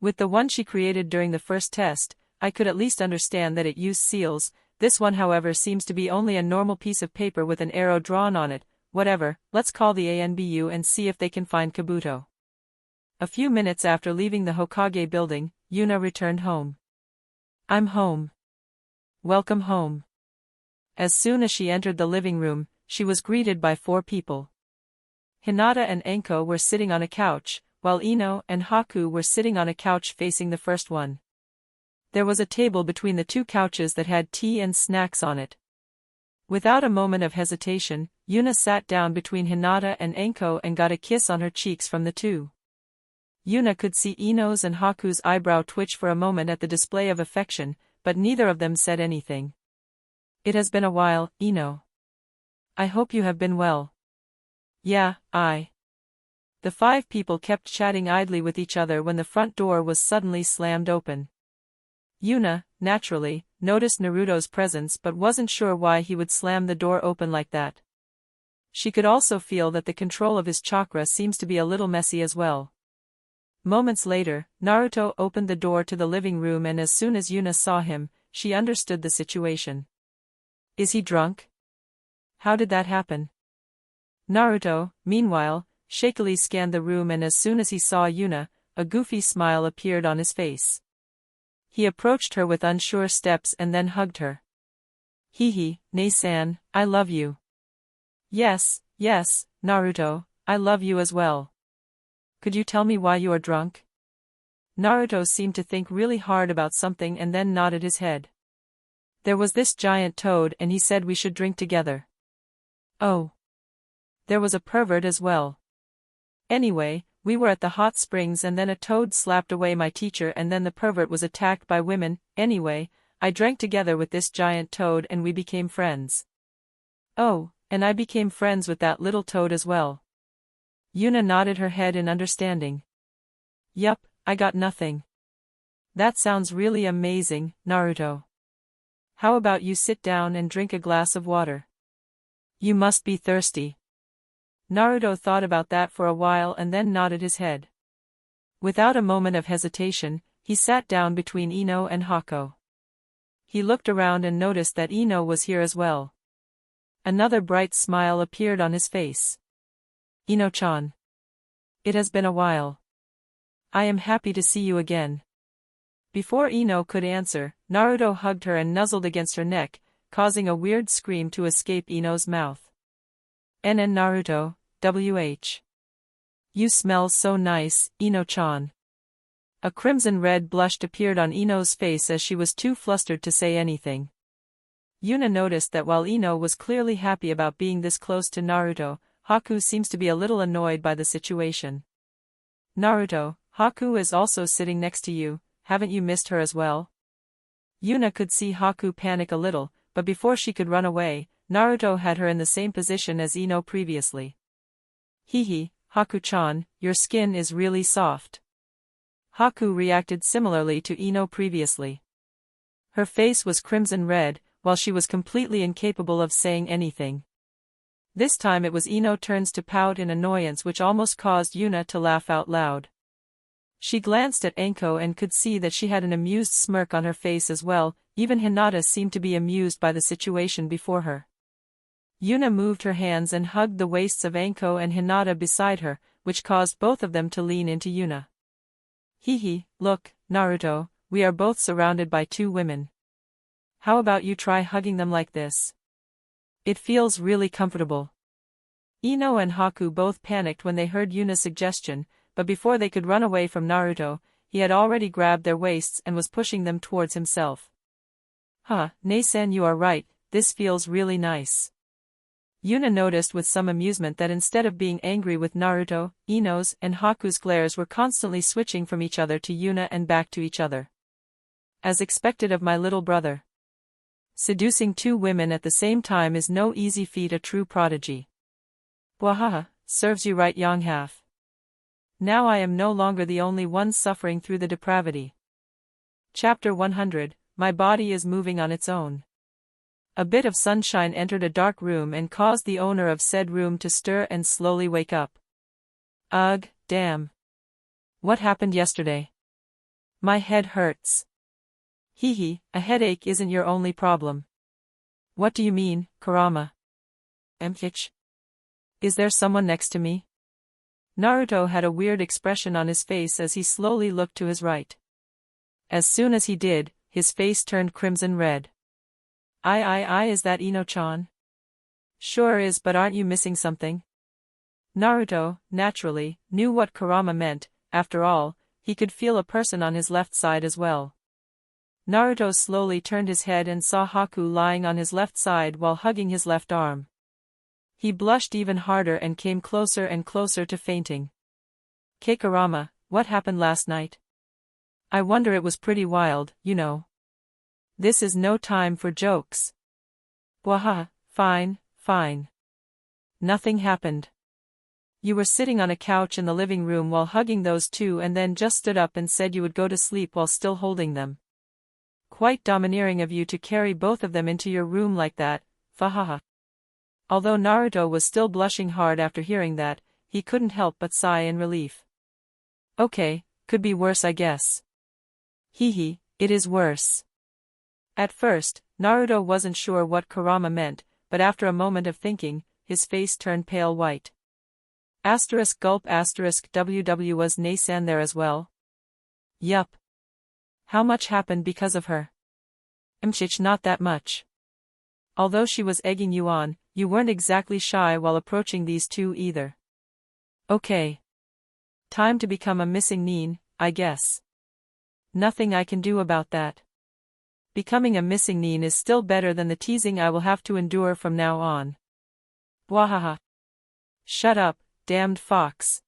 With the one she created during the first test, I could at least understand that it used seals. This one, however, seems to be only a normal piece of paper with an arrow drawn on it. Whatever, let's call the ANBU and see if they can find Kabuto. A few minutes after leaving the Hokage building, Yuna returned home. I'm home. Welcome home. As soon as she entered the living room, she was greeted by 4 people. Hinata and Enko were sitting on a couch, while Ino and Haku were sitting on a couch facing the first one. There was a table between the 2 couches that had tea and snacks on it. Without a moment of hesitation, Yuna sat down between Hinata and Enko and got a kiss on her cheeks from the 2. Yuna could see Ino's and Haku's eyebrow twitch for a moment at the display of affection, but neither of them said anything. It has been a while, Ino. I hope you have been well. Yeah, The 5 people kept chatting idly with each other when the front door was suddenly slammed open. Yuna, naturally, noticed Naruto's presence but wasn't sure why he would slam the door open like that. She could also feel that the control of his chakra seems to be a little messy as well. Moments later, Naruto opened the door to the living room, and as soon as Yuna saw him, she understood the situation. Is he drunk? How did that happen? Naruto, meanwhile, shakily scanned the room, and as soon as he saw Yuna, a goofy smile appeared on his face. He approached her with unsure steps and then hugged her. Hee, Nei-san, I love you. Yes, Naruto, I love you as well. Could you tell me why you are drunk? Naruto seemed to think really hard about something and then nodded his head. There was this giant toad and he said we should drink together. Oh. There was a pervert as well. Anyway, we were at the hot springs and then a toad slapped away my teacher and then the pervert was attacked by women. Anyway, I drank together with this giant toad and we became friends. Oh, and I became friends with that little toad as well. Yuna nodded her head in understanding. Yup, I got nothing. That sounds really amazing, Naruto. How about you sit down and drink a glass of water? You must be thirsty. Naruto thought about that for a while and then nodded his head. Without a moment of hesitation, he sat down between Ino and Hako. He looked around and noticed that Ino was here as well. Another bright smile appeared on his face. Ino-chan. It has been a while. I am happy to see you again. Before Ino could answer, Naruto hugged her and nuzzled against her neck, causing a weird scream to escape Ino's mouth. NN Naruto, WH. You smell so nice, Ino-chan. A crimson-red blush appeared on Ino's face as she was too flustered to say anything. Yuna noticed that while Ino was clearly happy about being this close to Naruto, Haku seems to be a little annoyed by the situation. Naruto, Haku is also sitting next to you, haven't you missed her as well? Yuna could see Haku panic a little, but before she could run away, Naruto had her in the same position as Ino previously. Hihi, Haku-chan, your skin is really soft. Haku reacted similarly to Ino previously. Her face was crimson red, while she was completely incapable of saying anything. This time it was Ino's turn to pout in annoyance, which almost caused Yuna to laugh out loud. She glanced at Anko and could see that she had an amused smirk on her face as well. Even Hinata seemed to be amused by the situation before her. Yuna moved her hands and hugged the waists of Anko and Hinata beside her, which caused both of them to lean into Yuna. Hihi, look, Naruto, we are both surrounded by two women. How about you try hugging them like this? It feels really comfortable. Ino and Haku both panicked when they heard Yuna's suggestion, but before they could run away from Naruto, he had already grabbed their waists and was pushing them towards himself. Huh, Nei-san, you are right, this feels really nice. Yuna noticed with some amusement that instead of being angry with Naruto, Ino's and Haku's glares were constantly switching from each other to Yuna and back to each other. As expected of my little brother. Seducing two women at the same time is no easy feat, a true prodigy. Wahaha, serves you right, Yonghaf. Now I am no longer the only one suffering through the depravity. Chapter 100, My body is moving on its own. A bit of sunshine entered a dark room and caused the owner of said room to stir and slowly wake up. Ugh, damn. What happened yesterday? My head hurts. Hihi, a headache isn't your only problem. What do you mean, Kurama? Mhich? Is there someone next to me? Naruto had a weird expression on his face as he slowly looked to his right. As soon as he did, his face turned crimson red. Is that Ino-chan? Sure is, but aren't you missing something? Naruto, naturally, knew what Kurama meant. After all, he could feel a person on his left side as well. Naruto slowly turned his head and saw Haku lying on his left side while hugging his left arm. He blushed even harder and came closer and closer to fainting. Kurama, what happened last night? I wonder, it was pretty wild, you know. This is no time for jokes. Waha, fine, fine. Nothing happened. You were sitting on a couch in the living room while hugging those two and then just stood up and said you would go to sleep while still holding them. Quite domineering of you to carry both of them into your room like that, fahaha. Although Naruto was still blushing hard after hearing that, he couldn't help but sigh in relief. Okay, could be worse, I guess. Hihi, it is worse. At first, Naruto wasn't sure what Kurama meant, but after a moment of thinking, his face turned pale white. Gulp WW, was Nei-san there as well? Yup. How much happened because of her? Mchich, not that much. Although she was egging you on, you weren't exactly shy while approaching these two either. Okay. Time to become a missing nin, I guess. Nothing I can do about that. Becoming a missing nin is still better than the teasing I will have to endure from now on. Bwahaha. Shut up, damned fox.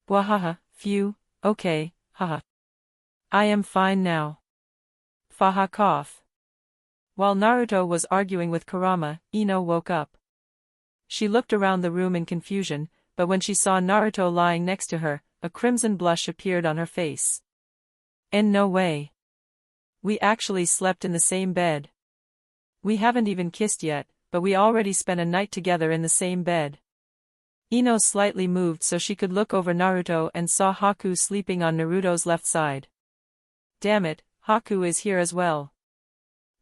Bwahaha, phew, okay, haha. I am fine now. Faha cough. While Naruto was arguing with Kurama, Ino woke up. She looked around the room in confusion, but when she saw Naruto lying next to her, a crimson blush appeared on her face. And no way. We actually slept in the same bed. We haven't even kissed yet, but we already spent a night together in the same bed. Ino slightly moved so she could look over Naruto and saw Haku sleeping on Naruto's left side. Damn it, Haku is here as well.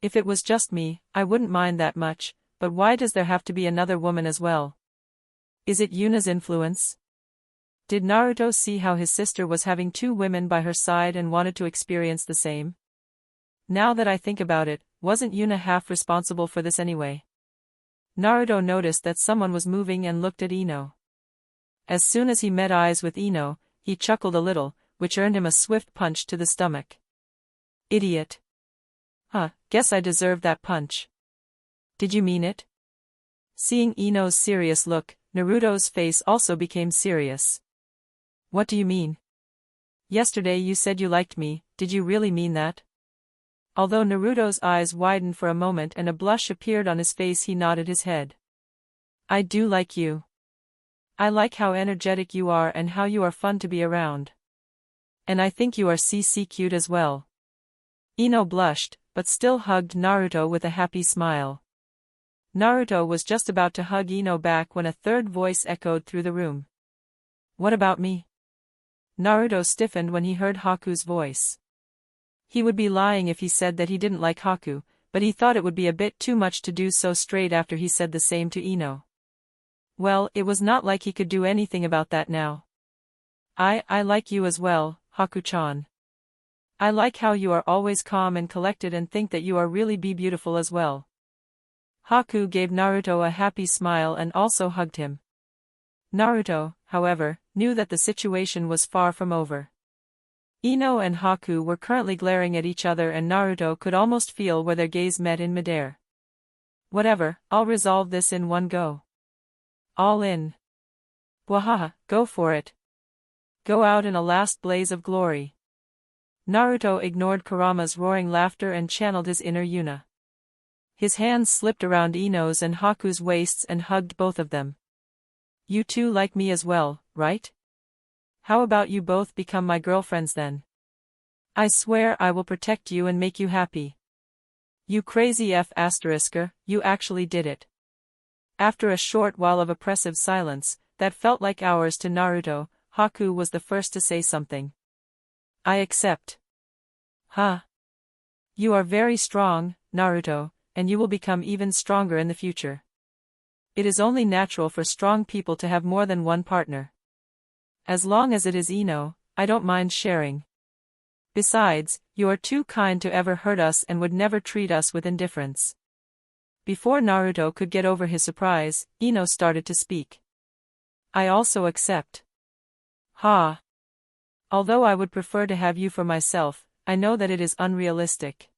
If it was just me, I wouldn't mind that much, but why does there have to be another woman as well? Is it Yuna's influence? Did Naruto see how his sister was having two women by her side and wanted to experience the same? Now that I think about it, wasn't Yuna half responsible for this anyway? Naruto noticed that someone was moving and looked at Ino. As soon as he met eyes with Ino, he chuckled a little, which earned him a swift punch to the stomach. Idiot. Guess I deserved that punch. Did you mean it? Seeing Ino's serious look, Naruto's face also became serious. What do you mean? Yesterday you said you liked me, did you really mean that? Although Naruto's eyes widened for a moment and a blush appeared on his face, he nodded his head. I do like you. I like how energetic you are and how you are fun to be around. And I think you are CC cute as well. Ino blushed, but still hugged Naruto with a happy smile. Naruto was just about to hug Ino back when a third voice echoed through the room. What about me? Naruto stiffened when he heard Haku's voice. He would be lying if he said that he didn't like Haku, but he thought it would be a bit too much to do so straight after he said the same to Ino. Well, it was not like he could do anything about that now. I like you as well, Haku-chan. I like how you are always calm and collected and think that you are really beautiful as well. Haku gave Naruto a happy smile and also hugged him. Naruto, however, knew that the situation was far from over. Ino and Haku were currently glaring at each other and Naruto could almost feel where their gaze met in midair. Whatever, I'll resolve this in one go. All in. Wahaha, go for it. Go out in a last blaze of glory. Naruto ignored Kurama's roaring laughter and channeled his inner Yuna. His hands slipped around Ino's and Haku's waists and hugged both of them. You two like me as well, right? How about you both become my girlfriends then? I swear I will protect you and make you happy. You crazy F***er, you actually did it. After a short while of oppressive silence, that felt like hours to Naruto, Haku was the first to say something. I accept. You are very strong, Naruto, and you will become even stronger in the future. It is only natural for strong people to have more than one partner. As long as it is Ino, I don't mind sharing. Besides, you are too kind to ever hurt us and would never treat us with indifference. Before Naruto could get over his surprise, Ino started to speak. I also accept. Although I would prefer to have you for myself, I know that it is unrealistic.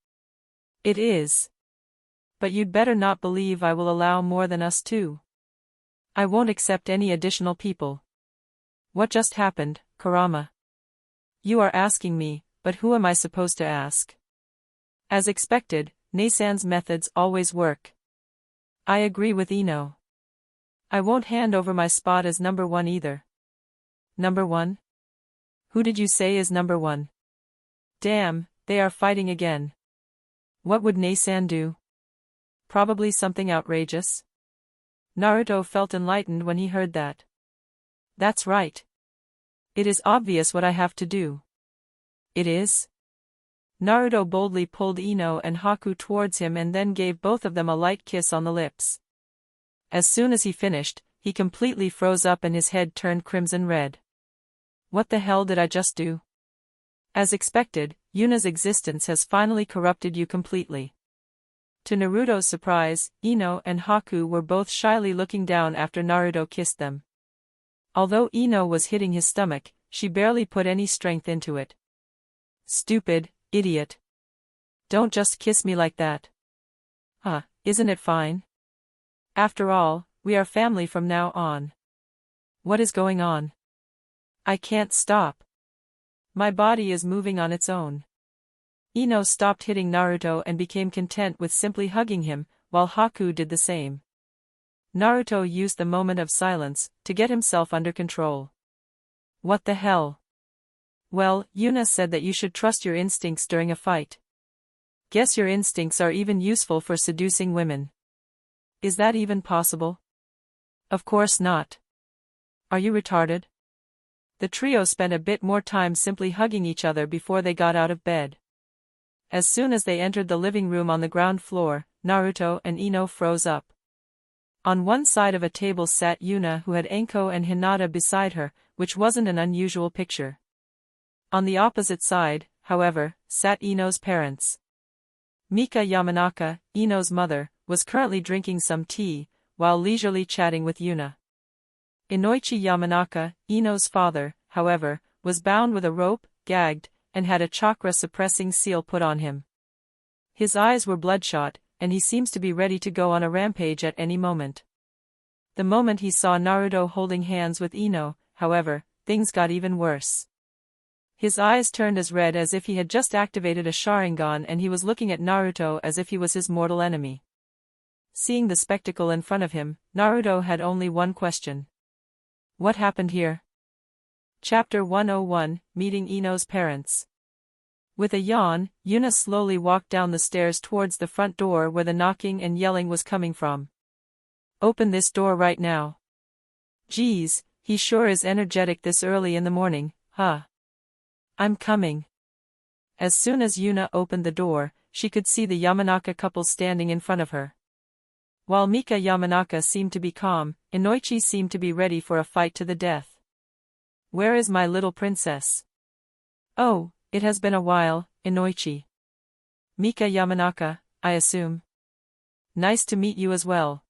It is. But you'd better not believe I will allow more than us two. I won't accept any additional people. What just happened, Kurama? You are asking me, but who am I supposed to ask? As expected, Neisan's methods always work. I agree with Ino. I won't hand over my spot as number one either. Number one? Who did you say is number one? Damn, they are fighting again. What would Neisan do? Probably something outrageous. Naruto felt enlightened when he heard that. That's right. It is obvious what I have to do. It is? Naruto boldly pulled Ino and Haku towards him and then gave both of them a light kiss on the lips. As soon as he finished, he completely froze up and his head turned crimson red. What the hell did I just do? As expected, Yuna's existence has finally corrupted you completely. To Naruto's surprise, Ino and Haku were both shyly looking down after Naruto kissed them. Although Ino was hitting his stomach, she barely put any strength into it. Stupid, idiot. Don't just kiss me like that. Isn't it fine? After all, we are family from now on. What is going on? I can't stop. My body is moving on its own. Ino stopped hitting Naruto and became content with simply hugging him, while Haku did the same. Naruto used the moment of silence to get himself under control. What the hell? Well, Yuna said that you should trust your instincts during a fight. Guess your instincts are even useful for seducing women. Is that even possible? Of course not. Are you retarded? The trio spent a bit more time simply hugging each other before they got out of bed. As soon as they entered the living room on the ground floor, Naruto and Ino froze up. On one side of a table sat Yuna, who had Enko and Hinata beside her, which wasn't an unusual picture. On the opposite side, however, sat Ino's parents. Mika Yamanaka, Ino's mother, was currently drinking some tea, while leisurely chatting with Yuna. Inoichi Yamanaka, Ino's father, however, was bound with a rope, gagged, and had a chakra-suppressing seal put on him. His eyes were bloodshot, and he seems to be ready to go on a rampage at any moment. The moment he saw Naruto holding hands with Ino, however, things got even worse. His eyes turned as red as if he had just activated a Sharingan, and he was looking at Naruto as if he was his mortal enemy. Seeing the spectacle in front of him, Naruto had only one question. What happened here? Chapter 101, Meeting Ino's Parents. With a yawn, Yuna slowly walked down the stairs towards the front door where the knocking and yelling was coming from. Open this door right now. Geez, he sure is energetic this early in the morning, huh? I'm coming. As soon as Yuna opened the door, she could see the Yamanaka couple standing in front of her. While Mika Yamanaka seemed to be calm, Inoichi seemed to be ready for a fight to the death. Where is my little princess? Oh, it has been a while, Inoichi. Mika Yamanaka, I assume. Nice to meet you as well.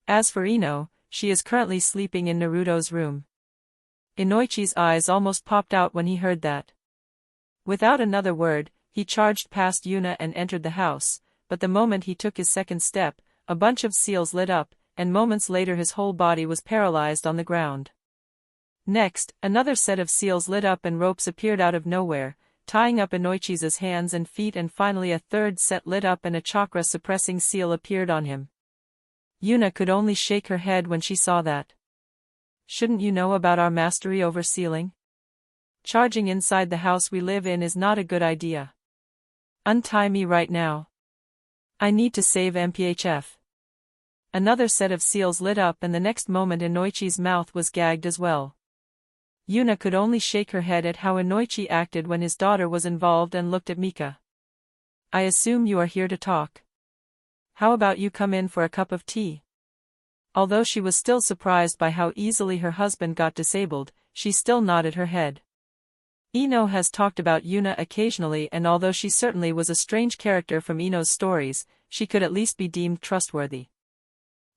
As for Ino, she is currently sleeping in Naruto's room. Inoichi's eyes almost popped out when he heard that. Without another word, he charged past Yuna and entered the house, but the moment he took his second step, a bunch of seals lit up, and moments later his whole body was paralyzed on the ground. Next, another set of seals lit up and ropes appeared out of nowhere, tying up Inoichi's hands and feet, and finally a third set lit up and a chakra-suppressing seal appeared on him. Yuna could only shake her head when she saw that. Shouldn't you know about our mastery over sealing? Charging inside the house we live in is not a good idea. Untie me right now. I need to save MPHF. Another set of seals lit up, and the next moment Inoichi's mouth was gagged as well. Yuna could only shake her head at how Inoichi acted when his daughter was involved and looked at Mika. I assume you are here to talk. How about you come in for a cup of tea? Although she was still surprised by how easily her husband got disabled, she still nodded her head. Ino has talked about Yuna occasionally, and although she certainly was a strange character from Ino's stories, she could at least be deemed trustworthy.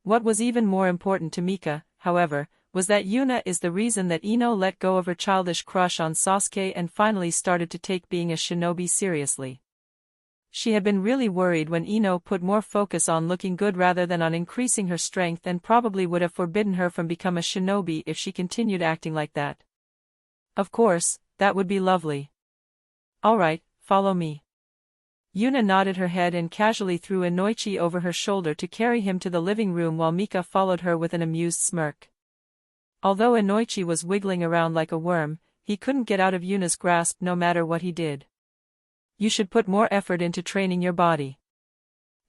What was even more important to Mika, however, was that Yuna is the reason that Ino let go of her childish crush on Sasuke and finally started to take being a shinobi seriously. She had been really worried when Ino put more focus on looking good rather than on increasing her strength, and probably would have forbidden her from becoming a shinobi if she continued acting like that. Of course, that would be lovely. Alright, follow me. Yuna nodded her head and casually threw Inoichi over her shoulder to carry him to the living room, while Mika followed her with an amused smirk. Although Inoichi was wiggling around like a worm, he couldn't get out of Yuna's grasp no matter what he did. You should put more effort into training your body.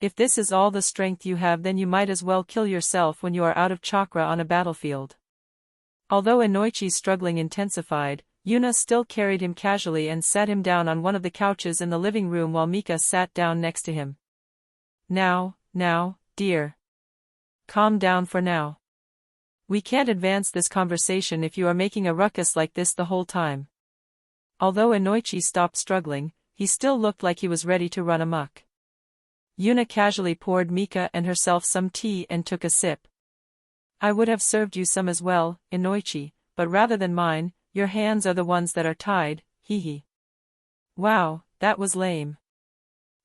If this is all the strength you have, then you might as well kill yourself when you are out of chakra on a battlefield. Although Inoichi's struggling intensified, Yuna still carried him casually and sat him down on one of the couches in the living room while Mika sat down next to him. Now, dear. Calm down for now. We can't advance this conversation if you are making a ruckus like this the whole time. Although Inoichi stopped struggling, he still looked like he was ready to run amok. Yuna casually poured Mika and herself some tea and took a sip. I would have served you some as well, Inoichi, but rather than mine, your hands are the ones that are tied, hee. Wow, that was lame.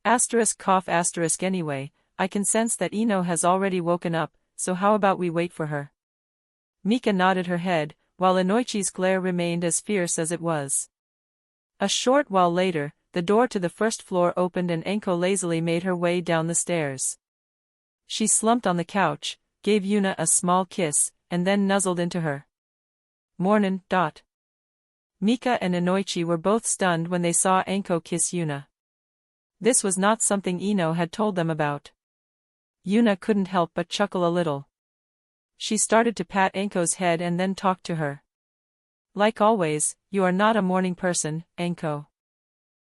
Anyway, I can sense that Ino has already woken up, so how about we wait for her? Mika nodded her head, while Inoichi's glare remained as fierce as it was. A short while later, the door to the first floor opened and Enko lazily made her way down the stairs. She slumped on the couch, gave Yuna a small kiss, and then nuzzled into her. Mornin'. Mika and Inoichi were both stunned when they saw Enko kiss Yuna. This was not something Ino had told them about. Yuna couldn't help but chuckle a little. She started to pat Enko's head and then talked to her. Like always, you are not a morning person, Enko.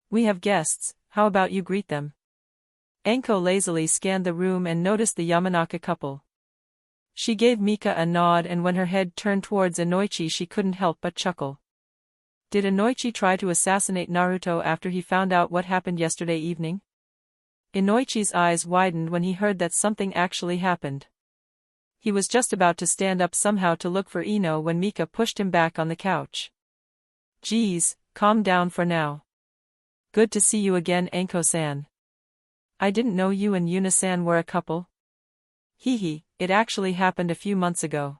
We have guests, how about you greet them? Enko lazily scanned the room and noticed the Yamanaka couple. She gave Mika a nod, and when her head turned towards Inoichi she couldn't help but chuckle. Did Inoichi try to assassinate Naruto after he found out what happened yesterday evening? Inoichi's eyes widened when he heard that something actually happened. He was just about to stand up somehow to look for Ino when Mika pushed him back on the couch. Geez, calm down for now. Good to see you again, Anko-san. I didn't know you and Yuna-san were a couple. Hehe, it actually happened a few months ago.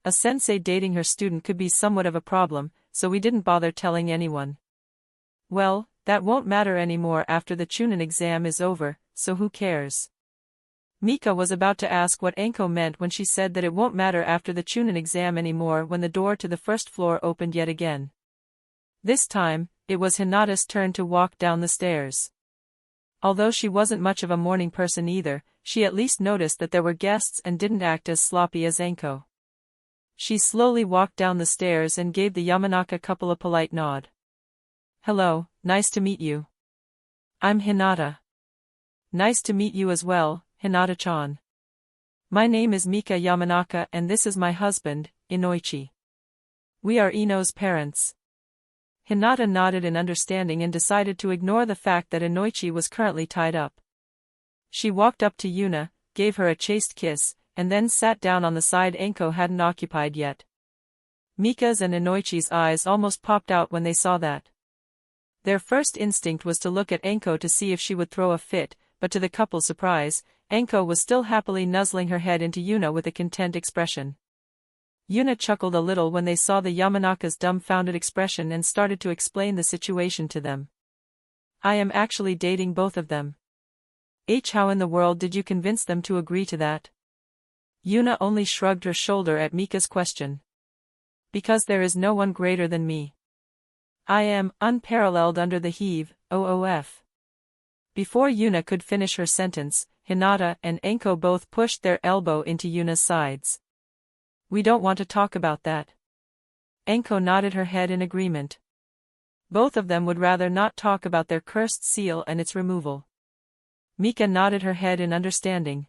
A sensei dating her student could be somewhat of a problem, so we didn't bother telling anyone. Well, that won't matter anymore after the Chunin exam is over, so who cares? Mika was about to ask what Anko meant when she said that it won't matter after the Chunin exam anymore when the door to the first floor opened yet again. This time, it was Hinata's turn to walk down the stairs. Although she wasn't much of a morning person either, she at least noticed that there were guests and didn't act as sloppy as Anko. She slowly walked down the stairs and gave the Yamanaka couple a polite nod. Hello, nice to meet you. I'm Hinata. Nice to meet you as well, Hinata-chan. My name is Mika Yamanaka and this is my husband, Inoichi. We are Ino's parents. Hinata nodded in understanding and decided to ignore the fact that Inoichi was currently tied up. She walked up to Yuna, gave her a chaste kiss, and then sat down on the side Anko hadn't occupied yet. Mika's and Inoichi's eyes almost popped out when they saw that. Their first instinct was to look at Anko to see if she would throw a fit, but to the couple's surprise, Anko was still happily nuzzling her head into Yuna with a content expression. Yuna chuckled a little when they saw the Yamanaka's dumbfounded expression and started to explain the situation to them. I am actually dating both of them. How in the world did you convince them to agree to that? Yuna only shrugged her shoulder at Mika's question. Because there is no one greater than me. I am unparalleled under the heave, OOF. Before Yuna could finish her sentence, Hinata and Anko both pushed their elbow into Yuna's sides. We don't want to talk about that. Anko nodded her head in agreement. Both of them would rather not talk about their cursed seal and its removal. Mika nodded her head in understanding.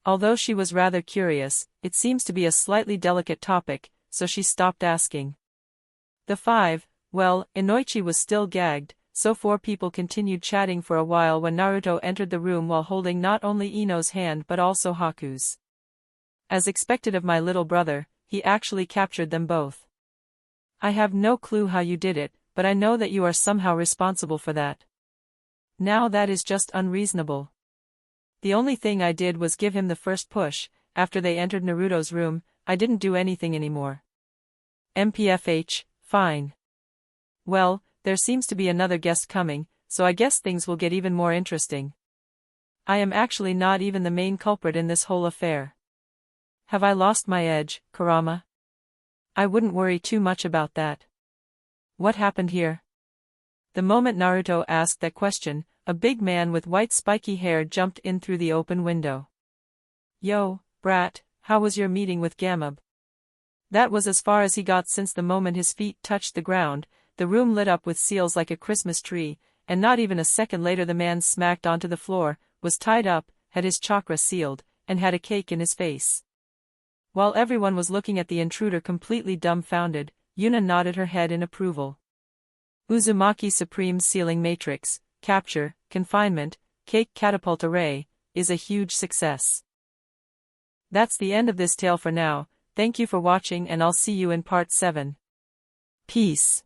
Although she was rather curious, it seems to be a slightly delicate topic, so she stopped asking. The five, well, Inoichi was still gagged, so four people continued chatting for a while when Naruto entered the room while holding not only Ino's hand but also Haku's. As expected of my little brother, he actually captured them both. I have no clue how you did it, but I know that you are somehow responsible for that. Now that is just unreasonable. The only thing I did was give him the first push. After they entered Naruto's room, I didn't do anything anymore. MPFH, fine. Well, there seems to be another guest coming, so I guess things will get even more interesting. I am actually not even the main culprit in this whole affair. Have I lost my edge, Kurama? I wouldn't worry too much about that. What happened here? The moment Naruto asked that question, a big man with white spiky hair jumped in through the open window. Yo, brat, how was your meeting with Gamab? That was as far as he got since the moment his feet touched the ground. The room lit up with seals like a Christmas tree, and not even a second later the man smacked onto the floor, was tied up, had his chakra sealed, and had a cake in his face. While everyone was looking at the intruder completely dumbfounded, Yuna nodded her head in approval. Uzumaki Supreme Sealing Matrix, Capture, Confinement, Cake Catapult Array, is a huge success. That's the end of this tale for now. Thank you for watching and I'll see you in part 7. Peace.